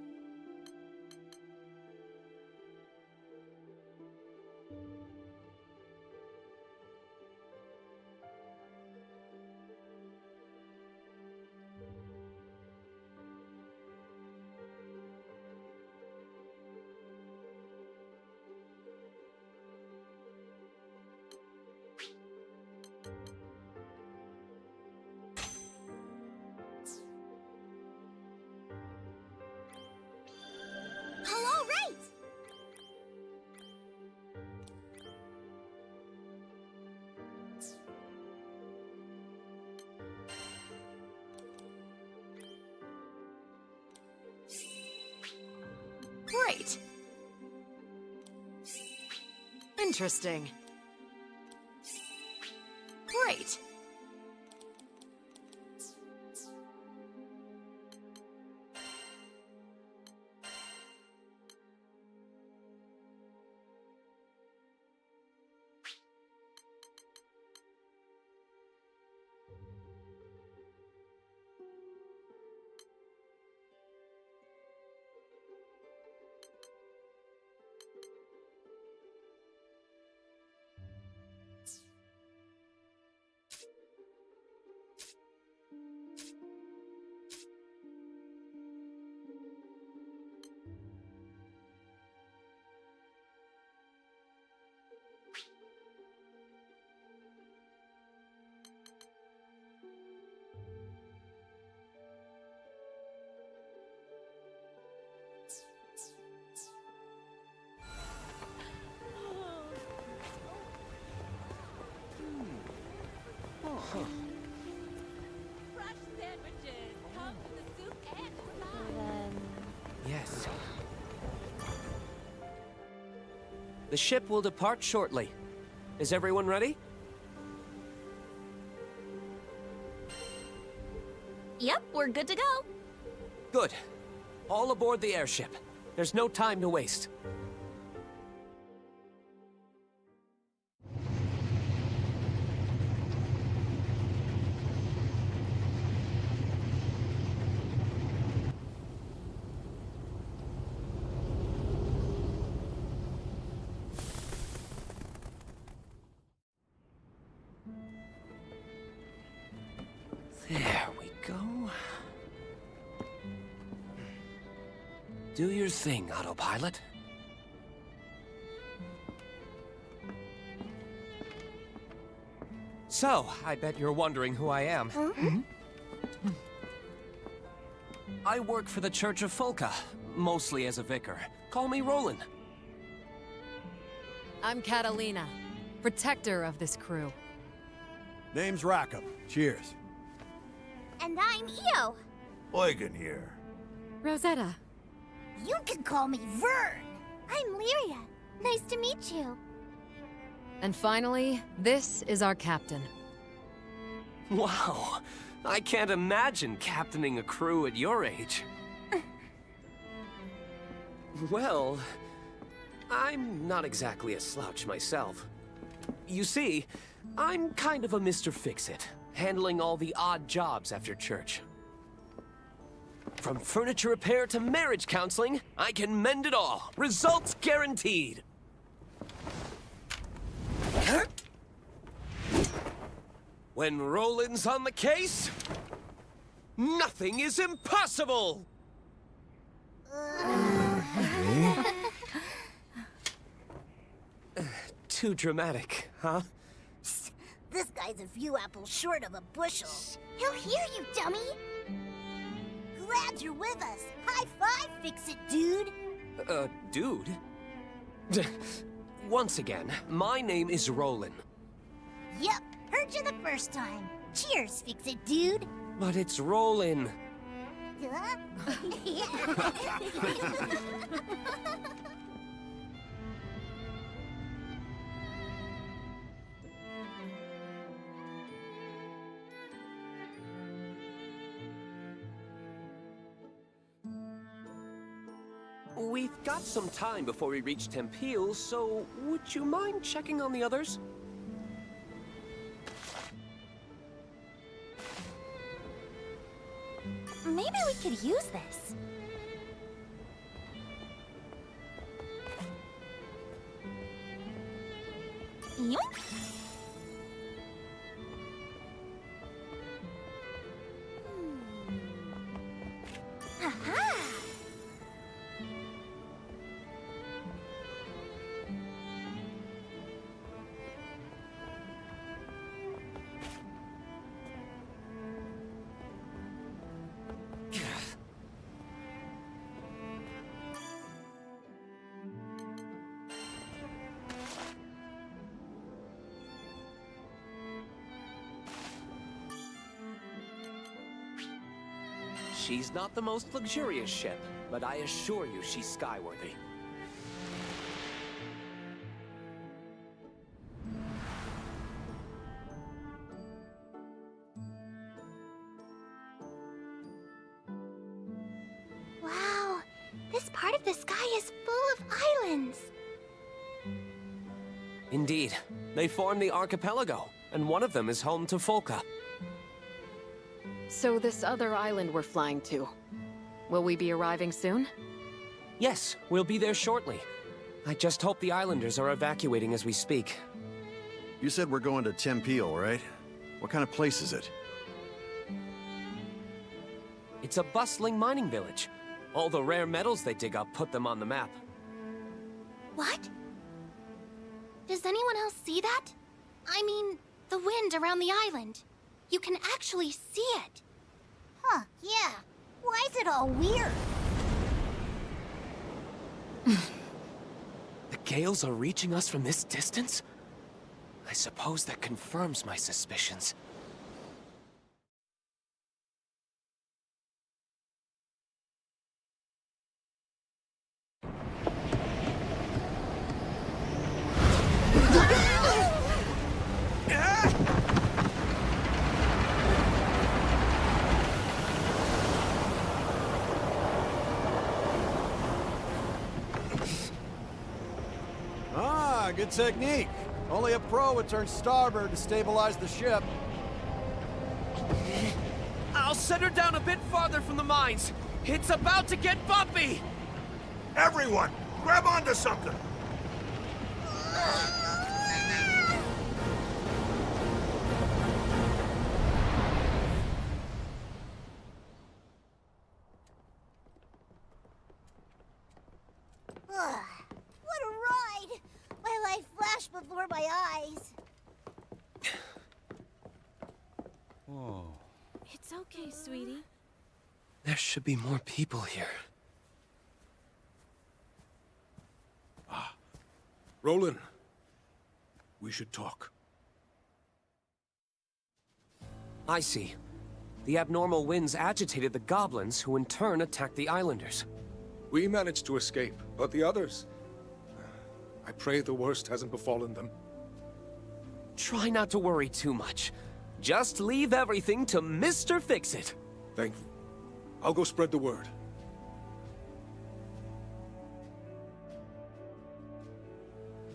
All right! Great. Interesting. Great. Fresh sandwiches come with the soup and the side. Yes. The ship will depart shortly. Is everyone ready? Yep, we're good to go. Good. All aboard the airship. There's no time to waste. Do your thing, autopilot. So, I bet you're wondering who I am. I work for the Church of Folka, mostly as a vicar. Call me Roland. I'm Catalina, protector of this crew. Name's Rackham. Cheers. And I'm Io. Eugen here. Rosetta. You can call me Vern. I'm Lyria. Nice to meet you. And finally, this is our captain. Wow, I can't imagine captaining a crew at your age. Well, I'm not exactly a slouch myself. You see, I'm kind of a Mr. Fix-It, handling all the odd jobs after church. From furniture repair to marriage counseling, I can mend it all. Results guaranteed. When Roland's on the case, nothing is impossible! Too dramatic, huh? This guy's a few apples short of a bushel. He'll hear you, dummy! Glad you're with us. High five, Fix-It, dude! Dude? Once again, my name is Roland. Yep, heard you the first time. Cheers, Fix-It, dude! But it's Roland. Huh? We've got some time before we reach Tempeal, so would you mind checking on the others? Maybe we could use this. Yoink! Aha! She's not the most luxurious ship, but I assure you she's skyworthy. Wow, this part of the sky is full of islands. Indeed. They form the archipelago, and one of them is home to Folka. So this other island we're flying to, will we be arriving soon? Yes, we'll be there shortly. I just hope the islanders are evacuating as we speak. You said we're going to Tempeal, right? What kind of place is it? It's a bustling mining village. All the rare metals they dig up put them on the map. What? Does anyone else see that? I mean, the wind around the island. You can actually see it. Huh, yeah. Why is it all weird? The gales are reaching us from this distance? I suppose that confirms my suspicions. Good technique. Only a pro would turn starboard to stabilize the ship. I'll set her down a bit farther from the mines. It's about to get bumpy! Everyone, grab onto something! Ugh, what a ride! My life flashed before my eyes. Whoa. It's okay, sweetie. There should be more people here. Roland, we should talk. I see. The abnormal winds agitated the goblins, who in turn attacked the islanders. We managed to escape, but the others... I pray the worst hasn't befallen them. Try not to worry too much. Just leave everything to Mr. Fix-It. Thank you. I'll go spread the word.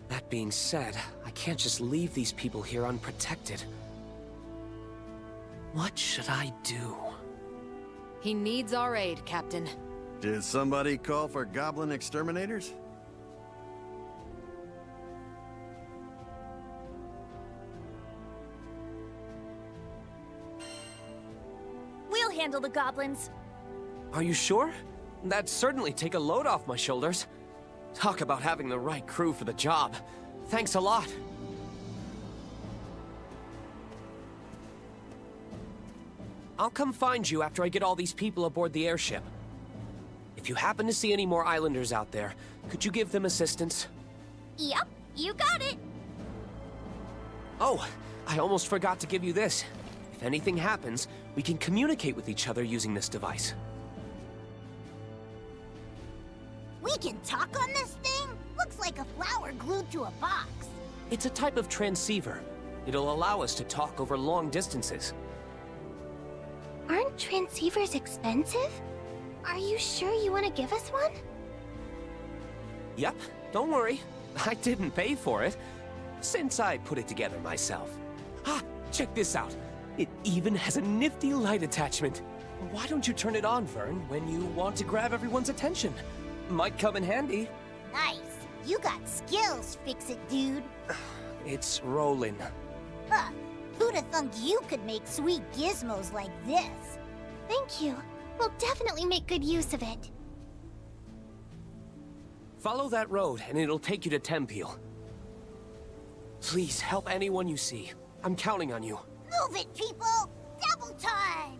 That being said, I can't just leave these people here unprotected. What should I do? He needs our aid, Captain. Did somebody call for goblin exterminators? We'll handle the goblins. Are you sure? That'd certainly take a load off my shoulders. Talk about having the right crew for the job. Thanks a lot. I'll come find you after I get all these people aboard the airship. If you happen to see any more islanders out there, could you give them assistance? Yep, you got it. Oh, I almost forgot to give you this. If anything happens, we can communicate with each other using this device. We can talk on this thing? Looks like a flower glued to a box. It's a type of transceiver. It'll allow us to talk over long distances. Aren't transceivers expensive? Are you sure you want to give us one? Yep, don't worry. I didn't pay for it, since I put it together myself. Ah, check this out. It even has a nifty light attachment. Why don't you turn it on, Vern, when you want to grab everyone's attention? Might come in handy. Nice. You got skills, Fix-It dude. It's rolling. Huh. Who'd have thunk you could make sweet gizmos like this? Thank you. We'll definitely make good use of it. Follow that road, and it'll take you to Tempeel. Please, help anyone you see. I'm counting on you. Move it, people! Double time!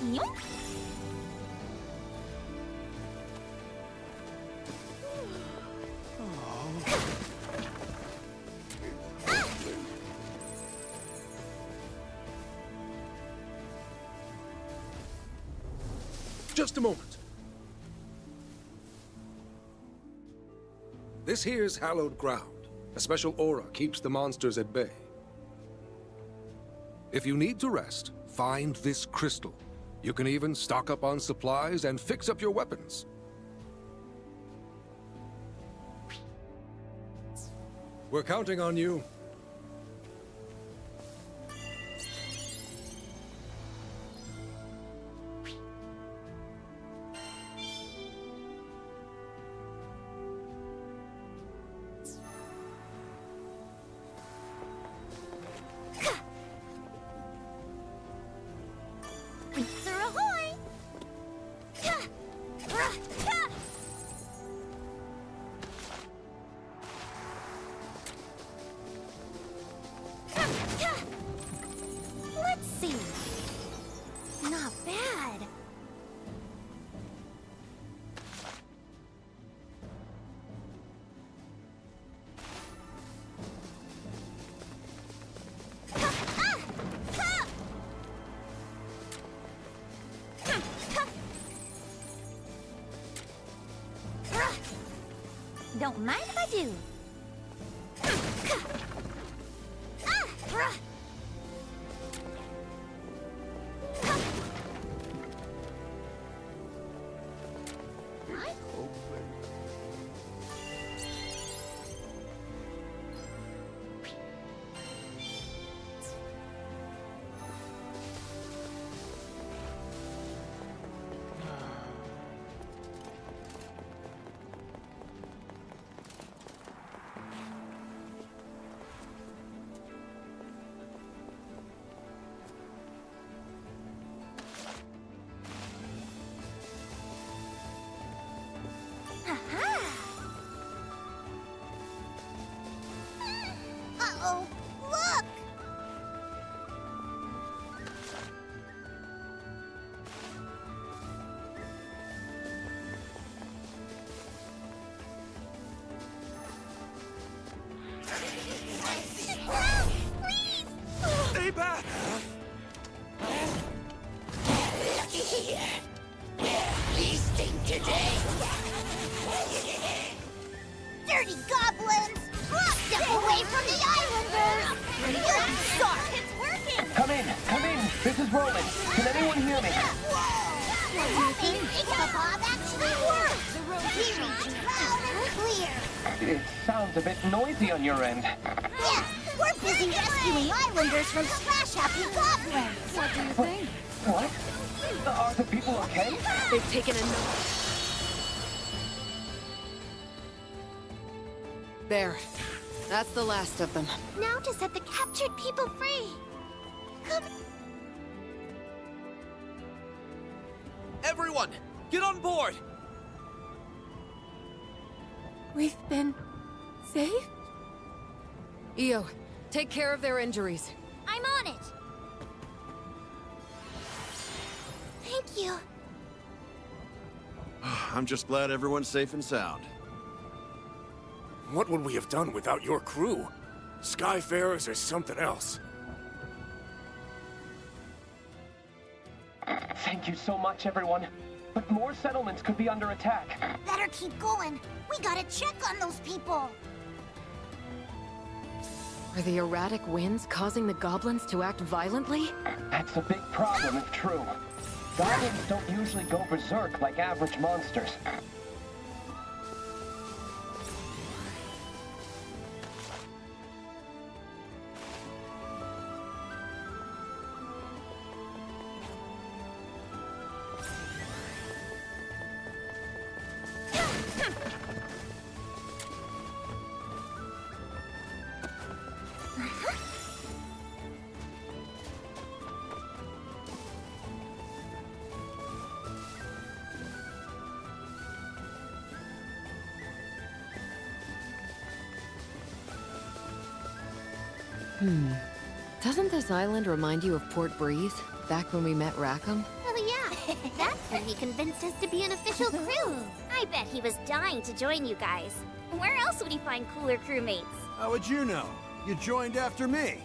Yoink. Just a moment. This here's hallowed ground. A special aura keeps the monsters at bay. If you need to rest, find this crystal. You can even stock up on supplies and fix up your weapons. We're counting on you. don't mind if I do. Uh-oh, look! Please! Stay back! Looky here. Feasting today. Dirty goblins! Step away from the islanders! You're sorry! It's working! Come in. This is Roland. Can anyone hear me? We're hoping Bob actually works! He reads loud and clear! It sounds a bit noisy on your end. Yeah, we're busy rescuing islanders from Splash Happy Goblins! What do you think? What? Are the people okay? They've taken a... There. That's the last of them. Now to set the captured people free. Come. Everyone, get on board! We've been saved? Io, take care of their injuries. I'm on it. Thank you. I'm just glad everyone's safe and sound. What would we have done without your crew? Skyfarers are something else. Thank you so much, everyone. But more settlements could be under attack. Better keep going. We gotta check on those people. Are the erratic winds causing the goblins to act violently? That's a big problem if true. Goblins don't usually go berserk like average monsters. Doesn't this island remind you of Port Breeze, back when we met Rackham? Oh yeah, that's when he convinced us to be an official crew. I bet he was dying to join you guys. Where else would he find cooler crewmates? How would you know? You joined after me.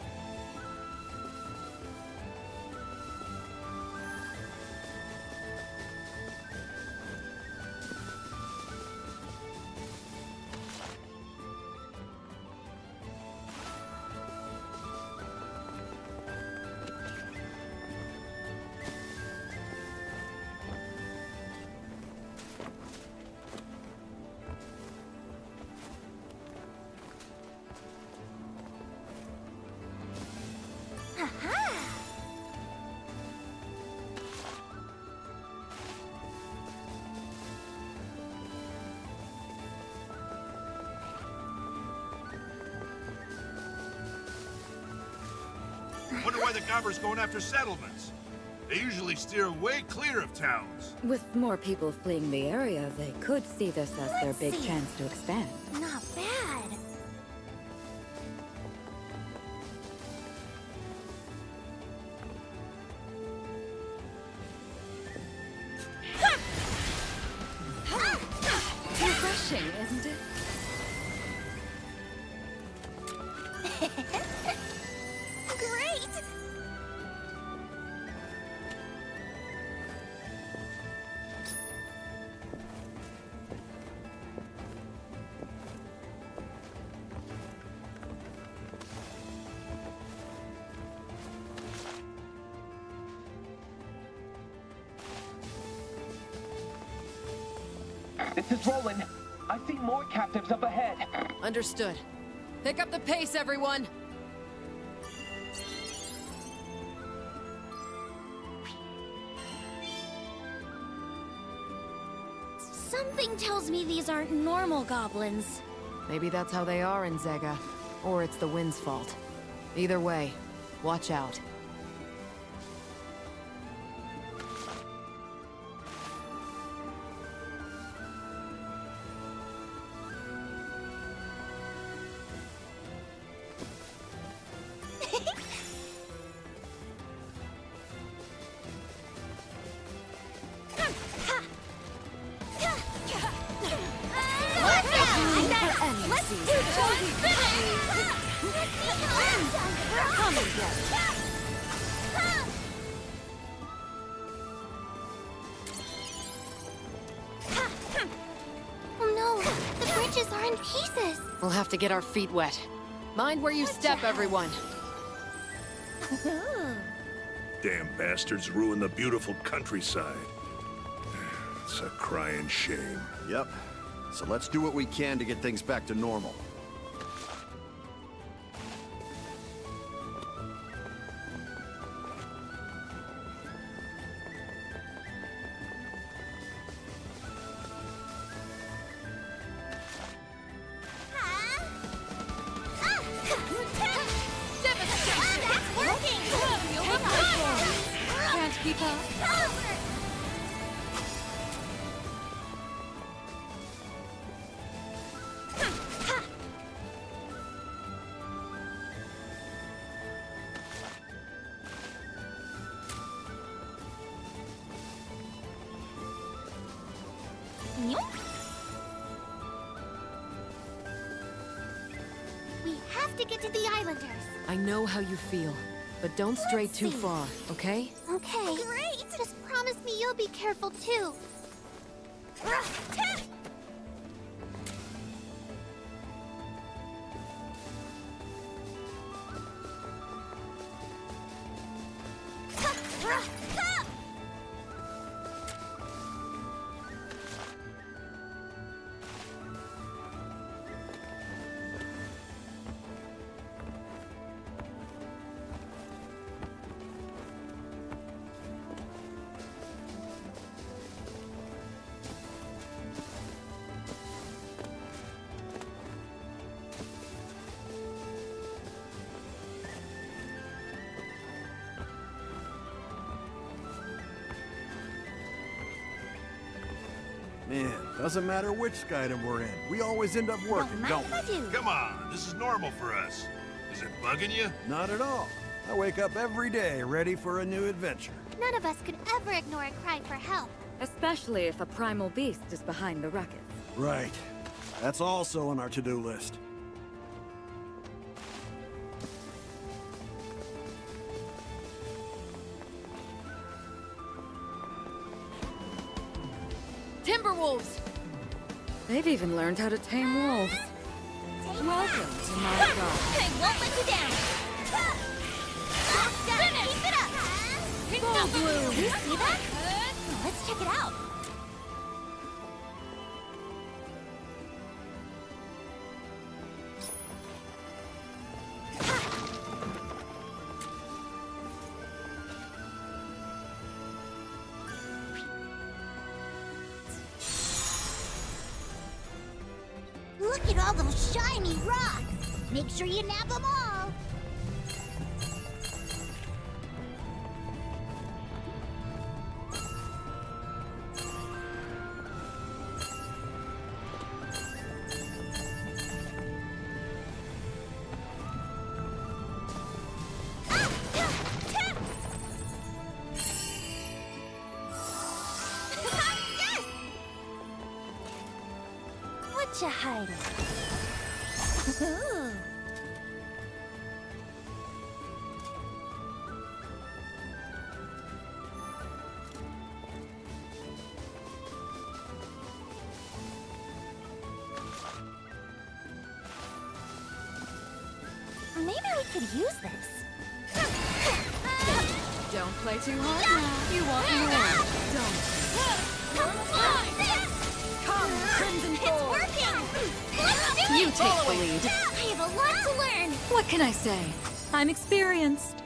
Wonder why the Gobbers going after settlements. They usually steer way clear of towns. With more people fleeing the area, they could see this as their big chance to expand. Not bad. Refreshing, isn't it? Great! This is Roland. I see more captives up ahead. Understood. Pick up the pace, everyone! Something tells me these aren't normal goblins. Maybe that's how they are in Zega. Or it's the wind's fault. Either way, watch out. Oh no, the bridges are in pieces. We'll have to get our feet wet. Mind where you step, everyone. Damn bastards ruined the beautiful countryside. It's a crying shame. Yep. So let's do what we can to get things back to normal. We have to get to the Islanders. I know how you feel, but don't stray too far, okay? Okay. Great! Just promise me you'll be careful too. Man, doesn't matter which Skydom we're in. We always end up working, don't we? Come on, this is normal for us. Is it bugging you? Not at all. I wake up every day ready for a new adventure. None of us could ever ignore a cry for help. Especially if a primal beast is behind the ruckus. Right. That's also on our to-do list. Timberwolves! They've even learned how to tame wolves. Welcome to my garden. I won't let you down. Keep it up. Go blue! You see that? Let's check it out. Look at all those shiny rocks! Make sure you nab them all! What you hiding? Ooh. Maybe we could use this. Don't play too hard now. You want more. Don't. Come on! Come! You take the lead. I have a lot to learn. What can I say? I'm experienced.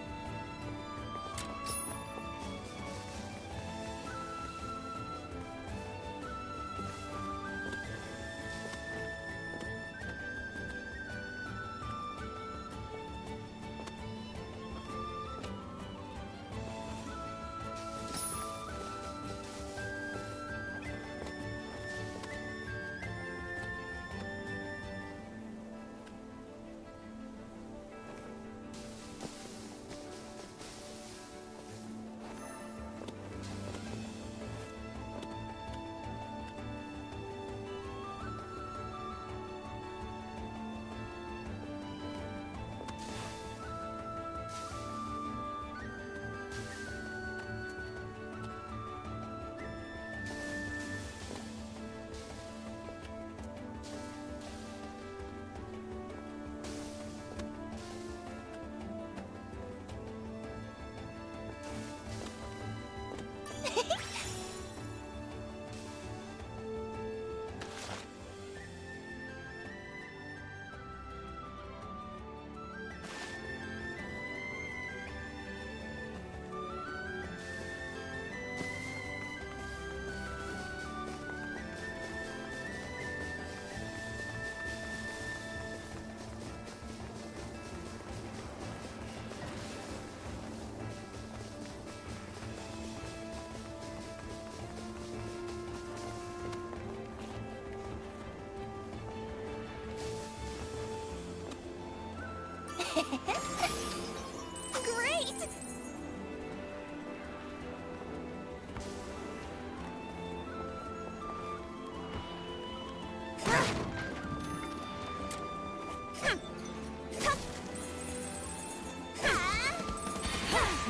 Great!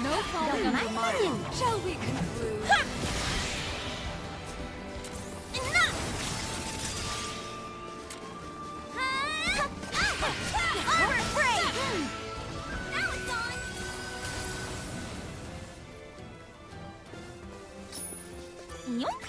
No falling under my roof. Shall we conclude? Armor break! Now it's on! Yoink!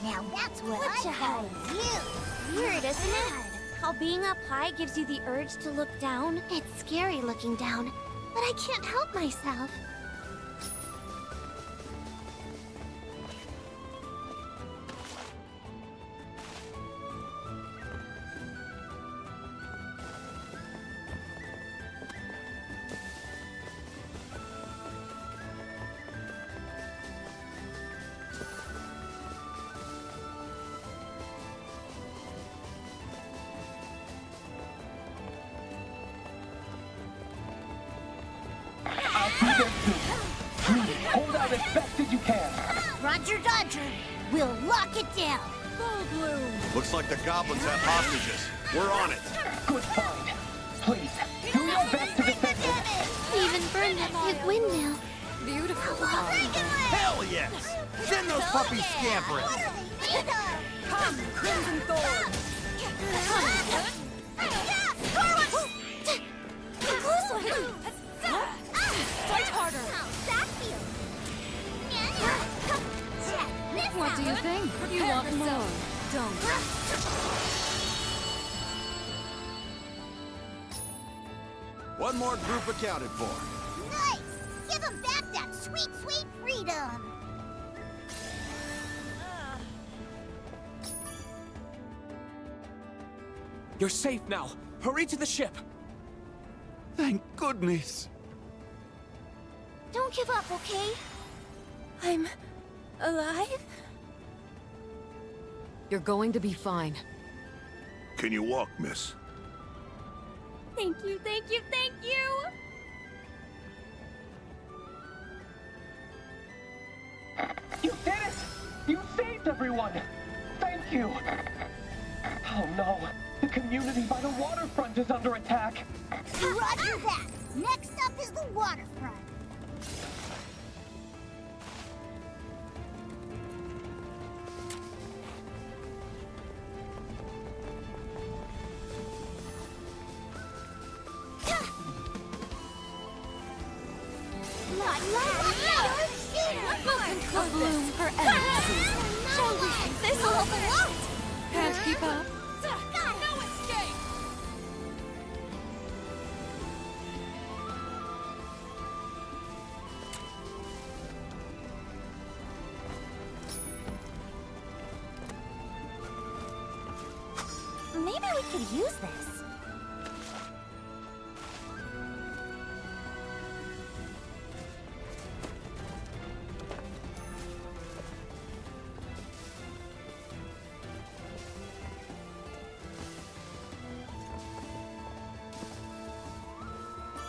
Now that's what I call you. Weird, isn't it? How being up high gives you the urge to look down. It's scary looking down, but I can't help myself. Hold out as best as you can. Roger Dodger, we'll lock it down. Full bloom. Looks like the goblins have hostages. We're on it. Good find. Please, do your best to defend them. Even burned that big windmill. Beautiful. Hell yes! Send those puppies scampering! Come, Crimson Thorn. Fight harder. What do you think? You want more? Don't. One more group accounted for. Nice! Give them back that sweet, sweet freedom! You're safe now. Hurry to the ship. Thank goodness. Don't give up, okay? I'm alive? You're going to be fine. Can you walk, miss? Thank you, thank you, thank you! You did it! You saved everyone! Thank you! Oh no. The community by the waterfront is under attack. Roger that. Next up is the waterfront. A bloom for enemies. Shall we? This'll help a lot. Can't keep up. No escape! Maybe we could use this.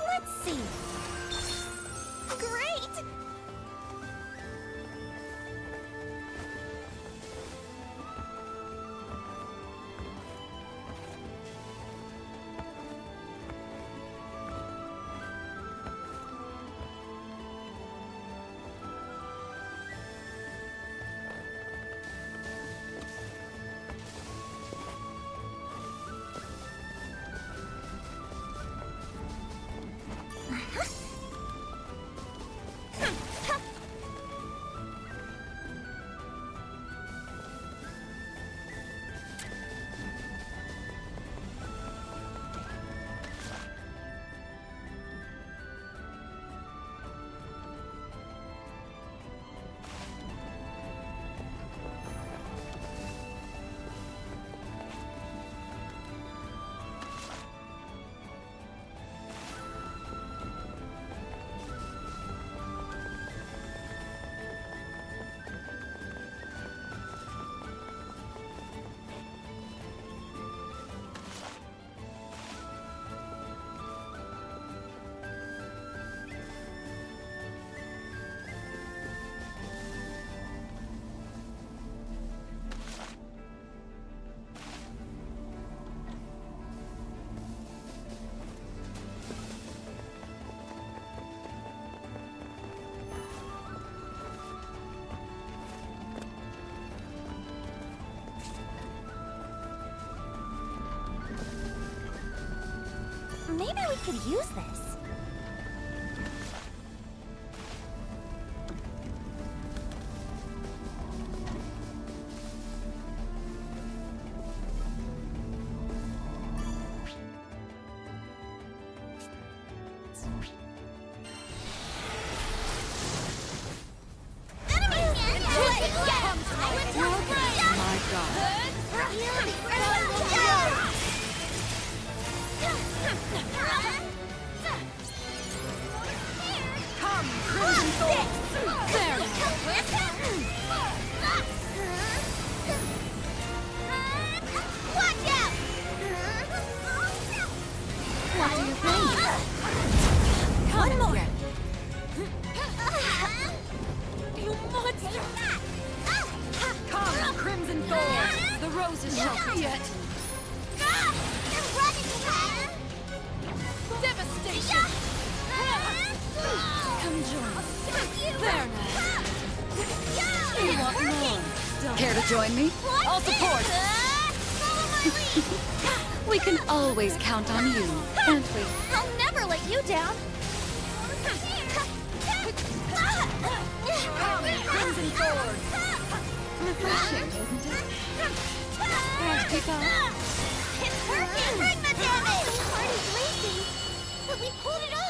Let's see. Great! Maybe we could use this. My God. Come, Crimson Thorn! There Watch out! What do you think? One more. You monster! Come, Crimson Thorn. The roses shall yet. You're running away! Devastation! Come join us. There now. You want more? Care to join me? I'll support. We can always count on you, can't we? I'll never let you down! Come, Crimson Thorn. Refreshing, isn't it? Can't keep up. It's working! Bring the damage! The party's racing, but we pulled it off!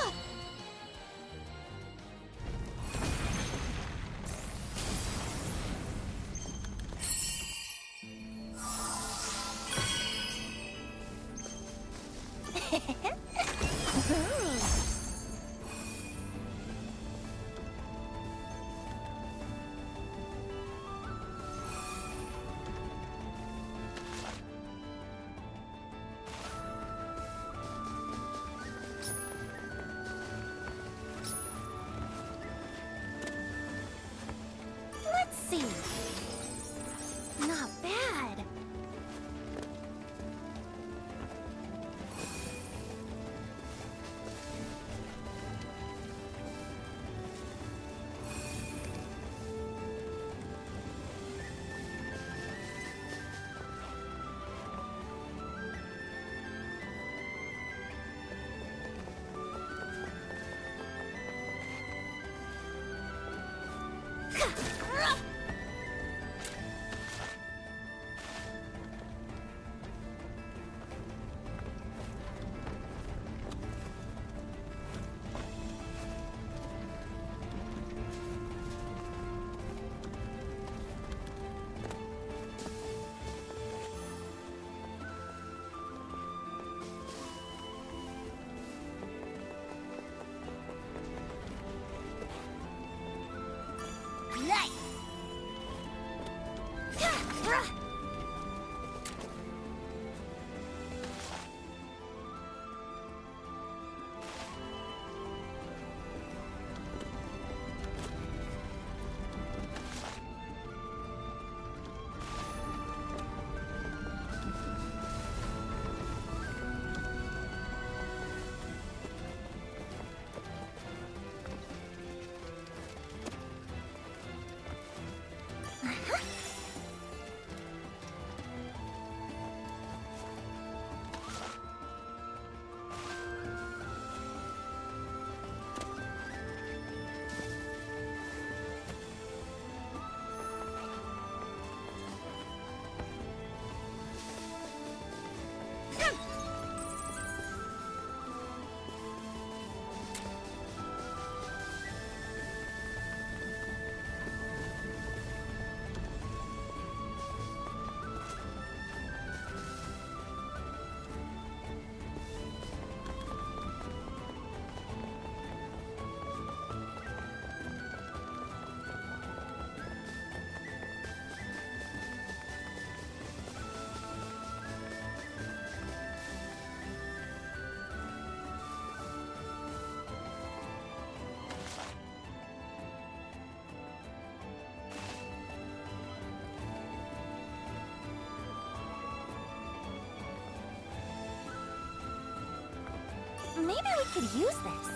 Maybe we could use this.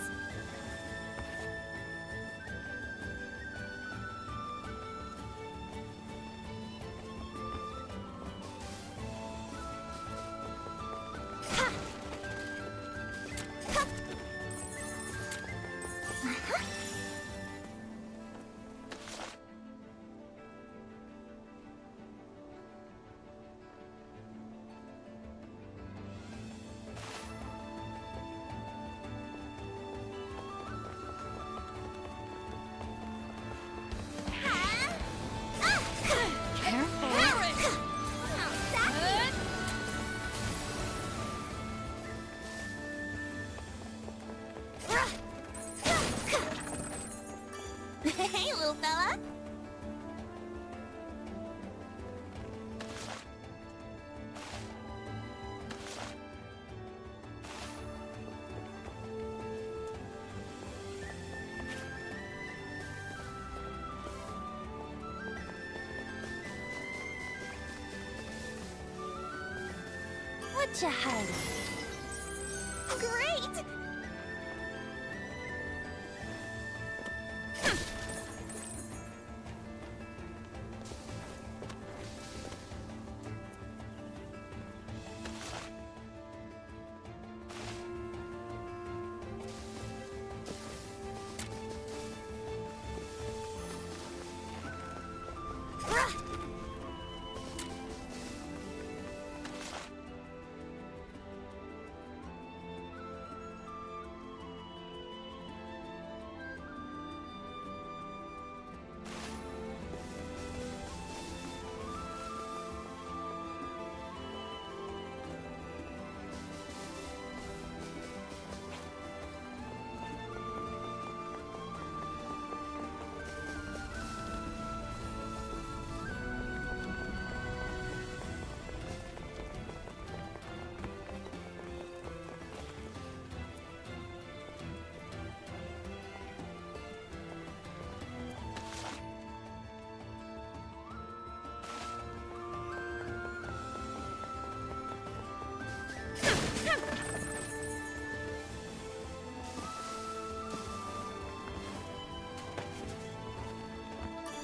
Hey, little fella. What you hiding? Great!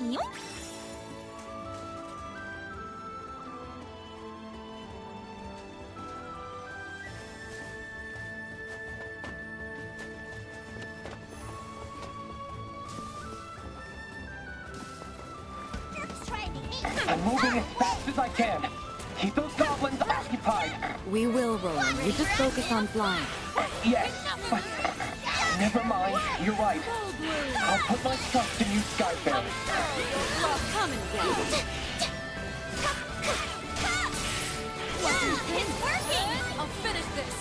Yoink! I'm moving as fast as I can. Keep those goblins occupied. We will, Roland. You just focus on flying. Yes, but never mind. You're right. I'll put my trust in you, Skyfarers. Oh, come and get it. It's working! I'll finish this.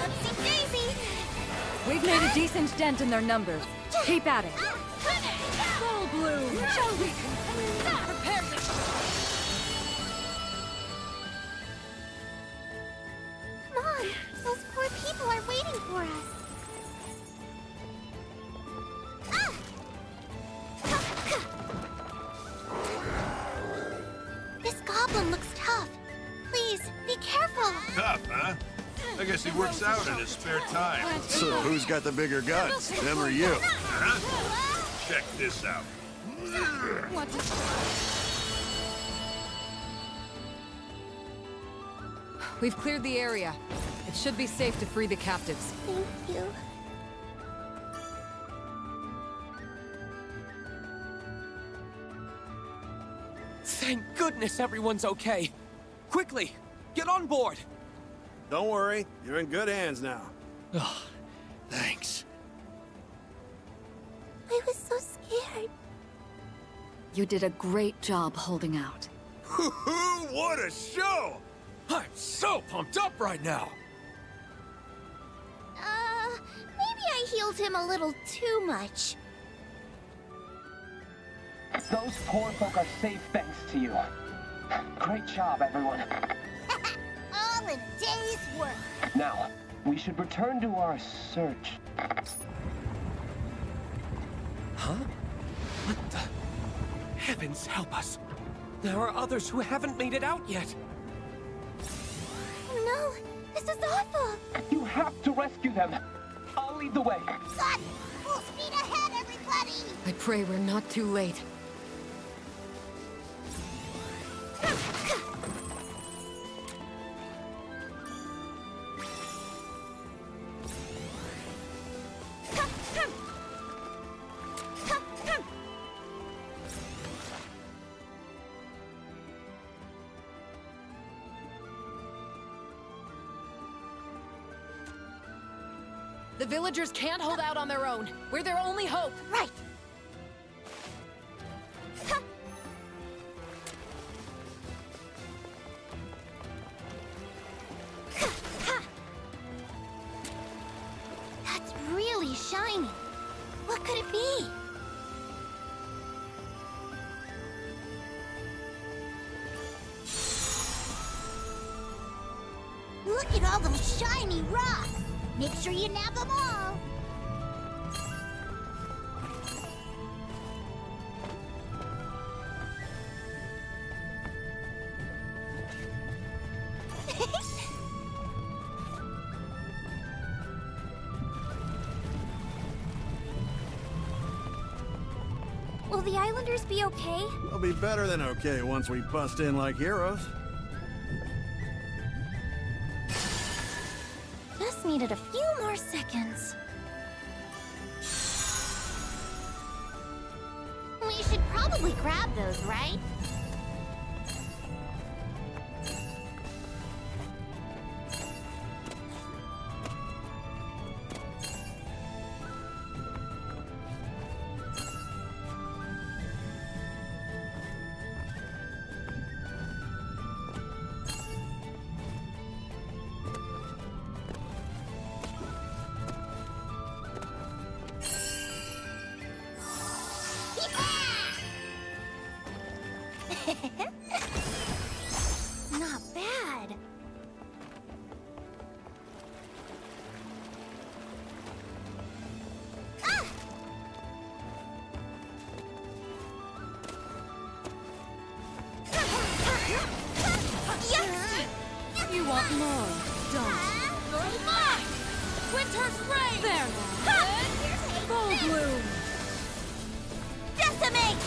Oopsie daisy! We've made a decent dent in their numbers. Keep at it. Full bloom. Shall we conclude? Prepare to... Come on! Those poor people are waiting for us! This goblin looks tough. Please, be careful! Tough, huh? I guess he works out in his spare time. So who's got the bigger guts, them or you? Huh? Check this out. We've cleared the area. It should be safe to free the captives. Thank you. Thank goodness everyone's okay. Quickly, get on board. Don't worry, you're in good hands now. Oh, thanks. I was so scared. You did a great job holding out. What a show! I'm so pumped up right now. Maybe I healed him a little too much. Those poor folk are safe thanks to you. Great job, everyone. All in a day's work. Now, we should return to our search. Huh? What the... Heavens help us. There are others who haven't made it out yet. Oh no, this is awful. You have to rescue them. I'll lead the way. Son, full speed ahead, everybody! I pray we're not too late. The villagers can't hold out on their own. We're their only hope. Right. That's really shiny. What could it be? Look at all those shiny rocks. Make sure you nab them all. Will the islanders be okay? They'll be better than okay once we bust in like heroes. Just needed a few more seconds. We should probably grab those, right? Not bad. Ah! Yes! You want more? Don't. Winter's reign! There now. Full bloom! Decimate!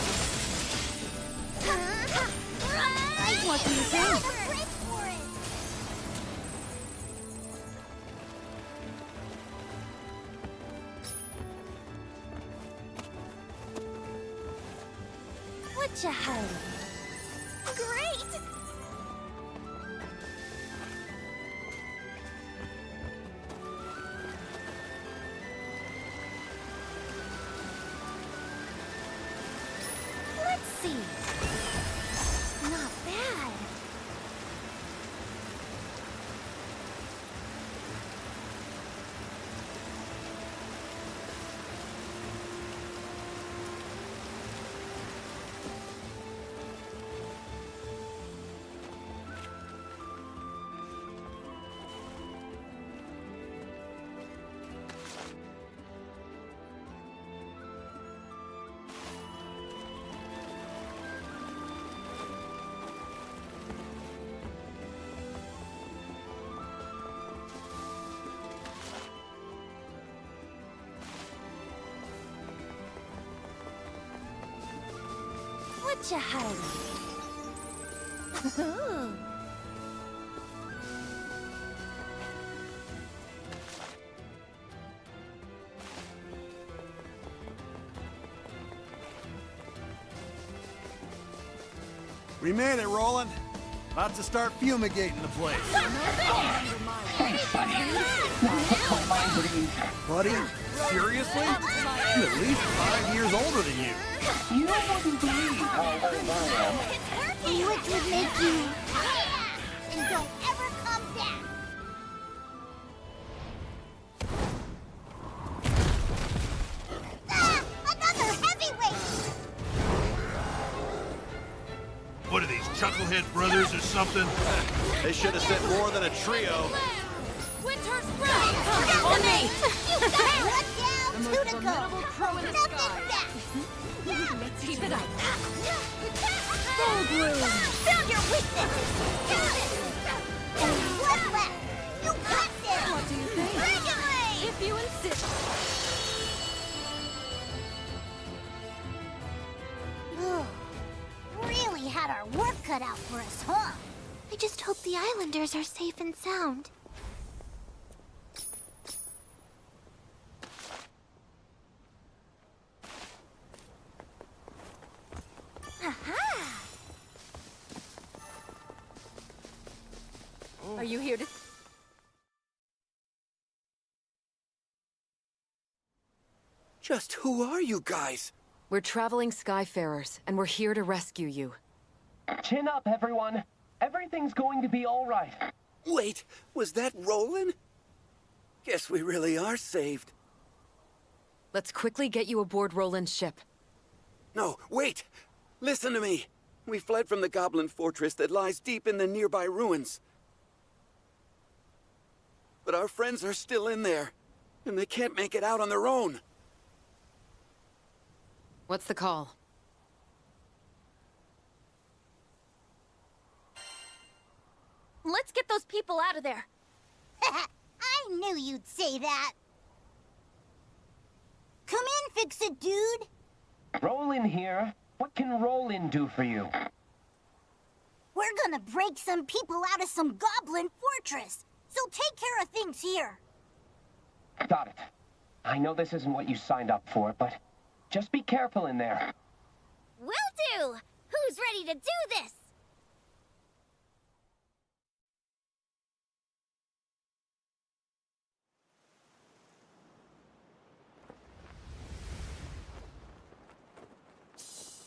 What do you think? What What you hiding? Great! Let's see. Not bad. What you hiding? We made it, Roland. About to start fumigating the place. Thanks, buddy. Now put my mind at ease. Buddy? Seriously? I'm at least 5 years older than you. You wouldn't believe how old I am. Which would make you... And don't ever come back! Another heavyweight! What are these, Chucklehead Brothers or something? They should have sent more than a trio. Winter's breath! On me! You got one down, two to go! Nothing back! Let's keep it up. Full bloom! Found your weakness! What's left? You got this! What do you think? Dragon Ray! If you insist. Really had our work cut out for us, huh? I just hope the islanders are safe and sound. Aha! Are you here to... Just who are you guys? We're traveling Skyfarers, and we're here to rescue you. Chin up, everyone. Everything's going to be all right. Wait, was that Roland? Guess we really are saved. Let's quickly get you aboard Roland's ship. No, wait! Listen to me! We fled from the Goblin Fortress that lies deep in the nearby ruins. But our friends are still in there, and they can't make it out on their own. What's the call? Let's get those people out of there. I knew you'd say that. Come in, Fix-It Dude. Roland here. What can Roland do for you? We're gonna break some people out of some Goblin Fortress, so take care of things here. Got it. I know this isn't what you signed up for, but just be careful in there. Will do! Who's ready to do this?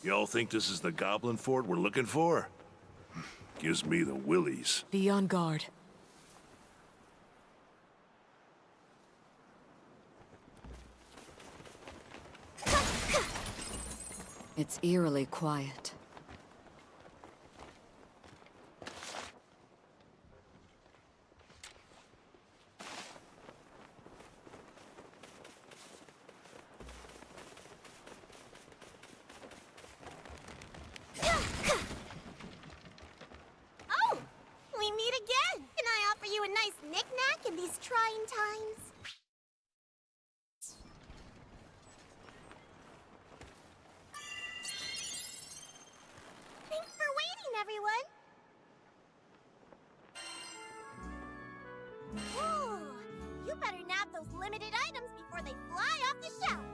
Y'all think this is the Goblin Fort we're looking for? Gives me the willies. Be on guard. It's eerily quiet. Oh! We meet again! Can I offer you a nice knick-knack in these trying times? Thanks for waiting, everyone! Whoa! You better nab those limited items before they fly off the shelf!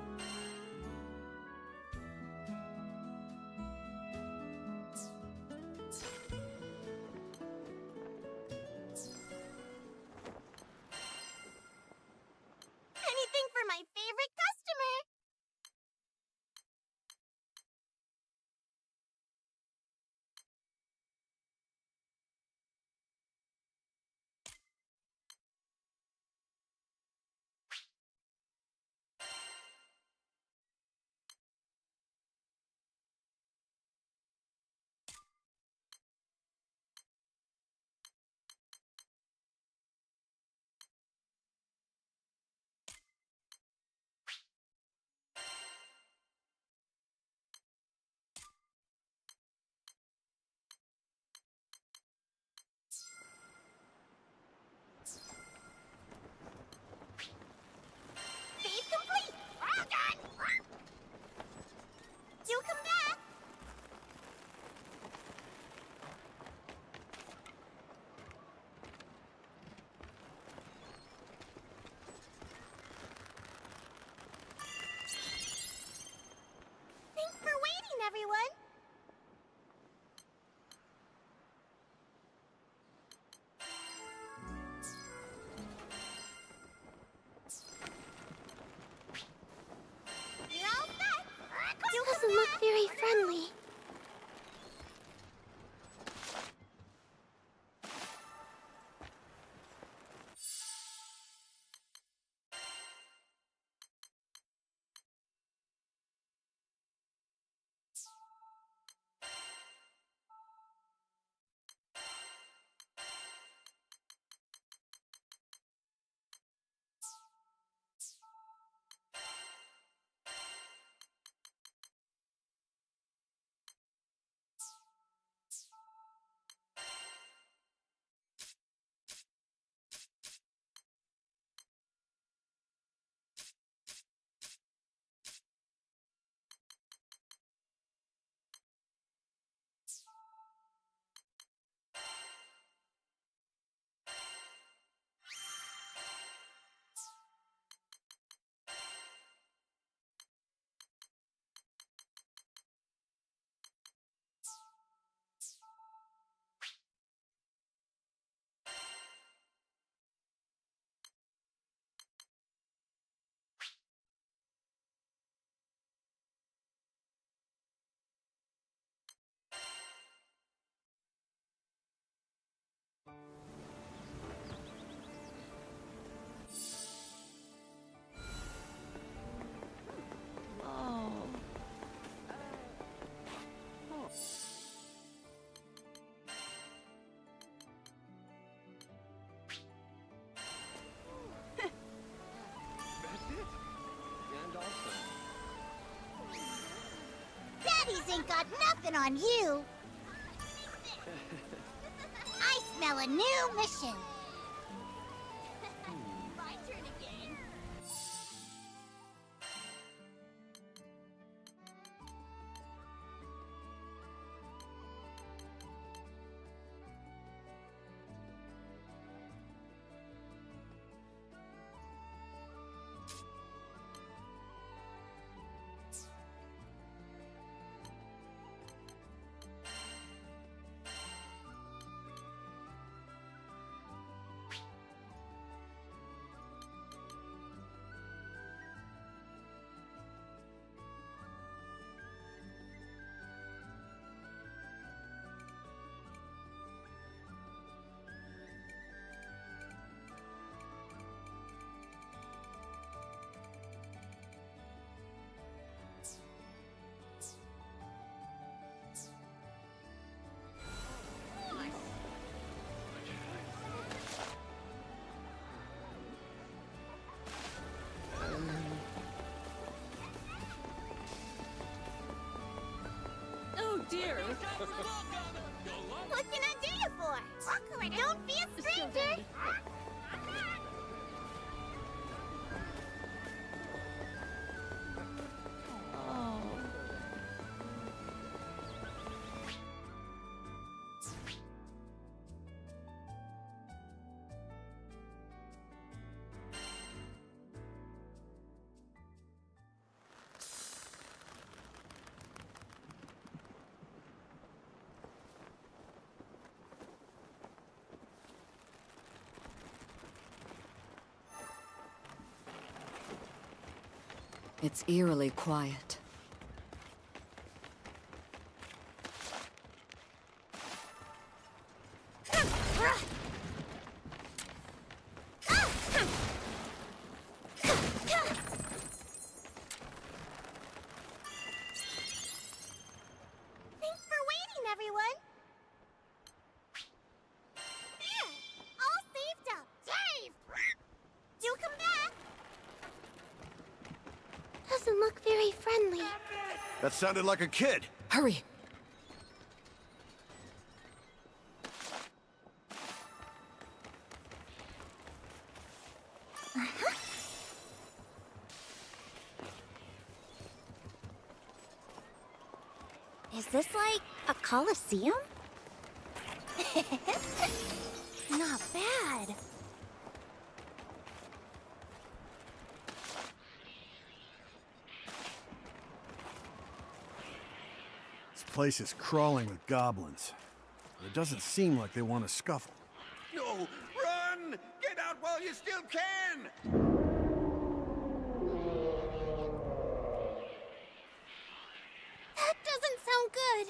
ain't got nothing on you. I smell a new mission. My turn again. Oh dear. What can I do you for? Awkward, don't be a stranger. It's eerily quiet. Thanks for waiting, everyone. There, all saved up. Dave! Do come back. Doesn't look very friendly. That sounded like a kid. Hurry. Is this like a coliseum? Not bad. This place is crawling with goblins. It doesn't seem like they want to scuffle. No! Run! Get out while you still can! That doesn't sound good.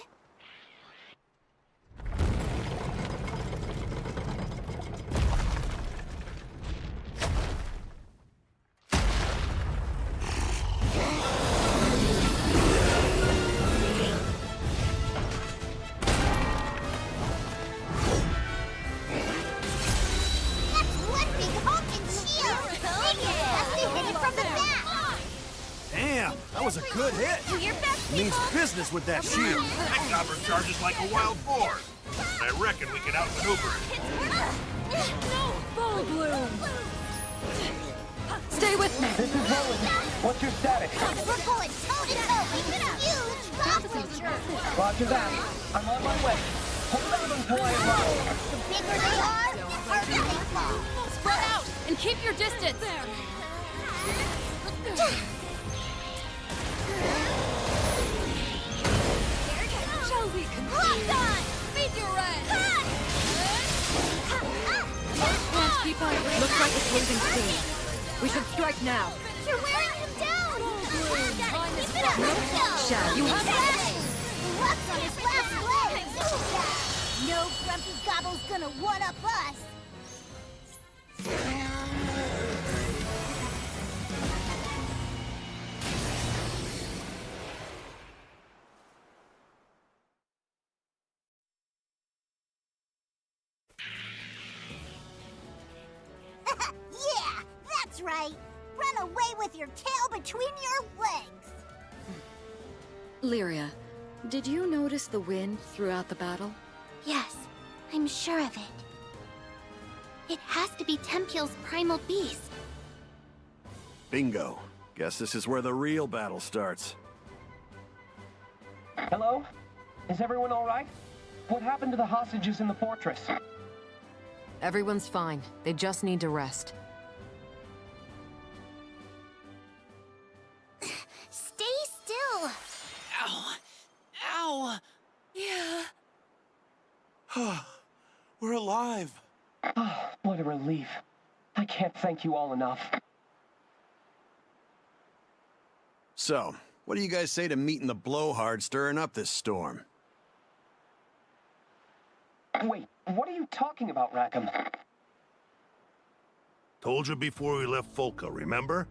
That's one big honking shield! That's to hit it from the back! Damn, that was a good hit. Do your best, Means people! business with that shield. That gobber charges like a wild boar. I reckon we can outmaneuver it. Full bloom. Stay with me. This is Relink. What's your status? We're going toe-to-toe with huge goblins! Roger that. I'm on my way. Hold on until I arrive. The bigger they are, the harder they fall. Spread out and keep your distance. Shall we continue? Meet your end. Can't keep on. Looks like it's losing steam. We should strike now. You're wearing him down! Keep it up! Shall you have that? What's on his last leg? No grumpy gobble's gonna one-up us! Yeah, that's right! Run away with your tail between your legs! Lyria, Did you notice the wind throughout the battle? Yes, I'm sure of it. It has to be Tempeal's primal beast. Bingo. Guess this is where the real battle starts. Hello? Is everyone all right? What happened to the hostages in the fortress? Everyone's fine. They just need to rest. Stay still! Ow! Ow! Yeah. We're alive. Oh, what a relief. I can't thank you all enough. So, what do you guys say to meeting the blowhard stirring up this storm? Wait, what are you talking about, Rackham? Told you before we left Folka, remember?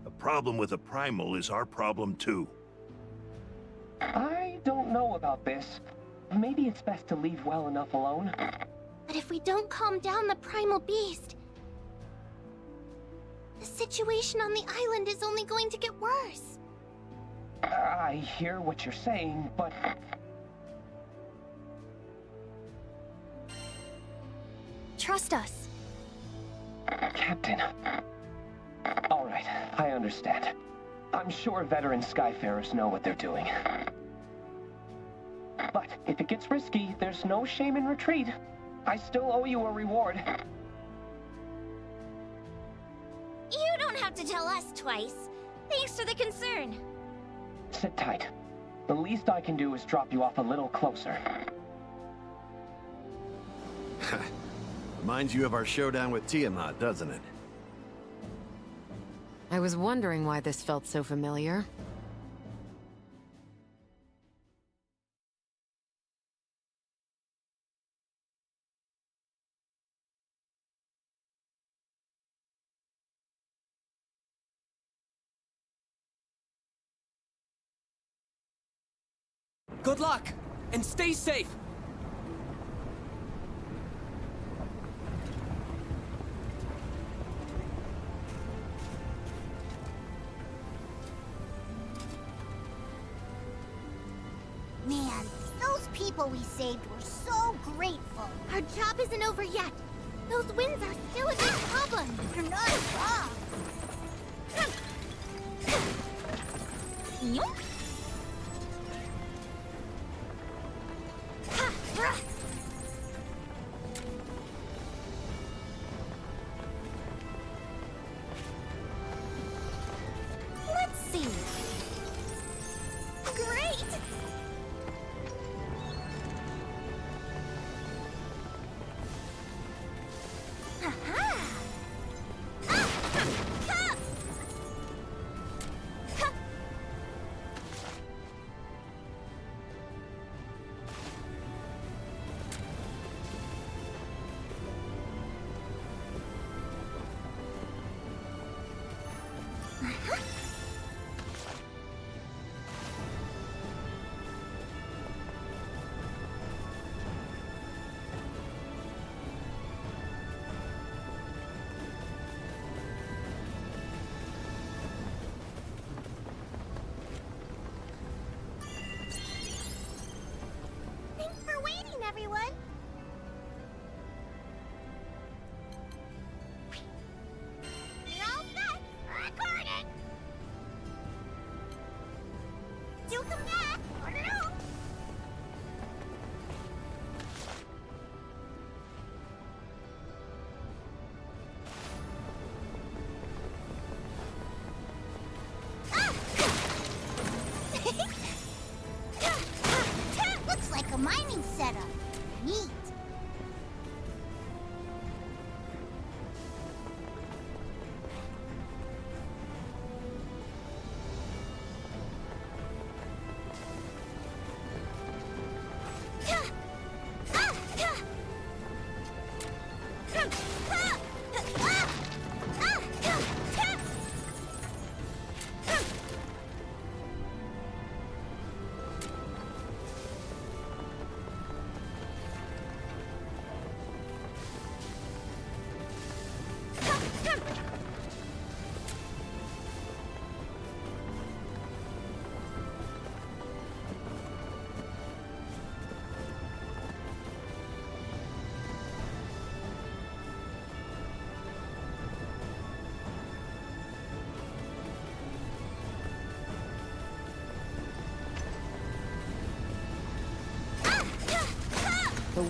The problem with the Primal is our problem too. I don't know about this. Maybe it's best to leave well enough alone. But if we don't calm down the primal beast, the situation on the island is only going to get worse. I hear what you're saying, but... Trust us. Captain. All right, I understand. I'm sure veteran Skyfarers know what they're doing. But if it gets risky, there's no shame in retreat. I still owe you a reward. You don't have to tell us twice. Thanks for the concern. Sit tight. The least I can do is drop you off a little closer. Reminds you of our showdown with Tiamat, doesn't it? I was wondering why this felt so familiar. Good luck, and stay safe! Man, those people we saved were so grateful. Our job isn't over yet. Those winds are still a big problem. They're not a job. Let's see. Great!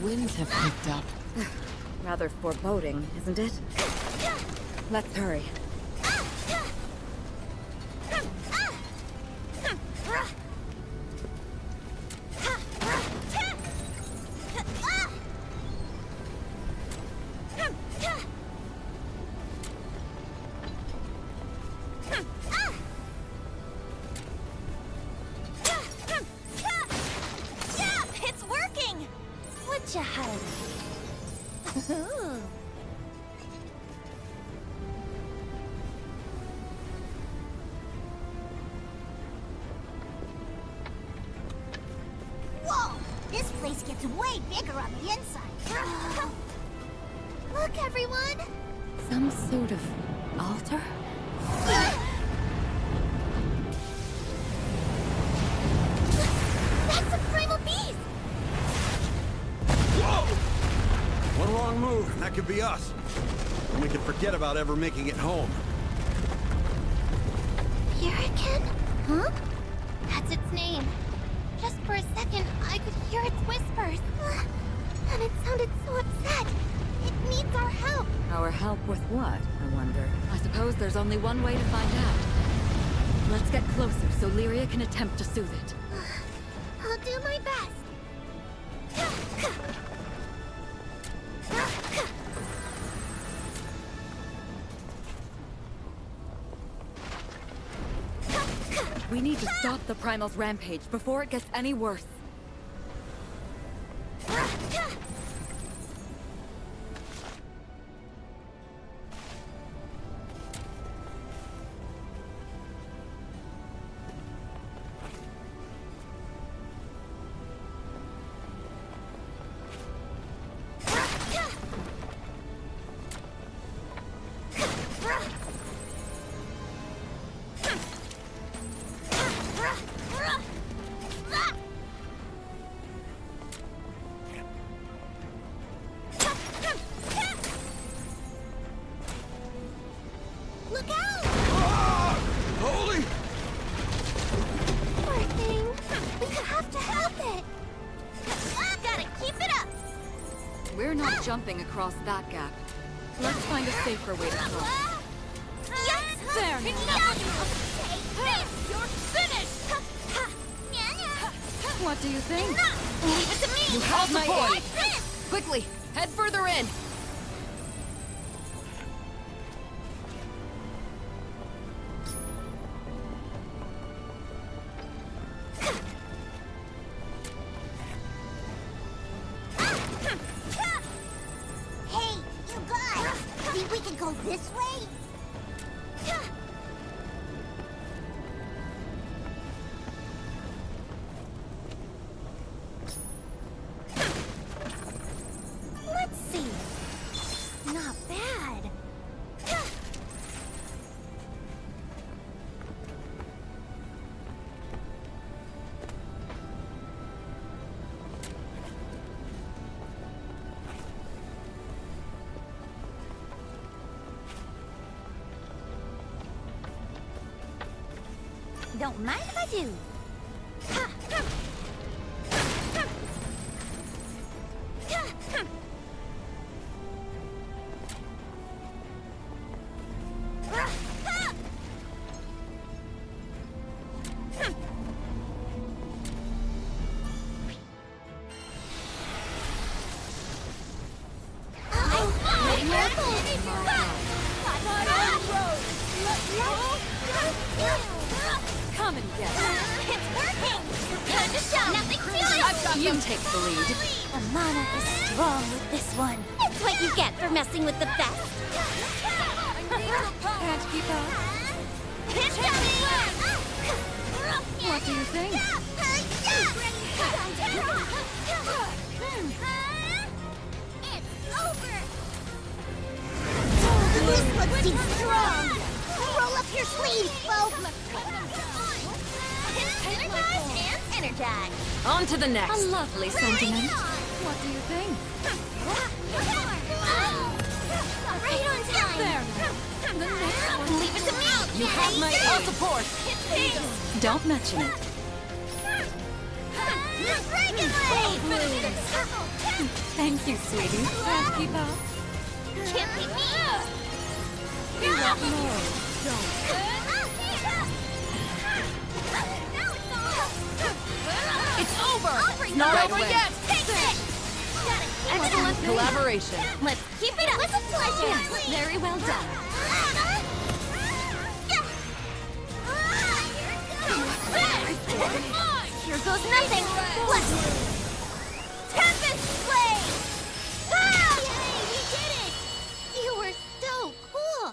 winds have picked up. Rather foreboding, isn't it? Let's hurry. It's working! What you had? Whoa! This place gets way bigger on the inside. Look, everyone! Some sort of altar? That's a primal beast! One wrong move, and that could be us. And we could forget about ever making it home. Hurricane? Huh? That's its name. Just for a second, I could hear its whispers. And it sounded so upset. It needs our help. Our help with what, I wonder? I suppose there's only one way to find out. Let's get closer so Lyria can attempt to soothe it. I'll do my best. We need to stop the Primal's rampage before it gets any worse. Look out! Holy! Poor thing. We have to help it. Gotta keep it up! We're not jumping across that gap. Let's find a safer way to cross. Yes! There now. You're finished! What do you think? Leave it to me! You have my Like aid. this! Quickly, head further in. Hey, you guys! Think we can go this way? Let's see. Not bad. Don't mind if I do. Come and get it. It's working! Time to show! Nothing to it! I've got You them. take the lead. The monarch is strong with this one. It's what you get for messing with the best. Can't keep up. It's coming! What do you think? It's over! This looks too strong! Roll up your sleeves, folks! Energize and energize! On to the A next. lovely sentiment. What do you think? Right on time! There now. The next one. Leave it to me! You have my full support. Don't mention it. Dragon Blade! Thank you, sweetie. Can't keep up. Can't beat me! You want more? Don't. It's over! It's Not right over away. yet! Take this! Excellent collaboration. Let's keep it up! It was a pleasure! Yes, very well done. Here goes nothing! Let's... Tempest Blade! Ah! Yay, we did it! You were so cool!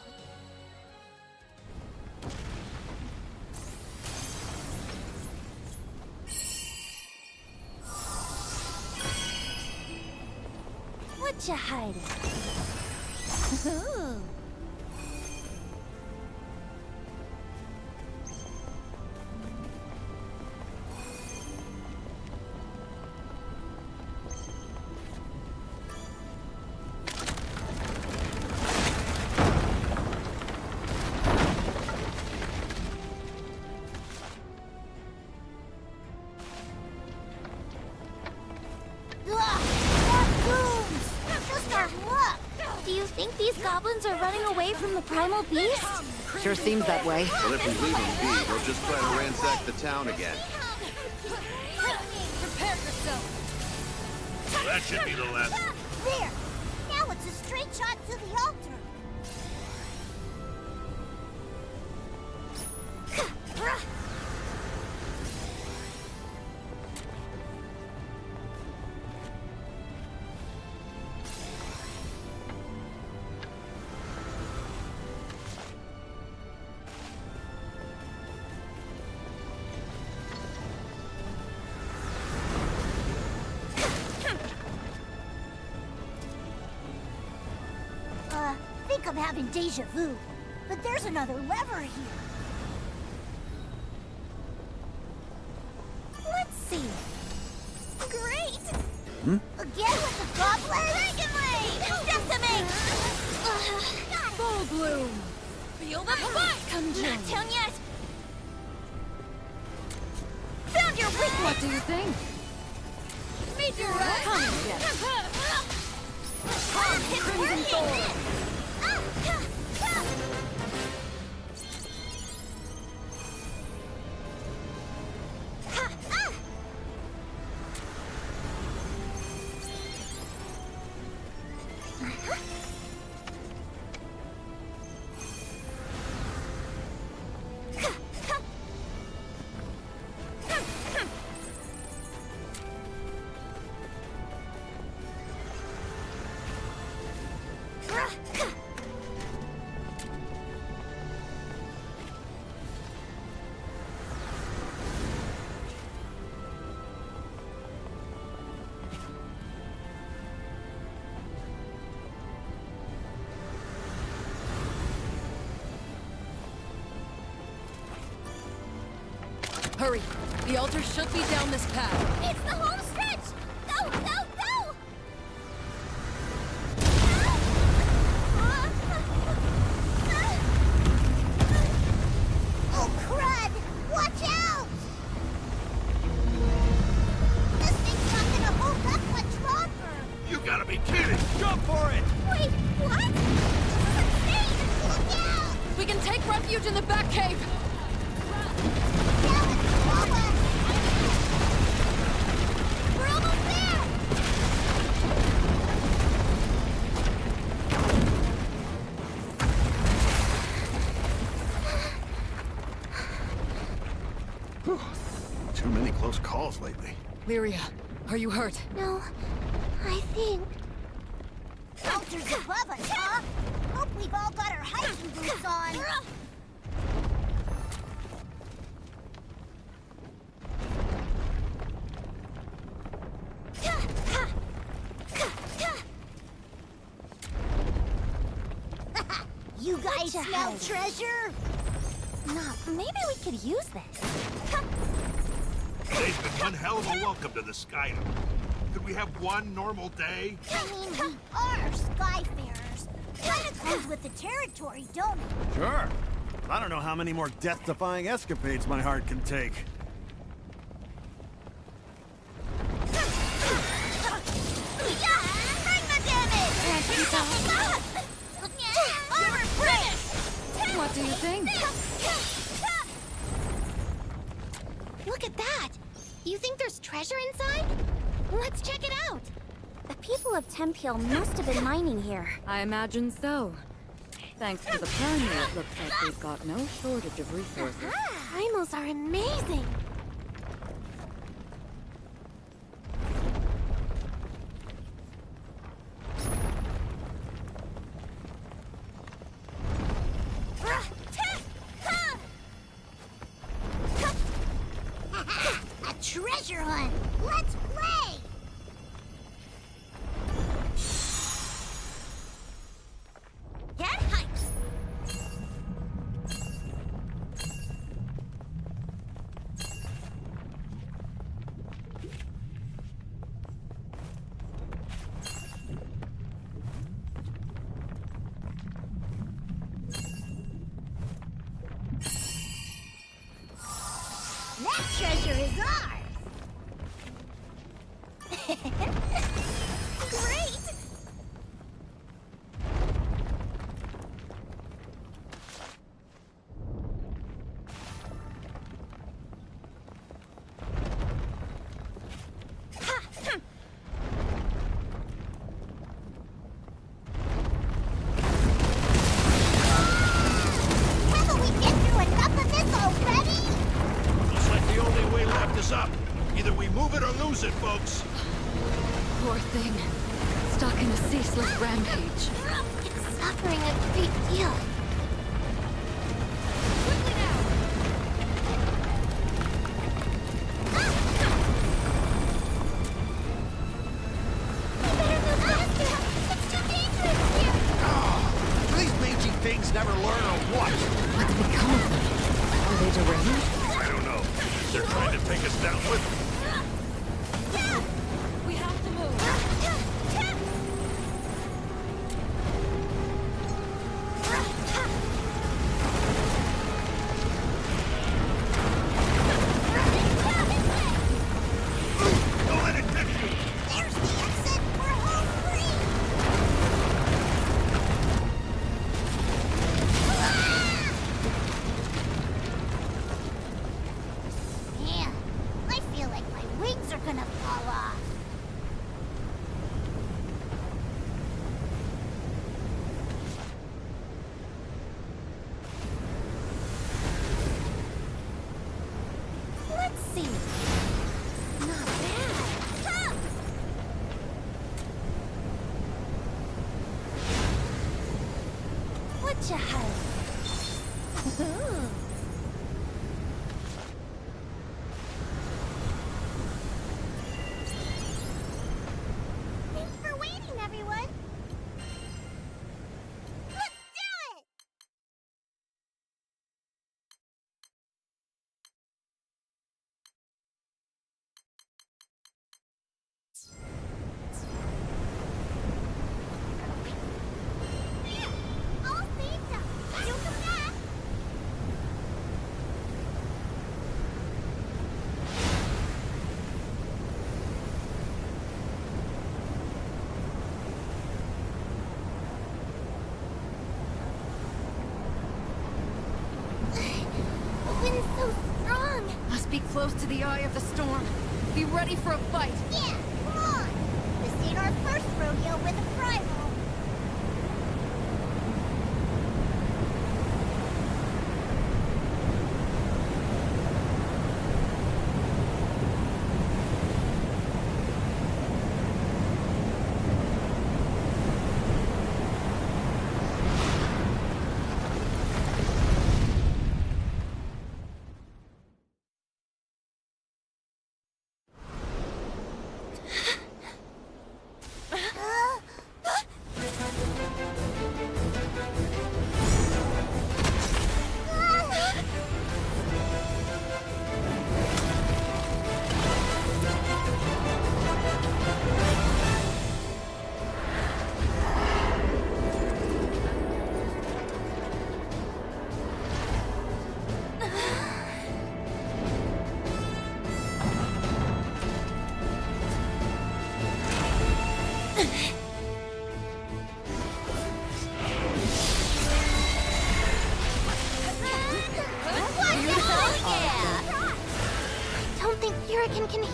What you hiding? Ooh. Do you think these goblins are running away from the primal beast? Sure seems that way. Well, if we leave them be, they'll just try to ransack the town again. Prepare yourself. That should be the last. There! Now it's a straight shot to the altar. Think I'm having deja vu, but there's another lever here. Let's see. Great! Again with the goblin? Dragon Blade! Decimate! Full bloom! Feel the fight! Come Not join. down yet! Found your weakness! What do you think? Meteorite! Come and get it. Crimson Thorn! Hurry! The altar should be down this path. It's the home stretch! Go, go, go! Oh, crud! Watch out! This thing's not gonna hold up much longer! You gotta be kidding! Jump for it! Wait, what? This is insane! Look out! We can take refuge in the back cave! We're almost there! Too many close calls lately. Lyria, are you hurt? No, I think... Altar's above us, huh? Hope we've all got our hiking boots on. You guys smell treasure? No, maybe we could use this. Today's been one hell of a welcome to the Skydom. Could we have one normal day? I mean, we are Skyfarers. Kinda comes with the territory, don't it? Sure. I don't know how many more death-defying escapades my heart can take. What do you think? Look at that! You think there's treasure inside? Let's check it out! The people of Tempeal must have been mining here. I imagine so. Thanks to the Pioneer, it looks like they've got no shortage of resources. Primals are amazing! A treasure hunt! Let's play! Get hyped! That treasure is ours! Great! Haven't we been through enough of this already? Looks like the only way left is up. Either we move it or lose it, folks. Poor thing. Stuck in a ceaseless rampage. It's suffering a great deal. Quickly now! We better move faster! It's too dangerous here! Do these mangy things never learn or what? What's become of them? Are they deranged? I don't know. They're trying to take us down with them. We have to move. Don't let it touch you. There's the exit! We're home free! Man, I feel like my wings are gonna fall off. Let's see. Not bad. What you have? Thanks for waiting, everyone. Let's do it! All saved up. You come back. The wind's so strong. Must be close to the eye of the storm. Be ready for a fight. Yeah, come on. This ain't our first rodeo with a primal.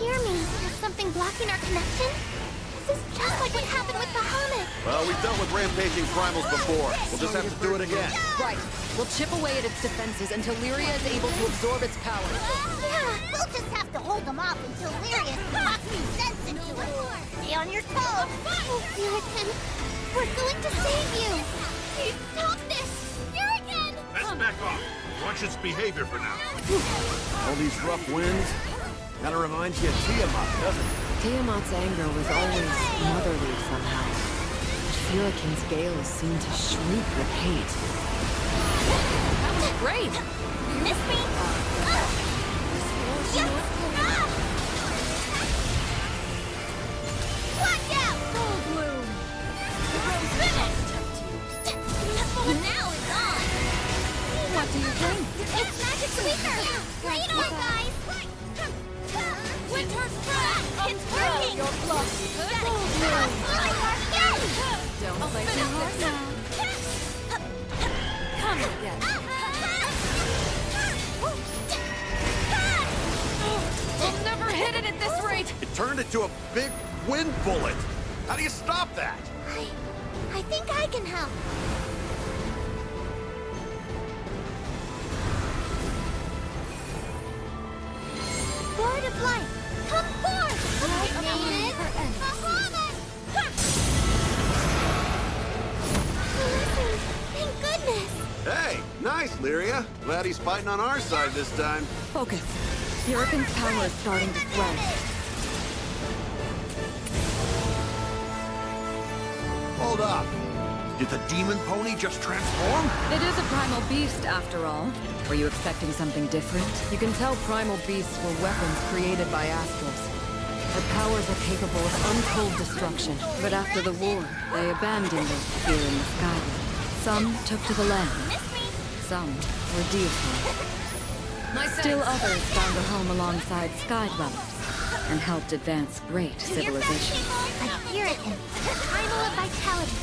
hear me. Is something blocking our connection? This is just like what happened with Bahamut. Well, we've dealt with rampaging primals before. We'll just have to do it again. Right. We'll chip away at its defenses until Lyria is able to absorb its power. Yeah, we'll just have to hold them off until Lyria talks some sense into it. Stay on your toes. Oh, Lyrican, we're going to save you. Stop this! Lyrican! Let's back off. Watch its behavior for now. All these rough winds. Kinda reminds you of Tiamat, doesn't it? Tiamat's anger was always motherly somehow. But Lyrican's gales seem to shriek with hate. That was great! Miss me? Watch out! Gold bloom! Now it's on! What do you think? It's magic weaker! Play it on, guys! Winter's trap! It's working! Your bluff! Don't play too hard now. Come again. We'll never hit it at this rate! It turned into a big wind bullet. How do you stop that? I think I can help. Lord of Light, come forth! Lightning! Bahamut! Listen, thank goodness! Hey, nice, Lyria. Glad he's fighting on our side this time. Focus. Lyrican's power is starting to swell. Hold up. Did the demon pony just transform? It is a primal beast, after all. Were you expecting something different? You can tell primal beasts were weapons created by astrals. Their powers are capable of untold destruction. But after the war, they abandoned it here in the Skyland. Some took to the land. Some were deified. Still others found a home alongside Sky Dwellers and helped advance great civilization. Like Lyrican, primal of vitality.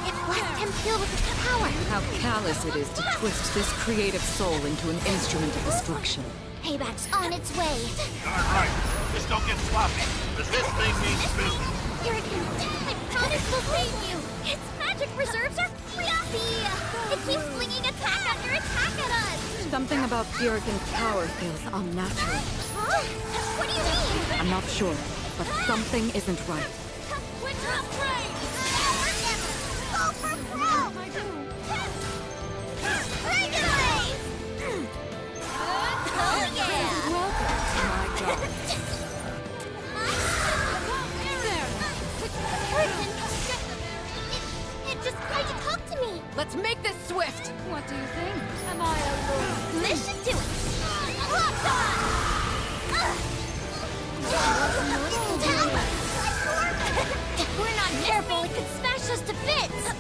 It blessed him filled with its power. How callous it is to twist this creative soul into an instrument of destruction. Payback's on its way. Darn right. Just don't get sloppy, because this thing means business. Lyrican, I promise we'll save you. Its magic reserves are crazy. It keeps flinging attack after attack at us. Something about Lyrican's power feels unnatural. Huh? What do you mean? I'm not sure, but something isn't right. Winter Spray! Go for broke! Regulate! Oh yeah! Welcome to my garden. It just tried to talk to me. Let's make this swift! What do you think? Am I alone? Mission to it! Locked on! If we're not careful, it could smash us to bits!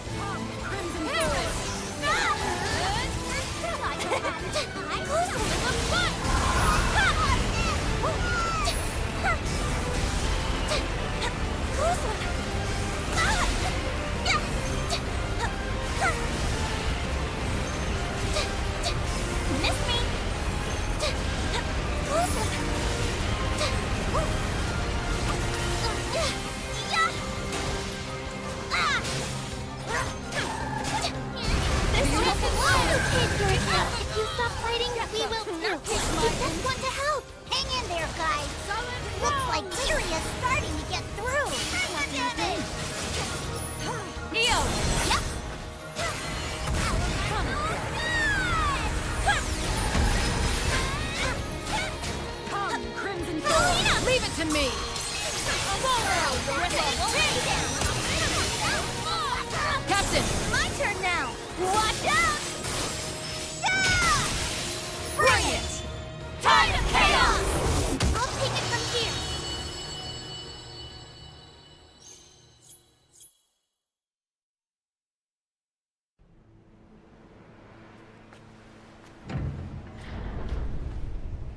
Miss me! If you stop fighting, we will not take my just want to help. Hang in there, guys. Looks like Lyria's starting to get through. Neo! Yep. Come, Crimson Dawn! Leave it to me! Captain! My turn now. Watch out! Bring it! Tide of chaos! I'll take it from here.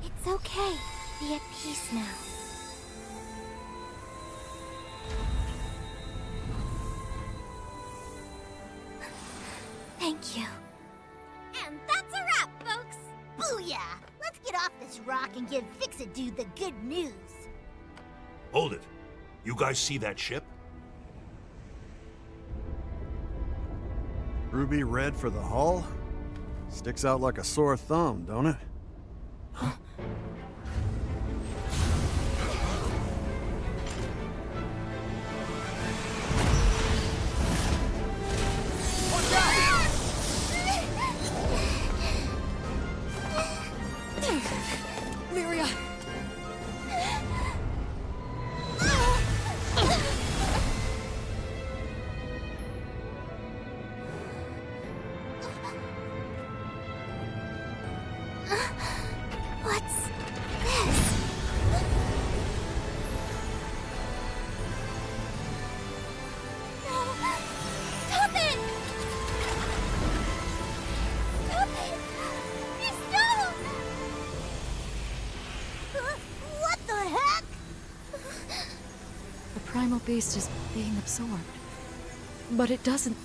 It's okay. Be at peace now. Thank you. And that's a wrap, folks. Booyah! Let's get off this rock and give Fix-It Dude the good news. Hold it. You guys see that ship? Ruby red for the hull? Sticks out like a sore thumb, don't it? Lyria! What's this? No! Stop it! Stop it! Please don't! What the heck? The primal beast is being absorbed. But it doesn't...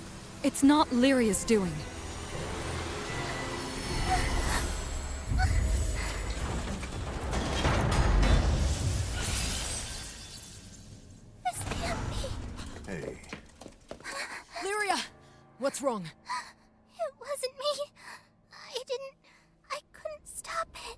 It's not Lyria's doing. This can't be. Hey. Lyria! What's wrong? It wasn't me. I couldn't stop it.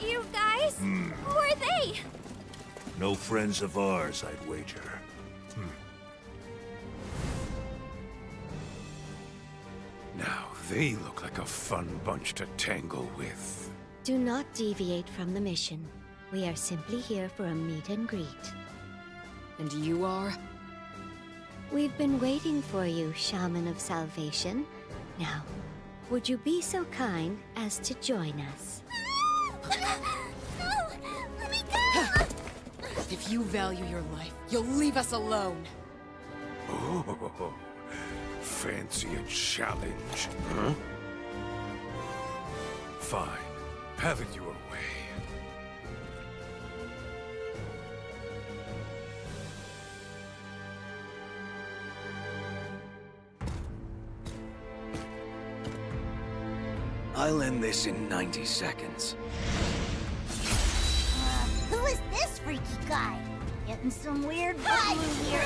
You guys? Who are they? No friends of ours, I'd wager. Now they look like a fun bunch to tangle with. Do not deviate from the mission. We are simply here for a meet and greet. And you are? We've been waiting for you, Shaman of Salvation. Now, would you be so kind as to join us? No! Let me go! If you value your life, you'll leave us alone. Oh, fancy a challenge, huh? Fine. Have it your way. I'll end this in 90 seconds. Who is this freaky guy? Getting some weird vibes here.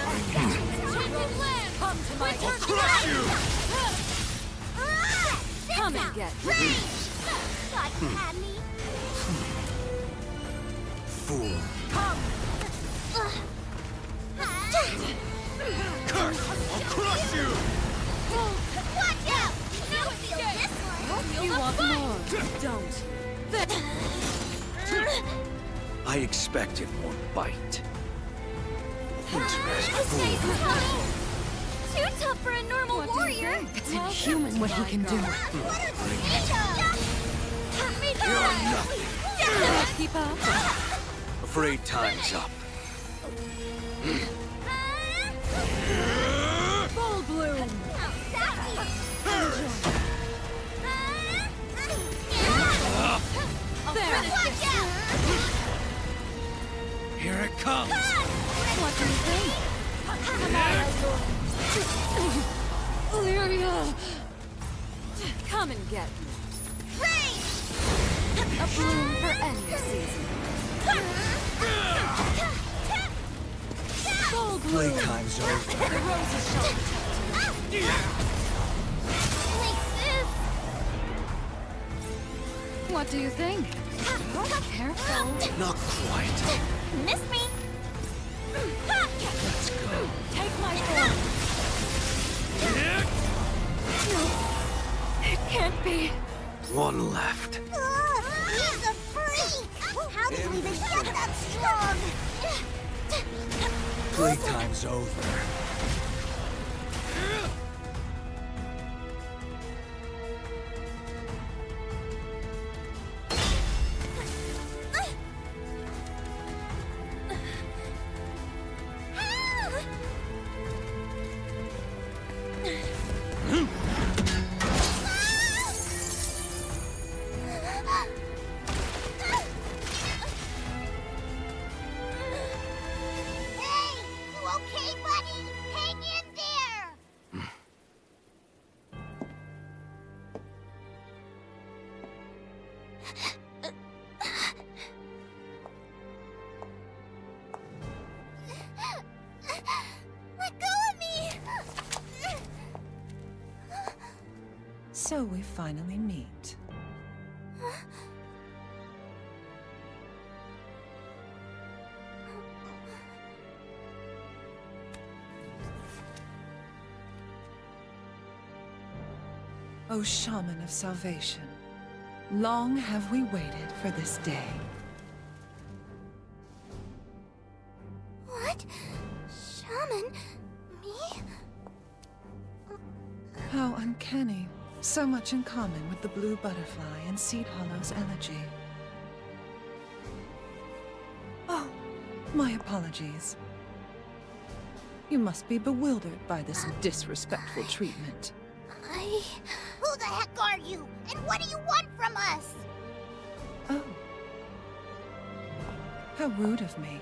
Come to my I'll crush you! Come and get me. Thought you had me. Fool. Come! Curse! I'll crush you! Watch out! You'll feel this one. You want more? Don't. I expected one bite. Too tough for a normal warrior. It's inhuman what he can do. You're nothing. Keep up. Afraid time's up. Full bloom. There. Here it comes. What do you think? Lyria! Come and get me. A bloom for any season. Full bloom. Playtime's over. The roses shall protect you. What do you think? Careful. Not quite. Miss me. Let's go. Take my form. It can't be. One left. He's a freak! How did we even get that strong? Playtime's over. Let go of me! So we finally meet. O Shaman of Salvation, long have we waited for this day. What? Shaman? Me? How uncanny. So much in common with the blue butterfly and Seed Hollow's elegy. Oh, my apologies. You must be bewildered by this disrespectful treatment. Who the heck are you? And what do you want from us? Oh. How rude of me.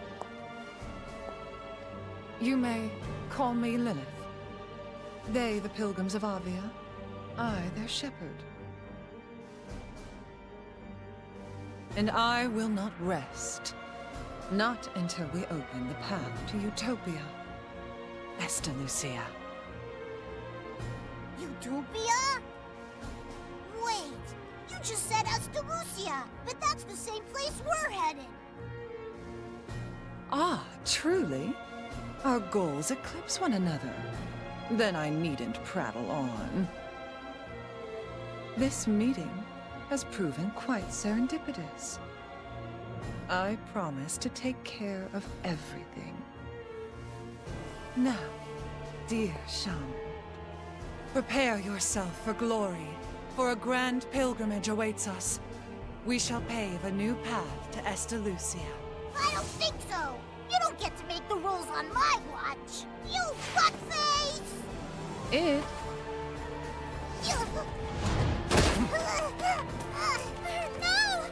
You may call me Lilith. They, the pilgrims of Avia, I, their shepherd. And I will not rest. Not until we open the path to Utopia. Esta Lucia. Utopia? Wait, you just said Lucia, but that's the same place we're headed. Ah, truly? Our goals eclipse one another. Then I needn't prattle on. This meeting has proven quite serendipitous. I promise to take care of everything. Now, dear Shaman, prepare yourself for glory, for a grand pilgrimage awaits us. We shall pave a new path to Esta Lucia. I don't think so. You don't get to make the rules on my watch. You fuckface! It? No!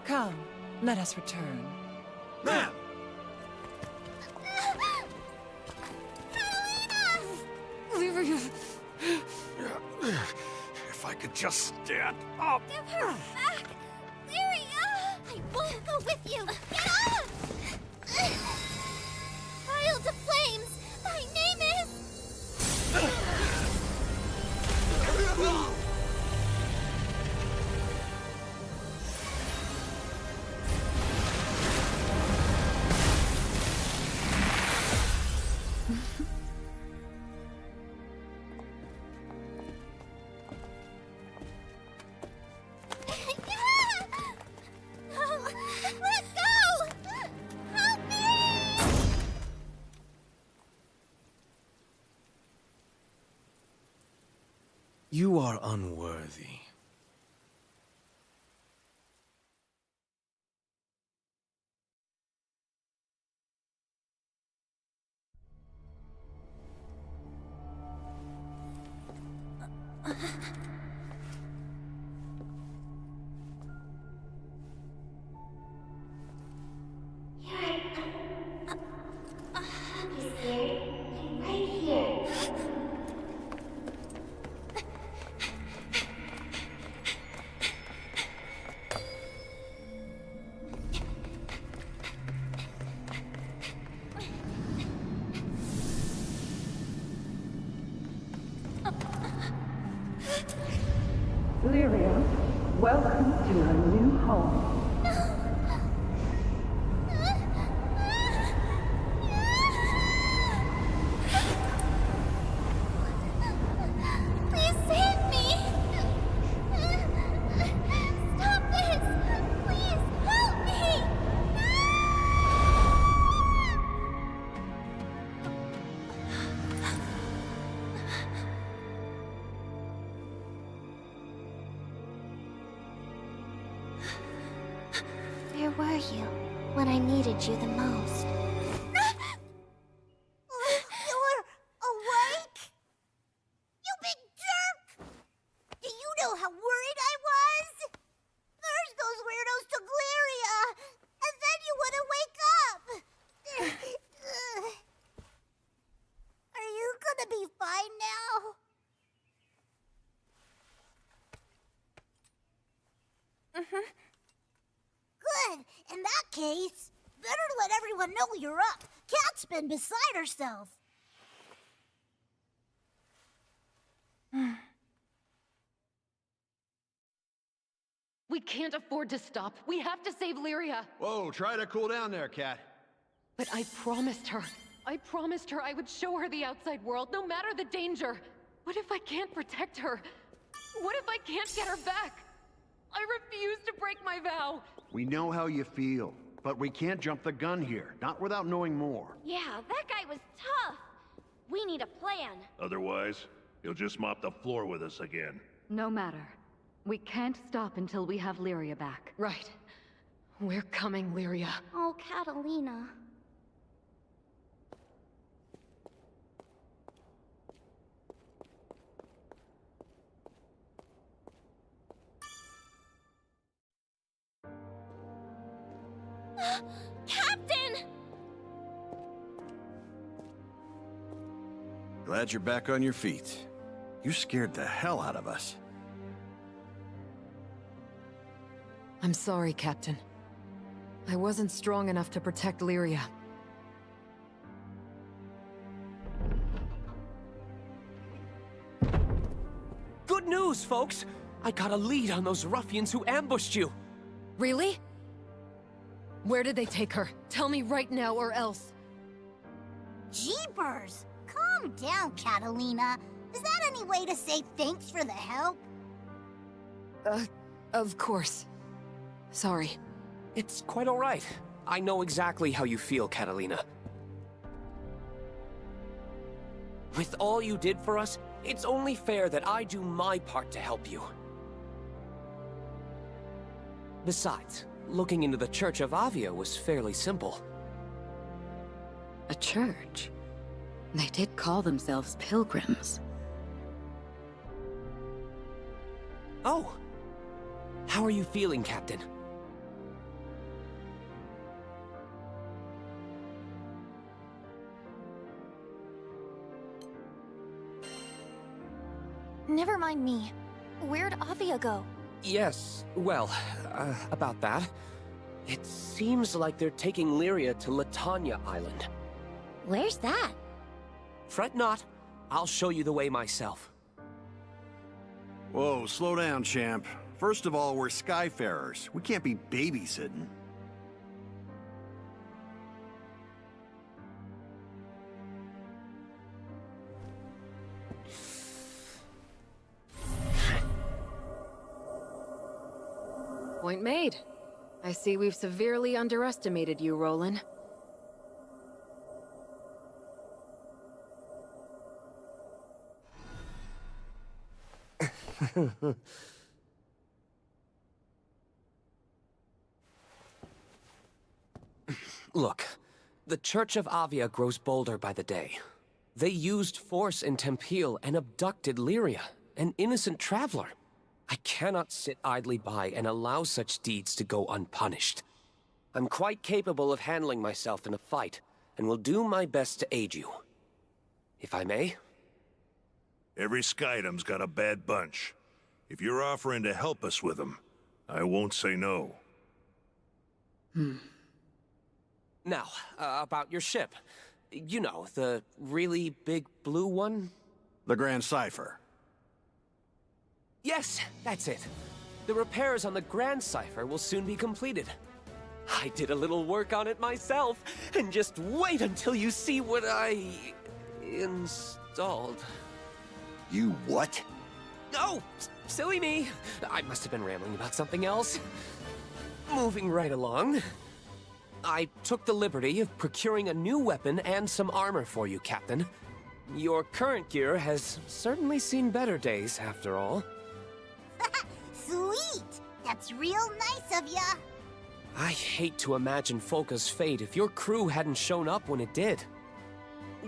Come, let us return. Ma'am! If I could just stand up. Give her back! Lyria! I won't go with you! Get off! Child of Flames! Thy name is... You are unworthy. Lyria, welcome to your new home. Please save me! Stop this! Please help me! Where were you when I needed you the most? You were awake? You big jerk! Do you know how worried I was? There's those weirdos to Glyria! Good. In that case, better let everyone know you're up. Cat's been beside herself. We can't afford to stop. We have to save Lyria. Whoa, try to cool down there, Cat. But I promised her I would show her the outside world, no matter the danger. What if I can't protect her? What if I can't get her back? I refuse to break my vow. We know how you feel, but we can't jump the gun here, not without knowing more. Yeah, that guy was tough. We need a plan. Otherwise, he'll just mop the floor with us again. No matter. We can't stop until we have Lyria back. Right. We're coming, Lyria. Oh, Catalina. Captain! Glad you're back on your feet. You scared the hell out of us. I'm sorry, Captain. I wasn't strong enough to protect Lyria. Good news, folks! I got a lead on those ruffians who ambushed you. Really? Where did they take her? Tell me right now or else. Jeepers! Calm down, Catalina. Is that any way to say thanks for the help? Of course. Sorry. It's quite all right. I know exactly how you feel, Catalina. With all you did for us, it's only fair that I do my part to help you. Besides, looking into the Church of Avia was fairly simple. A church? They did call themselves pilgrims. Oh! How are you feeling, Captain? Never mind me. Where'd Avia go? Yes, well, about that. It seems like they're taking Lyria to Latanya Island. Where's that? Fret not. I'll show you the way myself. Whoa, slow down, champ. First of all, we're Skyfarers. We can't be babysitting. Point made. I see we've severely underestimated you, Roland. Look, the Church of Avia grows bolder by the day. They used force in Tempeal and abducted Lyria, an innocent traveler. I cannot sit idly by and allow such deeds to go unpunished. I'm quite capable of handling myself in a fight, and will do my best to aid you. If I may? Every Skydam's got a bad bunch. If you're offering to help us with them, I won't say no. Now, about your ship. You know, the really big blue one? The Grand Cipher. Yes, that's it. The repairs on the Grand Cipher will soon be completed. I did a little work on it myself, and just wait until you see what I installed. You what? Oh, silly me. I must have been rambling about something else. Moving right along. I took the liberty of procuring a new weapon and some armor for you, Captain. Your current gear has certainly seen better days, after all. Sweet! That's real nice of ya. I hate to imagine Folka's fate if your crew hadn't shown up when it did.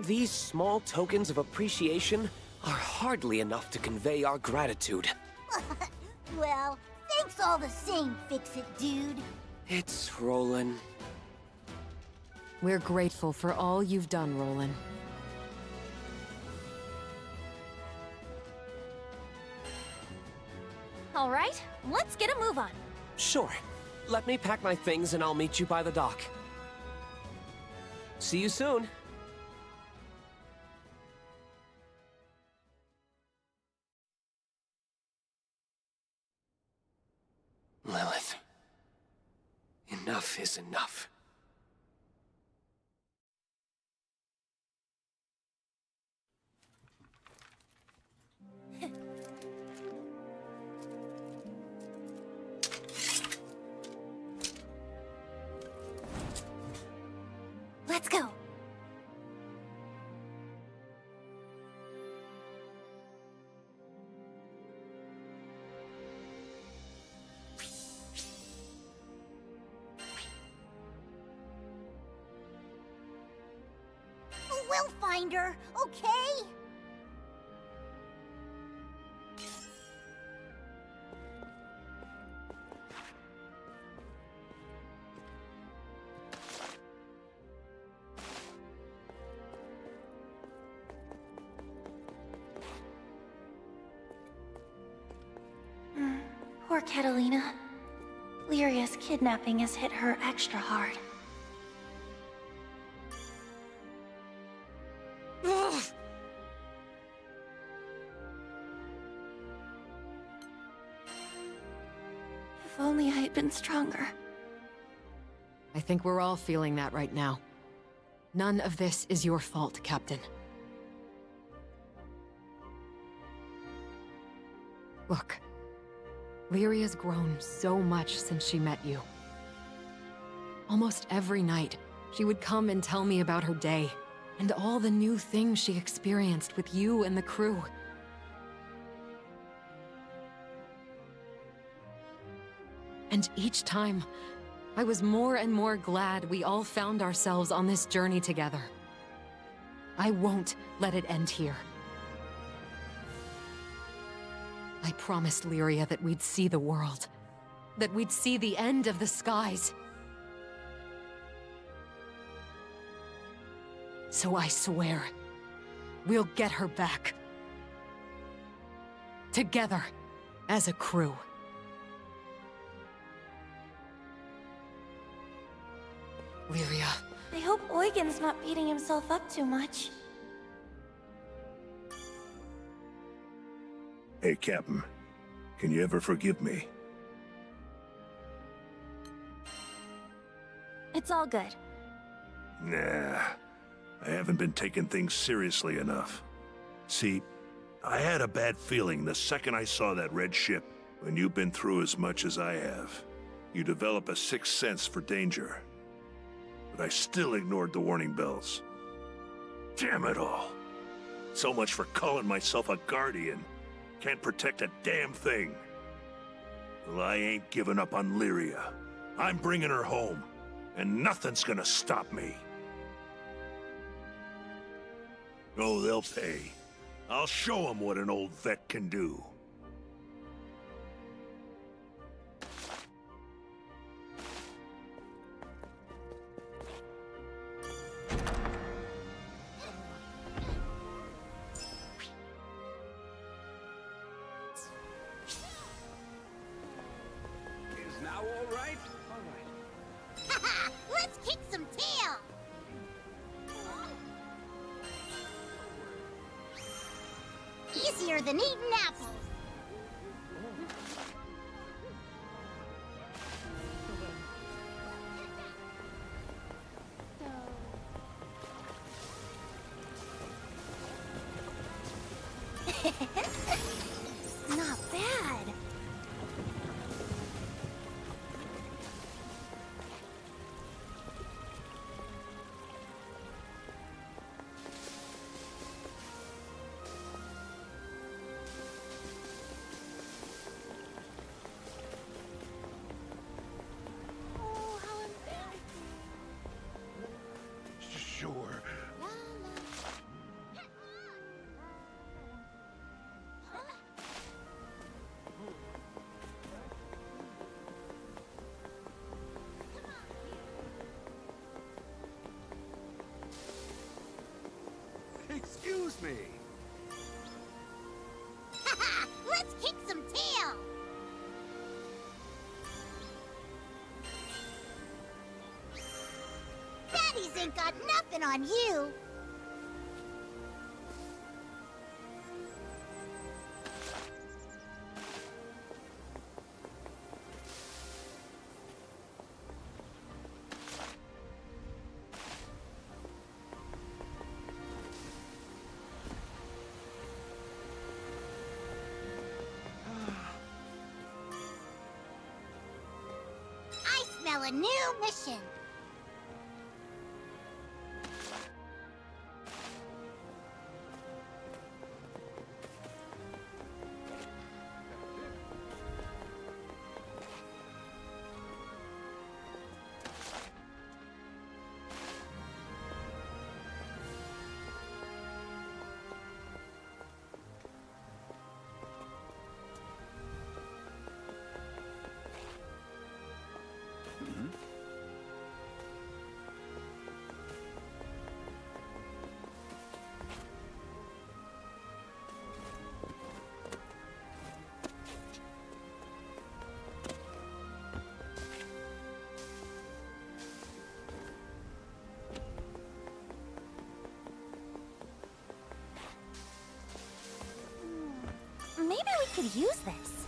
These small tokens of appreciation are hardly enough to convey our gratitude. Well, thanks all the same, Fix-It Dude. It's Roland. We're grateful for all you've done, Roland. All right, let's get a move on. Sure. Let me pack my things and I'll meet you by the dock. See you soon. Lilith. Enough is enough. Let's go. We'll find her, okay? Poor Catalina. Lyria's kidnapping has hit her extra hard. If only I had been stronger. I think we're all feeling that right now. None of this is your fault, Captain. Look, Lyria's grown so much since she met you. Almost every night, she would come and tell me about her day, and all the new things she experienced with you and the crew. And each time, I was more and more glad we all found ourselves on this journey together. I won't let it end here. I promised Lyria that we'd see the world. That we'd see the end of the skies. So I swear, we'll get her back. Together, as a crew. Lyria. I hope Eugen's not beating himself up too much. Hey, Captain. Can you ever forgive me? It's all good. Nah. I haven't been taking things seriously enough. See, I had a bad feeling the second I saw that red ship. When you've been through as much as I have, you develop a sixth sense for danger. But I still ignored the warning bells. Damn it all. So much for calling myself a guardian. Can't protect a damn thing. Well, I ain't giving up on Lyria. I'm bringing her home, and nothing's gonna stop me. Oh, they'll pay. I'll show them what an old vet can do. Let's kick some tail! Easier than eating apples. Not bad. Sure. Excuse me. Let's kick some tail! ain't got nothing on you. I smell a new mission. Maybe we could use this.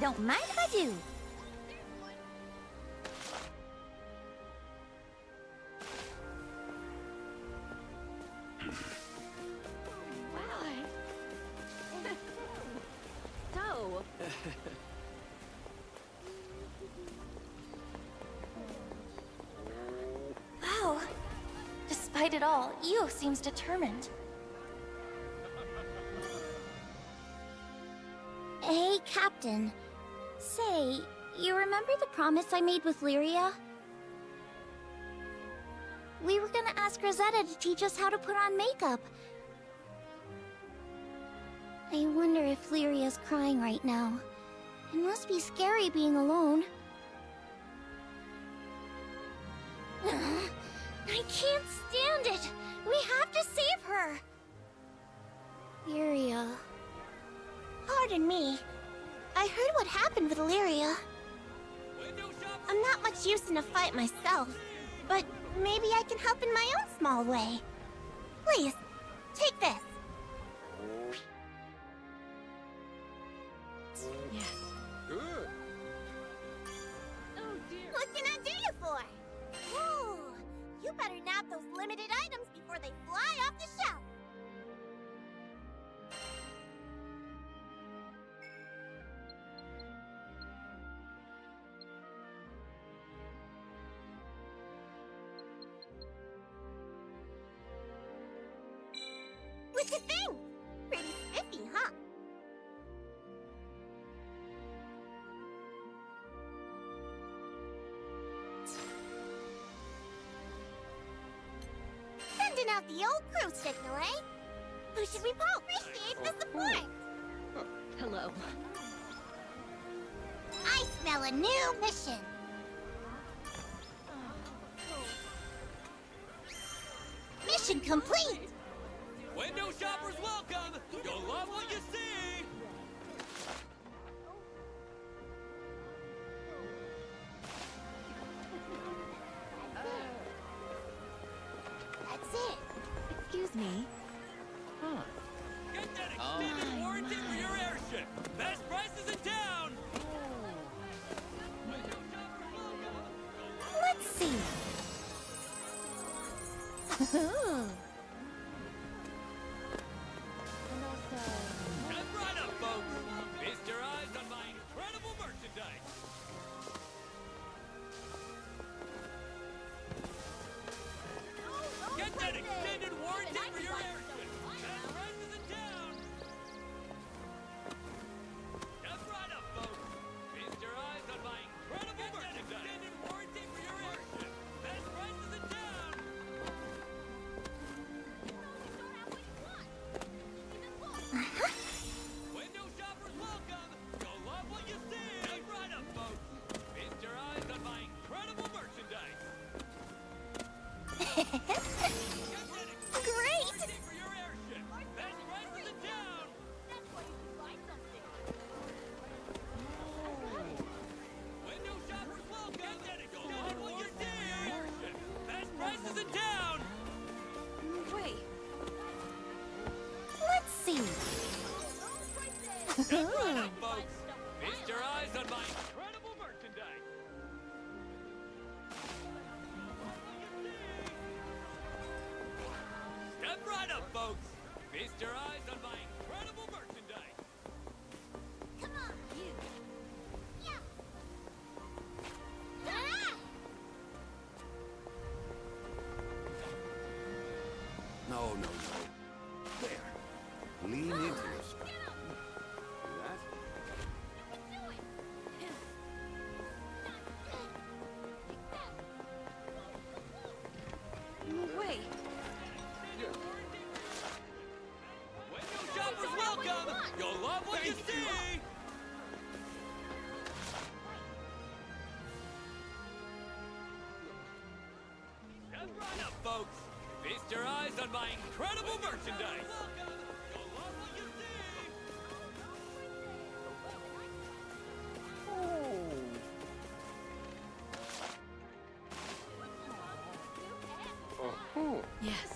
Don't mind if I do. So, Wow. Despite it all, Io seems determined. Hey, Captain. Say, you remember the promise I made with Lyria? We were gonna ask Rosetta to teach us how to put on makeup. I wonder if Lyria's crying right now. It must be scary being alone. I can't stand it! We have to save her! Lyria... Pardon me. I heard what happened with Lyria. I'm not much use in a fight myself, but maybe I can help in my own small way. Please, take this. yes. Good. Oh dear. What can I do you for? Ooh, you better nab those limited items before they fly off the shelf. What you think? Pretty spiffy, huh? Sending out the old crew signal, eh? Who should we poke? Appreciate the support. Hello. I smell a new mission. Mission complete. Window shoppers welcome! You'll love what you see! That's it. Excuse me. Huh. Get that extended warranty for your airship! Best prices in town! Let's see. Step right up, folks! Feast your eyes on my incredible merchandise! Get that extended warranty for your airship! Best prices in town! Step right up, folks! Feast your eyes on my incredible merchandise! Get that extended warranty for your airship! Best prices in town! Window shoppers welcome! You'll Step right up, folks. Feast your eyes on my incredible merchandise. Step right up, folks. Feast your eyes on my incredible merchandise. Come on, you. Yeah. No, no, no. There. Lean into your strength. Do that. Wait. When new shoppers welcome, you'll love what you see. Step right up, folks. Feast your eyes on my incredible merchandise. You'll love what you see. Yes.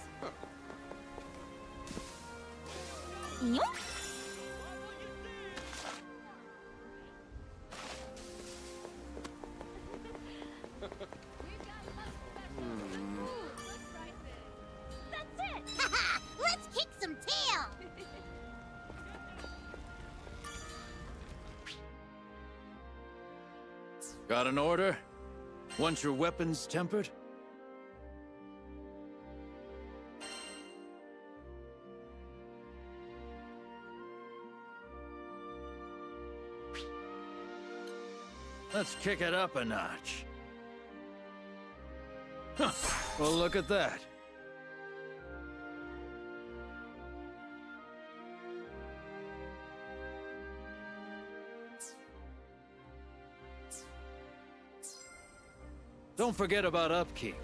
That's it! Haha! Let's kick some tail! Got an order? Want your weapons tempered? Let's kick it up a notch. Huh. Well, look at that. Don't forget about upkeep.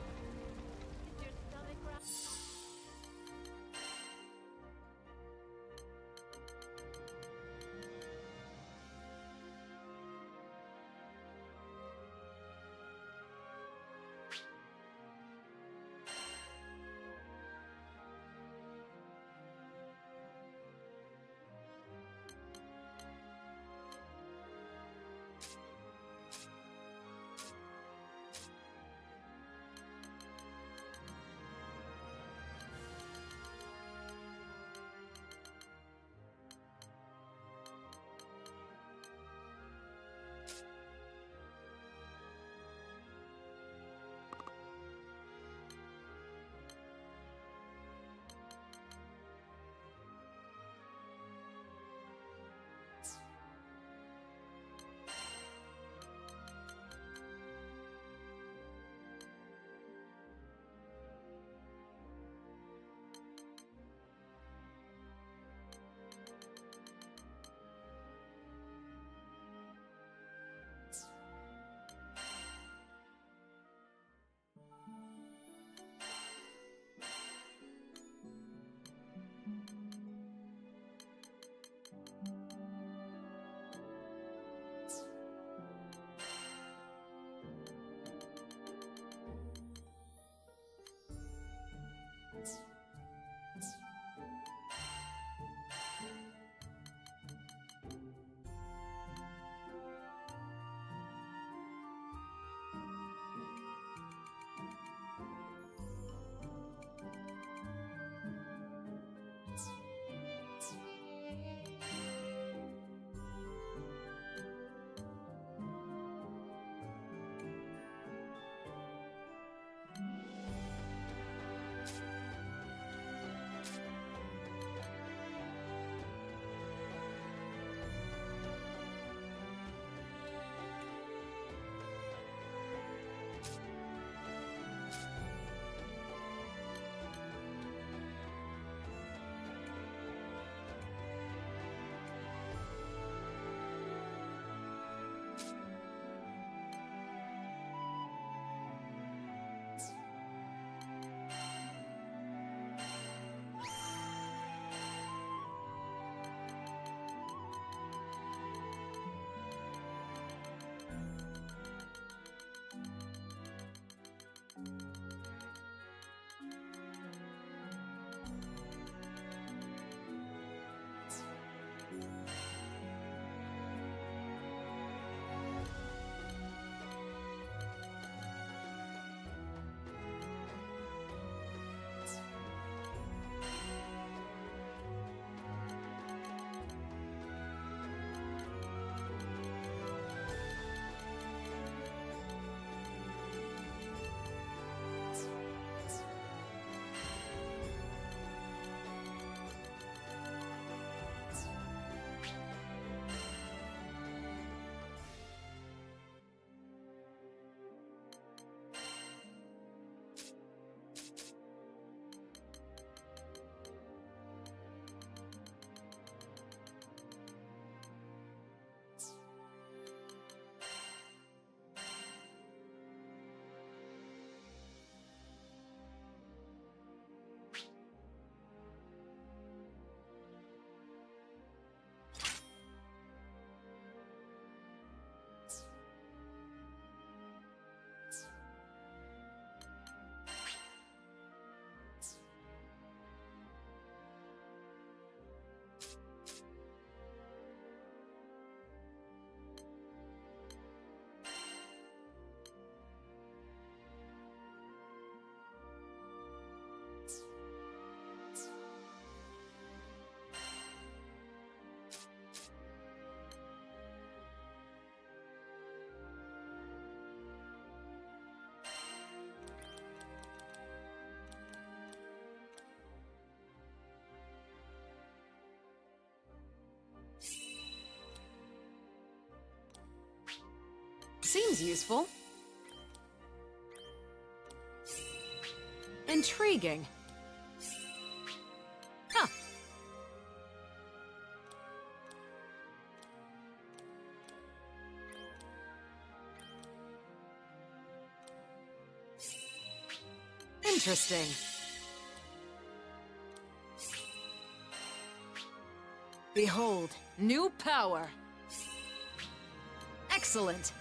Seems useful. Intriguing. Huh. Interesting. Behold, new power. Excellent.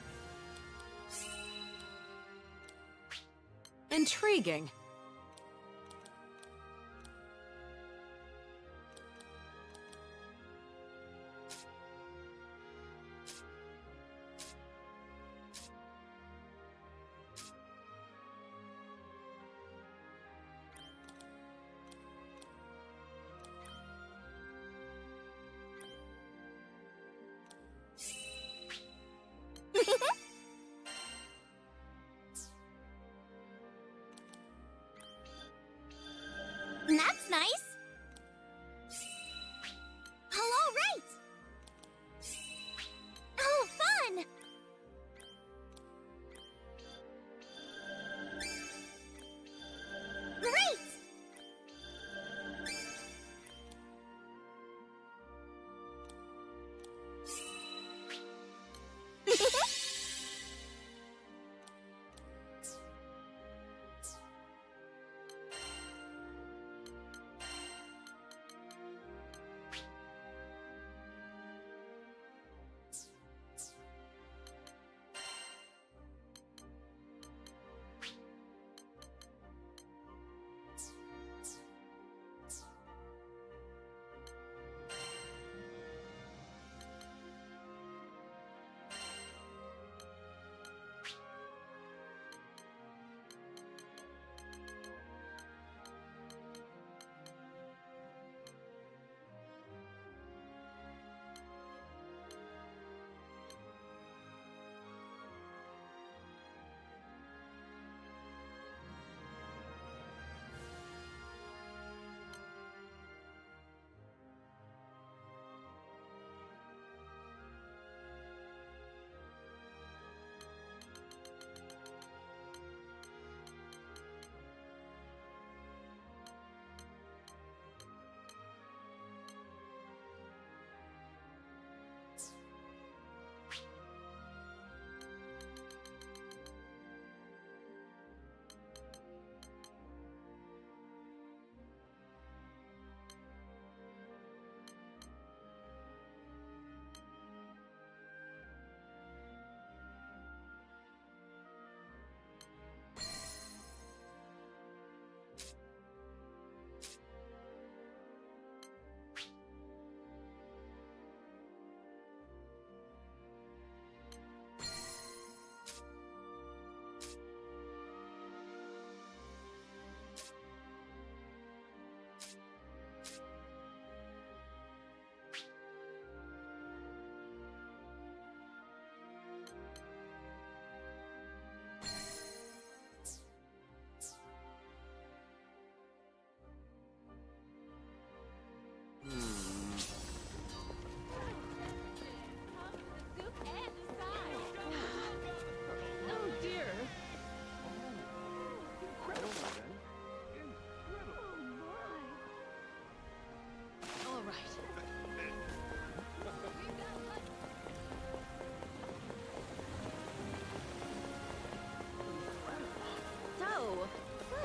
Intriguing. That's nice. All right. Oh, fun. Great.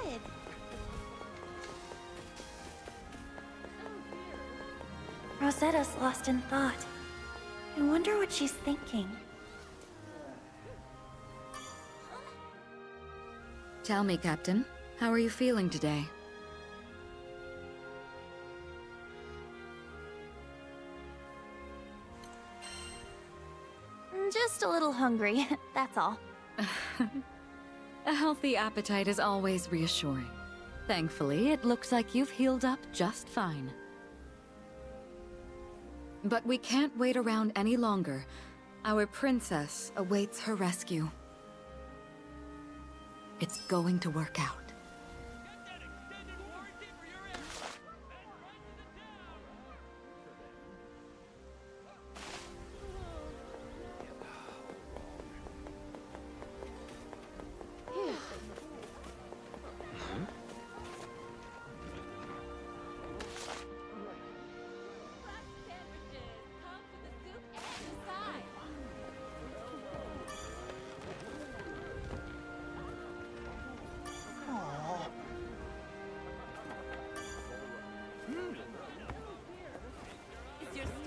Good. Rosetta's lost in thought. I wonder what she's thinking. Tell me, Captain, how are you feeling today? Just a little hungry, that's all. A healthy appetite is always reassuring. Thankfully, it looks like you've healed up just fine. But we can't wait around any longer. Our princess awaits her rescue. It's going to work out.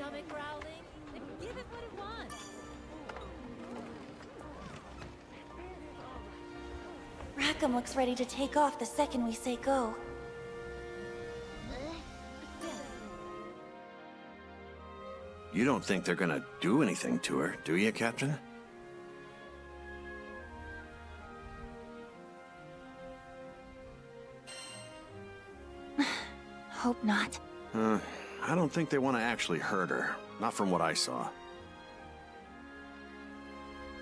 stomach growling? Then give it what it wants. Rackham looks ready to take off the second we say go. You don't think they're gonna do anything to her, do you, Captain? Hope not. I don't think they want to actually hurt her. Not from what I saw.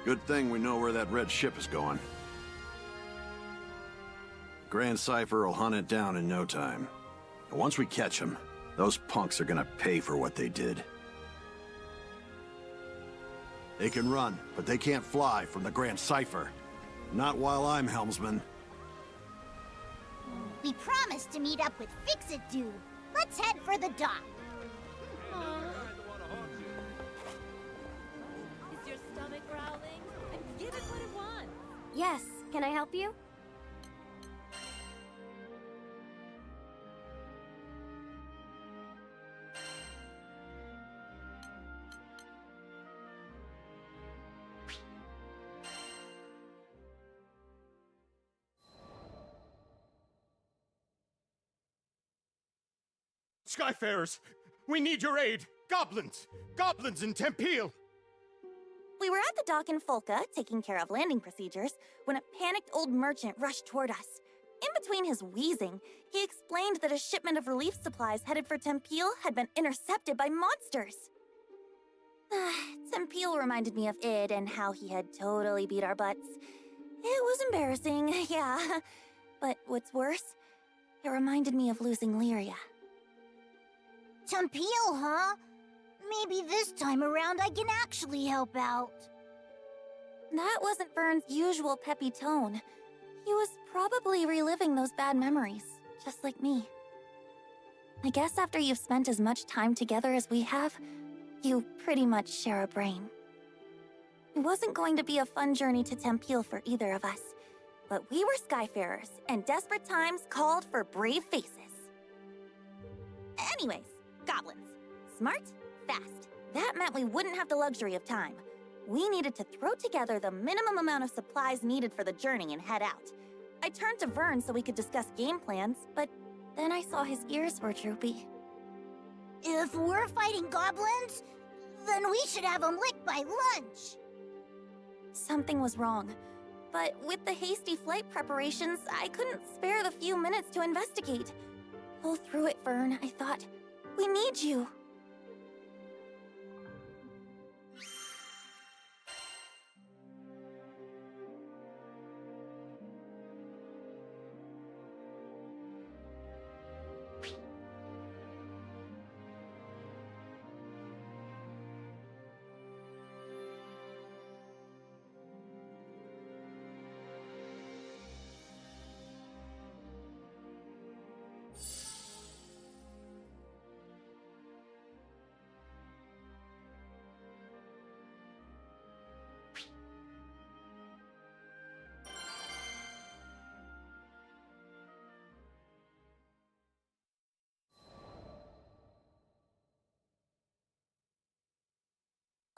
Good thing we know where that red ship is going. Grand Cypher will hunt it down in no time. And once we catch them, those punks are gonna pay for what they did. They can run, but they can't fly from the Grand Cypher. Not while I'm helmsman. We promised to meet up with Fix-It Dude. Let's head for the dock. Is your stomach growling? Then give it what it wants. Yes, can I help you? Skyfarers, we need your aid! Goblins! Goblins in Tempeal! We were at the dock in Folka, taking care of landing procedures, when a panicked old merchant rushed toward us. In between his wheezing, he explained that a shipment of relief supplies headed for Tempeal had been intercepted by monsters. Tempeal reminded me of Id and how he had totally beat our butts. It was embarrassing, yeah. But what's worse, it reminded me of losing Lyria. Tempeal, huh? Maybe this time around I can actually help out. That wasn't Vern's usual peppy tone. He was probably reliving those bad memories, just like me. I guess after you've spent as much time together as we have, you pretty much share a brain. It wasn't going to be a fun journey to Tempeal for either of us, but we were Skyfarers, and desperate times called for brave faces. Anyways, goblins. Smart, fast. That meant we wouldn't have the luxury of time. We needed to throw together the minimum amount of supplies needed for the journey and head out. I turned to Vern so we could discuss game plans, but then I saw his ears were droopy. If we're fighting goblins, then we should have them licked by lunch. Something was wrong. But with the hasty flight preparations, I couldn't spare the few minutes to investigate. Pull through it, Vern, I thought. We need you.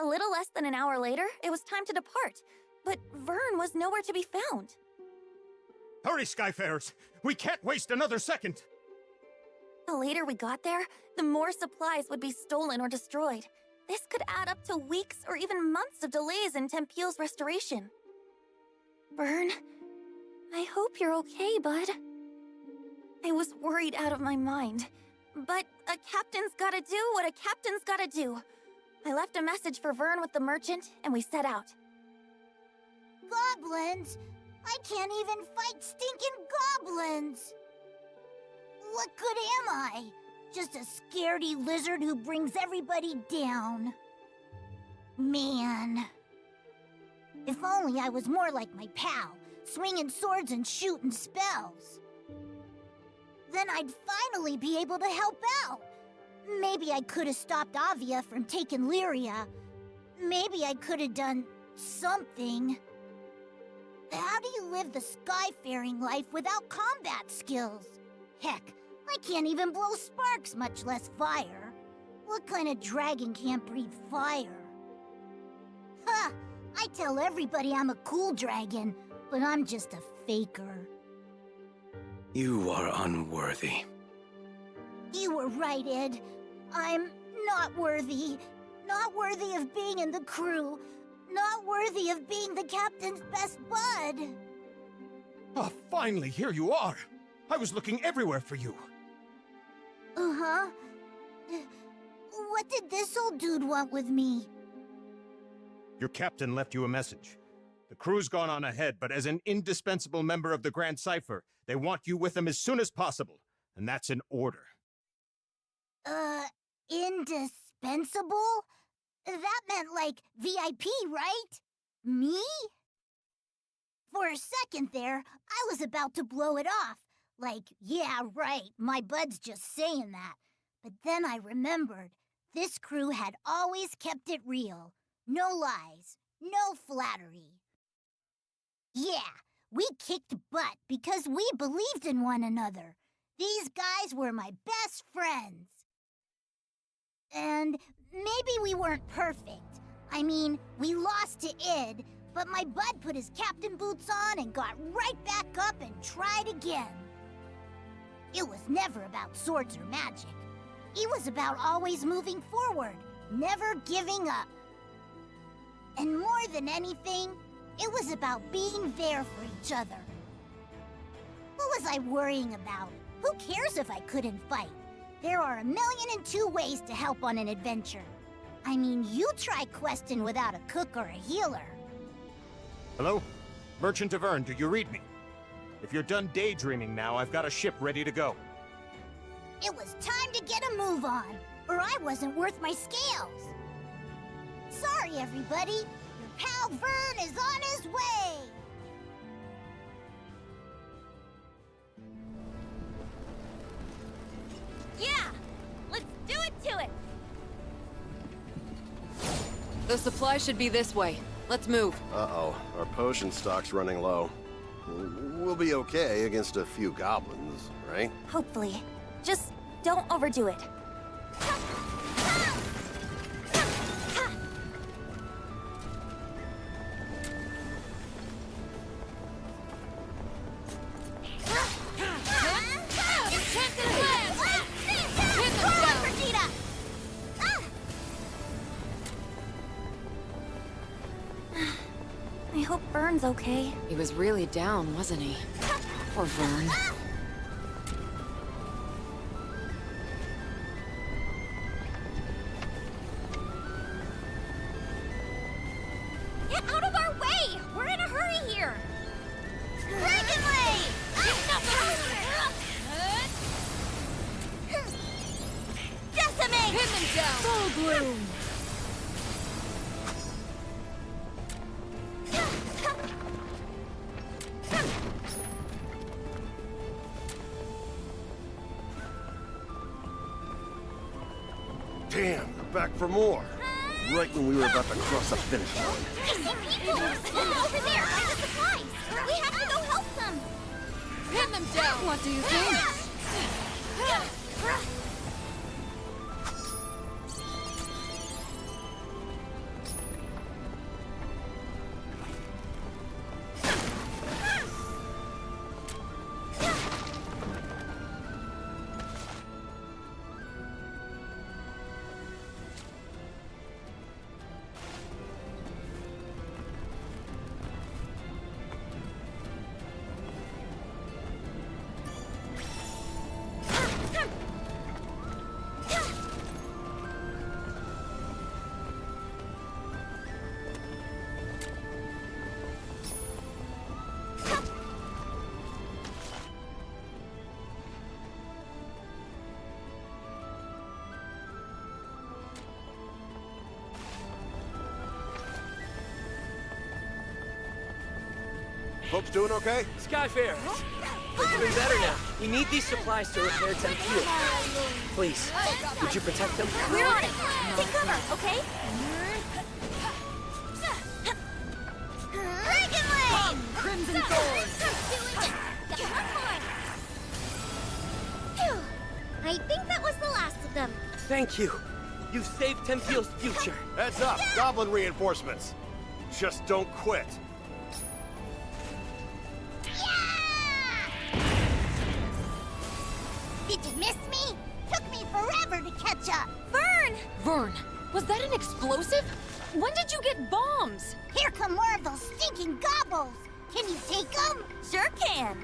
A little less than an hour later, it was time to depart, but Vern was nowhere to be found. Hurry, Skyfarers! We can't waste another second! The later we got there, the more supplies would be stolen or destroyed. This could add up to weeks or even months of delays in Tempeal's restoration. Vern, I hope you're okay, bud. I was worried out of my mind, but a captain's gotta do what a captain's gotta do. I left a message for Vern with the merchant, and we set out. Goblins? I can't even fight stinking goblins! What good am I? Just a scaredy lizard who brings everybody down. Man. If only I was more like my pal, swinging swords and shooting spells. Then I'd finally be able to help out. Maybe I could have stopped Avia from taking Lyria. Maybe I could have done something. How do you live the skyfaring life without combat skills? Heck, I can't even blow sparks, much less fire. What kind of dragon can't breathe fire? Ha! I tell everybody I'm a cool dragon, but I'm just a faker. You are unworthy. You were right, Ed. I'm not worthy. Not worthy of being in the crew. Not worthy of being the captain's best bud. Oh, finally, here you are. I was looking everywhere for you. Uh-huh. What did this old dude want with me? Your captain left you a message. The crew's gone on ahead, but as an indispensable member of the Grand Cipher, they want you with them as soon as possible. And that's an order. Indispensable? That meant, like, VIP, right? Me? For a second there, I was about to blow it off. Like, yeah, right, my bud's just saying that. But then I remembered, this crew had always kept it real. No lies, no flattery. Yeah, we kicked butt because we believed in one another. These guys were my best friends. And maybe we weren't perfect. I mean, we lost to Id, but my bud put his captain boots on and got right back up and tried again. It was never about swords or magic. It was about always moving forward, never giving up. And more than anything, it was about being there for each other. What was I worrying about? Who cares if I couldn't fight? There are 1,000,002 ways to help on an adventure. I mean, you try questing without a cook or a healer. Hello? Merchant of Ern, do you read me? If you're done daydreaming now, I've got a ship ready to go. It was time to get a move on, or I wasn't worth my scales. Sorry, everybody. Your pal Vern is on his way. Yeah! Let's do it to it! The supply should be this way. Let's move. Uh-oh, our potion stock's running low. We'll be okay against a few goblins, right? Hopefully. Just don't overdo it. I hope Vern's okay. He was really down, wasn't he? Poor Vern. Get out of our way! We're in a hurry here! Dragon Blade! Decimate! Pin them down! Full bloom! Damn, they're back for more. Right when we were about to cross the finish line. I see people! Over there, by the supplies! We have to go help them! Pin them down! What do you think? Folks doing okay? Skyfarer! We're doing better now. We need these supplies to repair Temp Heal. Please, would you protect them? We're on it! Take cover, okay? Dragon Blade! Crimson Thorn! Phew. I think that was the last of them. Thank you. You've saved Tempeal's future. Heads up, goblin reinforcements. Just don't quit. Did you miss me? Took me forever to catch up. Vern! Vern, was that an explosive? When did you get bombs? Here come more of those stinking gobbles. Can you take them? Sure can.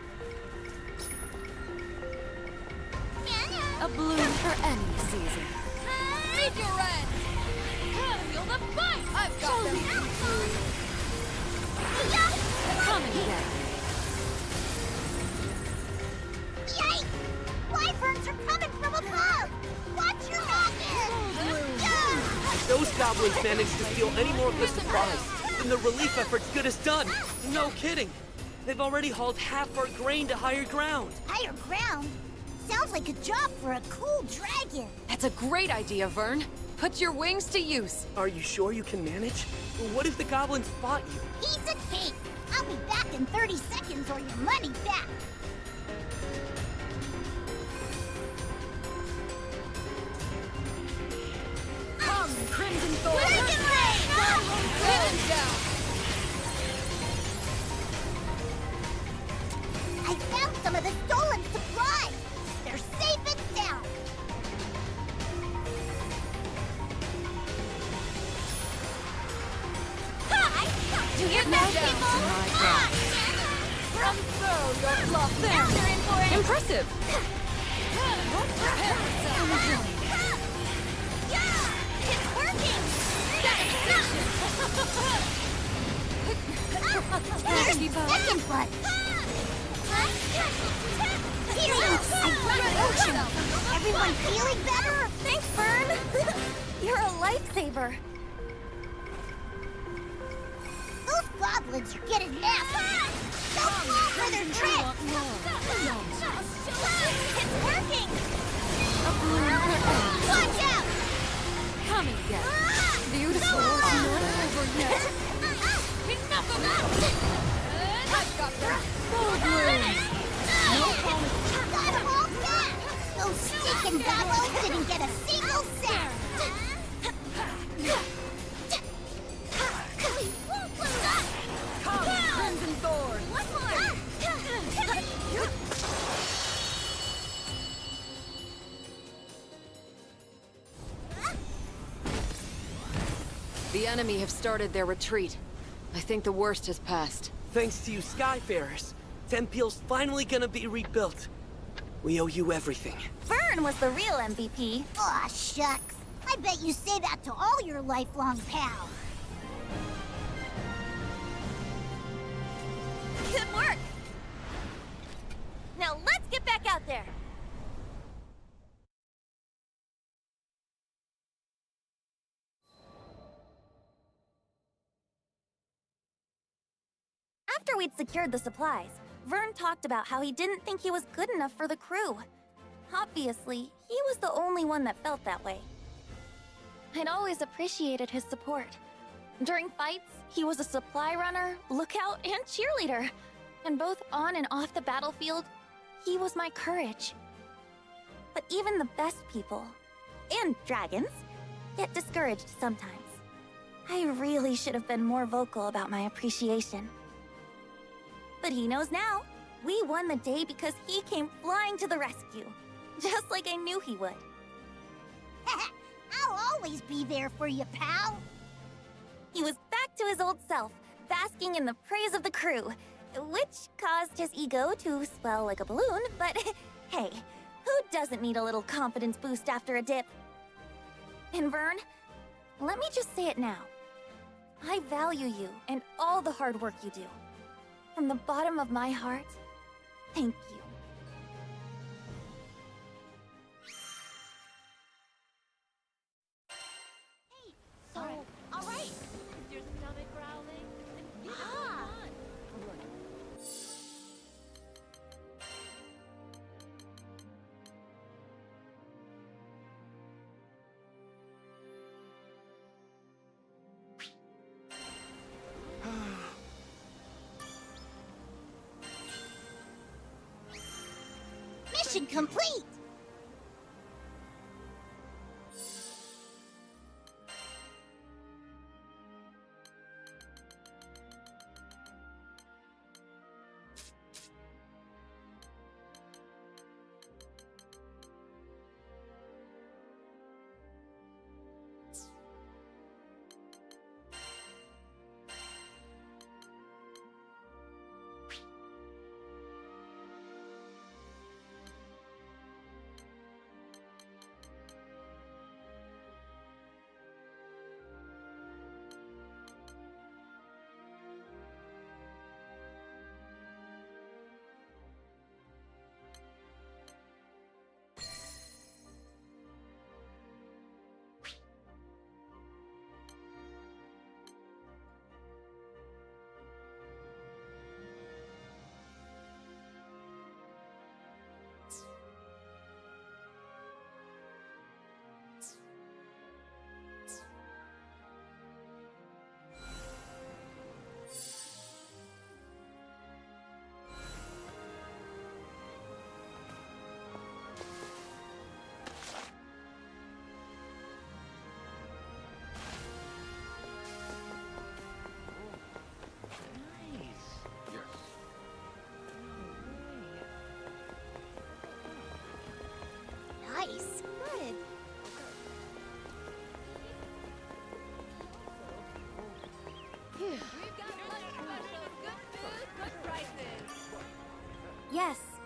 A bloom for any season. Meet your end! Feel the fight! I've got them! Come and get it. Yikes! Wyverns are coming from above! Watch your rocket! Those goblins managed to steal any more of the supplies, then the relief effort's good as done. No kidding. They've already hauled half our grain to higher ground. Higher ground? Sounds like a job for a cool dragon. That's a great idea, Vern. Put your wings to use. Are you sure you can manage? What if the goblins spot you? Piece of cake! I'll be back in 30 seconds or your money back! Come, Crimson Thorn! Dragon Ray! Get down! I found some of the stolen supplies! They're safe and sound! Do you know people? From throw your bluff There. they're in for it! Impressive. It's working! Here's the second one! Healing! I brought a potion! Everyone feeling better? Thanks, Vern. You're a lifesaver. Those goblins are getting nasty! Don't fall for their trick! It's working! Watch out! Come and get it. Beautiful. Go on! Not over yet. Enough of that! I've got them! Got 'em all back! Those stinking goblins didn't get a single cent! Come, Crimson Thorn. One more! The enemy have started their retreat. I think the worst has passed. Thanks to you Skyfarers, Tempeal's finally gonna be rebuilt. We owe you everything. Vern was the real MVP. Aw, shucks. I bet you say that to all your lifelong pals. Good work. Now let's get back out there. After we'd secured the supplies, Vern talked about how he didn't think he was good enough for the crew. Obviously, he was the only one that felt that way. I'd always appreciated his support. During fights, he was a supply runner, lookout, and cheerleader. And both on and off the battlefield, he was my courage. But even the best people, and dragons, get discouraged sometimes. I really should have been more vocal about my appreciation. But he knows now. We won the day because he came flying to the rescue. Just like I knew he would. I'll always be there for you, pal. He was back to his old self, basking in the praise of the crew, which caused his ego to swell like a balloon, but hey, who doesn't need a little confidence boost after a dip? And Vern, let me just say it now. I value you and all the hard work you do. From the bottom of my heart, thank you. Sorry. All right. Is your stomach growling? Then you on. Mission complete!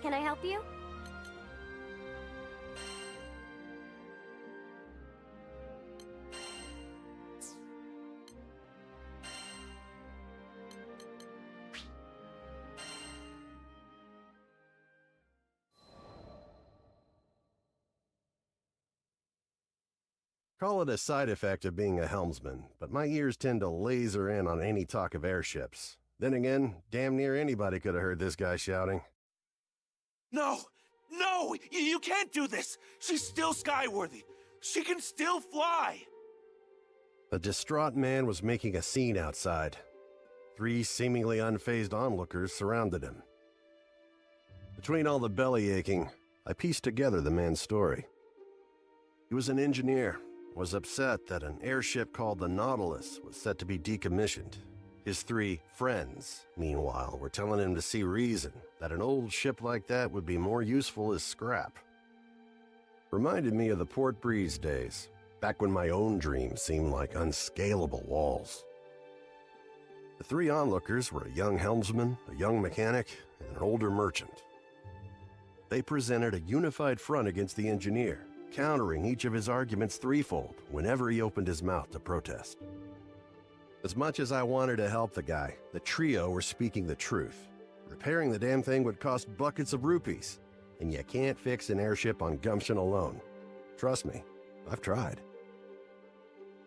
Can I help you? Call it a side effect of being a helmsman, but my ears tend to laser in on any talk of airships. Then again, damn near anybody could have heard this guy shouting. No! No! You can't do this! She's still skyworthy! She can still fly! The distraught man was making a scene outside. 3 seemingly unfazed onlookers surrounded him. Between all the belly aching, I pieced together the man's story. He was an engineer, was upset that an airship called the Nautilus was set to be decommissioned. His 3 friends, meanwhile, were telling him to see reason that an old ship like that would be more useful as scrap. Reminded me of the Port Breeze days, back when my own dreams seemed like unscalable walls. The 3 onlookers were a young helmsman, a young mechanic, and an older merchant. They presented a unified front against the engineer, countering each of his arguments threefold whenever he opened his mouth to protest. As much as I wanted to help the guy, the trio were speaking the truth. Repairing the damn thing would cost buckets of rupees, and you can't fix an airship on gumption alone. Trust me, I've tried.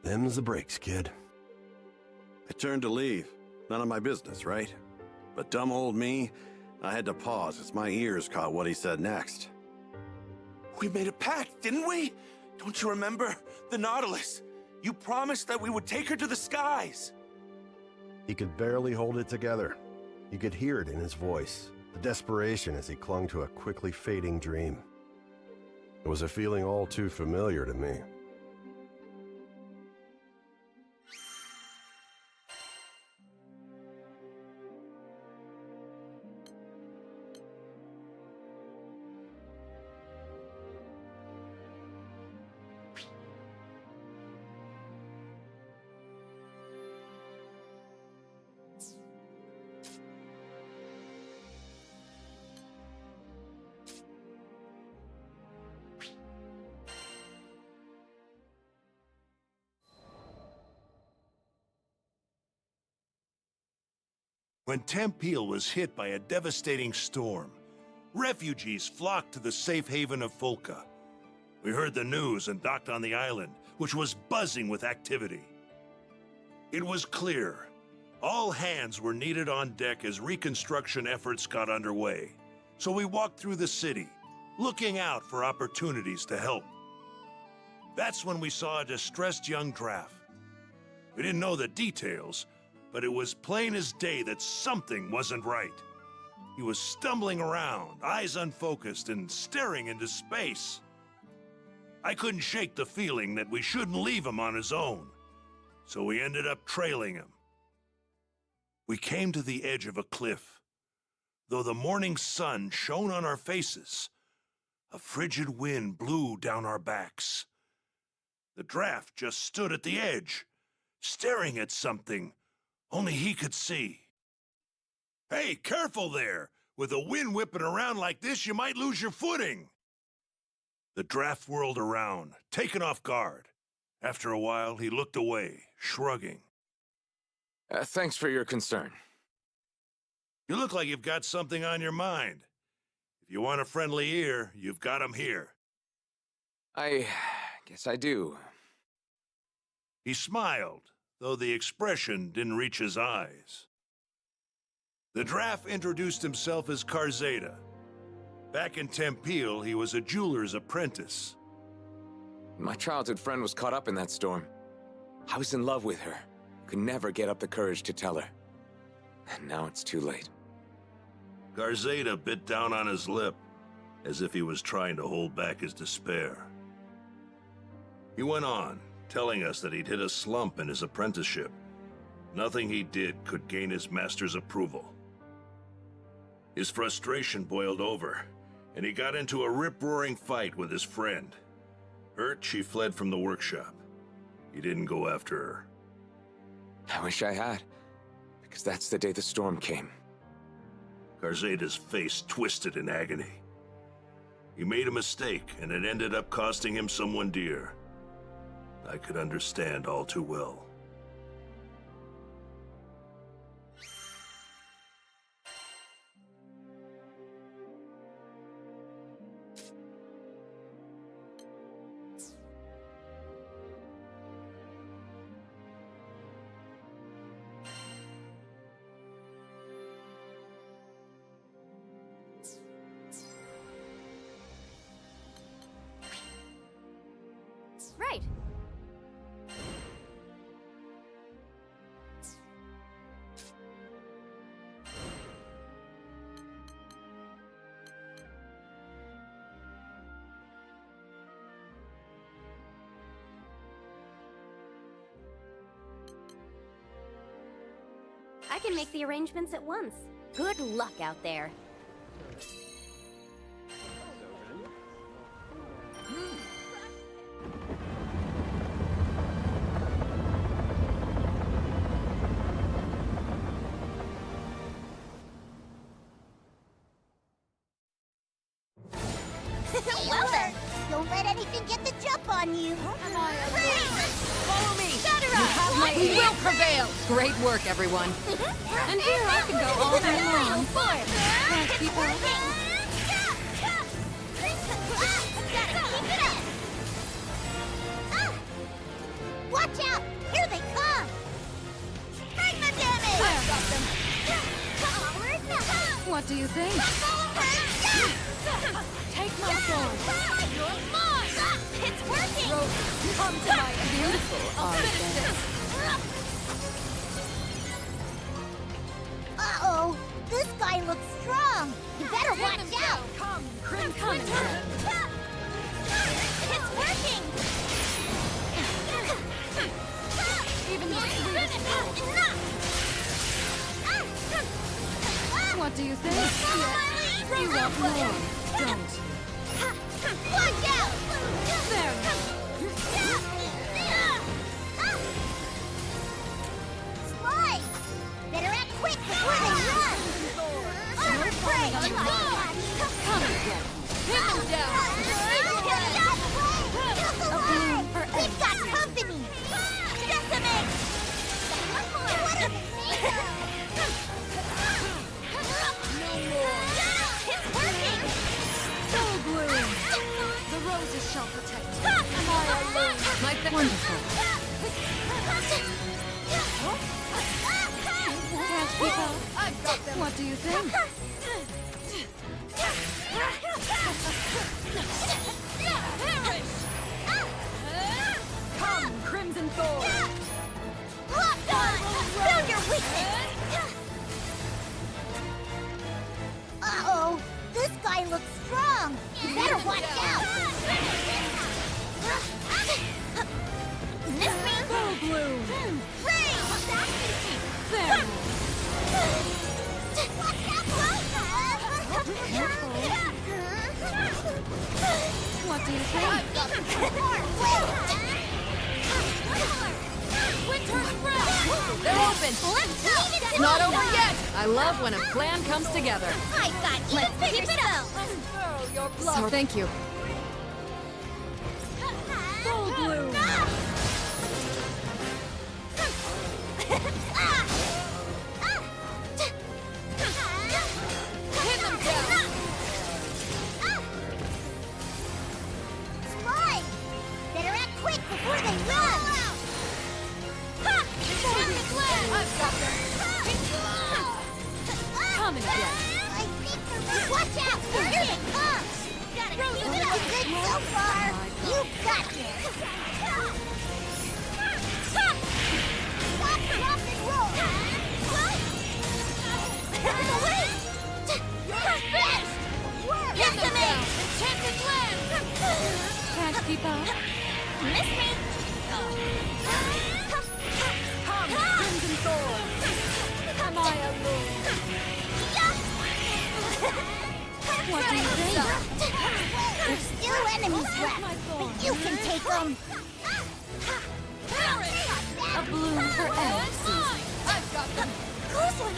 Them's the breaks, kid. I turned to leave. None of my business, right? But dumb old me, I had to pause as my ears caught what he said next. We made a pact, didn't we? Don't you remember? The Nautilus. You promised that we would take her to the skies. He could barely hold it together. You could hear it in his voice, the desperation as he clung to a quickly fading dream. It was a feeling all too familiar to me. When Tempeal was hit by a devastating storm, refugees flocked to the safe haven of Folka. We heard the news and docked on the island, which was buzzing with activity. It was clear. All hands were needed on deck as reconstruction efforts got underway. So we walked through the city, looking out for opportunities to help. That's when we saw a distressed young draft. We didn't know the details, but it was plain as day that something wasn't right. He was stumbling around, eyes unfocused, and staring into space. I couldn't shake the feeling that we shouldn't leave him on his own, so we ended up trailing him. We came to the edge of a cliff. Though the morning sun shone on our faces, a frigid wind blew down our backs. The draft just stood at the edge, staring at something only he could see. Hey, careful there! With a wind whipping around like this, you might lose your footing! The draft whirled around, taken off guard. After a while, he looked away, shrugging. Thanks for your concern. You look like you've got something on your mind. If you want a friendly ear, you've got him here. I guess I do. He smiled, though the expression didn't reach his eyes. The draft introduced himself as Karzeda. Back in Tempeal, he was a jeweler's apprentice. My childhood friend was caught up in that storm. I was in love with her. Could never get up the courage to tell her. And now it's too late. Karzeda bit down on his lip, as if he was trying to hold back his despair. He went on, telling us that he'd hit a slump in his apprenticeship. Nothing he did could gain his master's approval. His frustration boiled over, and he got into a rip-roaring fight with his friend. Hurt, she fled from the workshop. He didn't go after her. I wish I had, because that's the day the storm came. Garzeda's face twisted in agony. He made a mistake, and it ended up costing him someone dear. I could understand all too well. Right. I can make the arrangements at once. Good luck out there. Well then, don't let anything get the jump on you. Follow me! Shut her You up! have my We will prevail! Great work, everyone. And here I can go all day long. Can't keep up. Watch out! Here they come! Bring the damage! I've got them. What do you think? Take my sword. You're mine! It's working! Rose, come to my beautiful artist. Uh-oh! This guy looks strong! You better watch out! Come, come. It's working! Even the sweetest girl. What do you think? You want more, don't you? Watch out! There. Slide! Better act quick before they run! Armor break! Come and get me. Hit them down. We've got company! Decimate! It's working! Soul bloom. The roses shall protect you. My wonderful. Can't keep up. I've got them. What do you think? Come, Crimson Thorn. Locked on! Found your weakness! Uh-oh! This guy looks strong! You better watch out! Miss me? Soul bloom. Ring! There. What do you think? Winter's breath! They're open. It's not over yet. I love when a plan comes together. I've got you! Let's keep it up! Your blood. So thank you. Soul bloom. Hit them down. Slide! Better act quick before they run! I've got them. Come and get me. Watch out! Here they come! Gotta keep it up! Good so far! You got this! Stop, drop, and roll! Wait! You're finished! Decimate! Enchanted land! Can't keep up. Miss me? Come, Crimson Thorn. Am I alone? What do you think? There's still enemies left, but you can take them! A bloom for eggs. I've got them. Close one!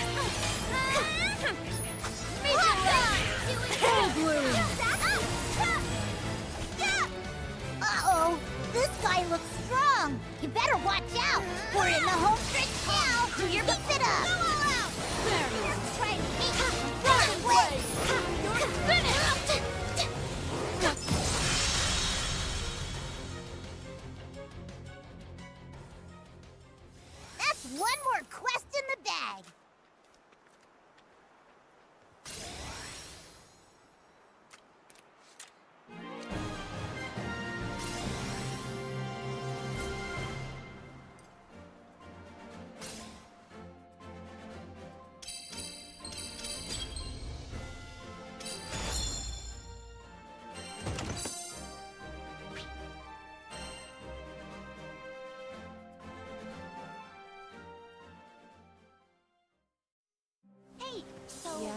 Uh-oh! This guy looks strong! You better watch out! We're in the home stretch now! Do your sit up! Go all out! Try to beat run away! You're finished! That's one more quest in the bag! So, Yeah?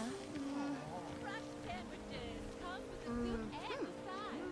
fresh sandwiches come with the soup and the side.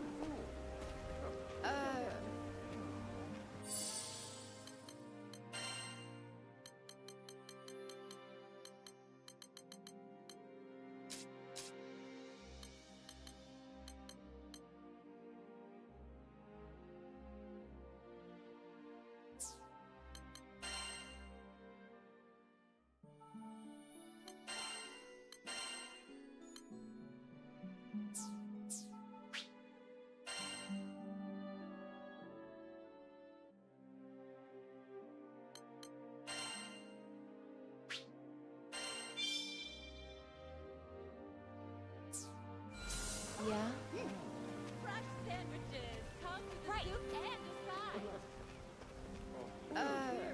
Yeah? Fresh sandwiches come with the soup and the side.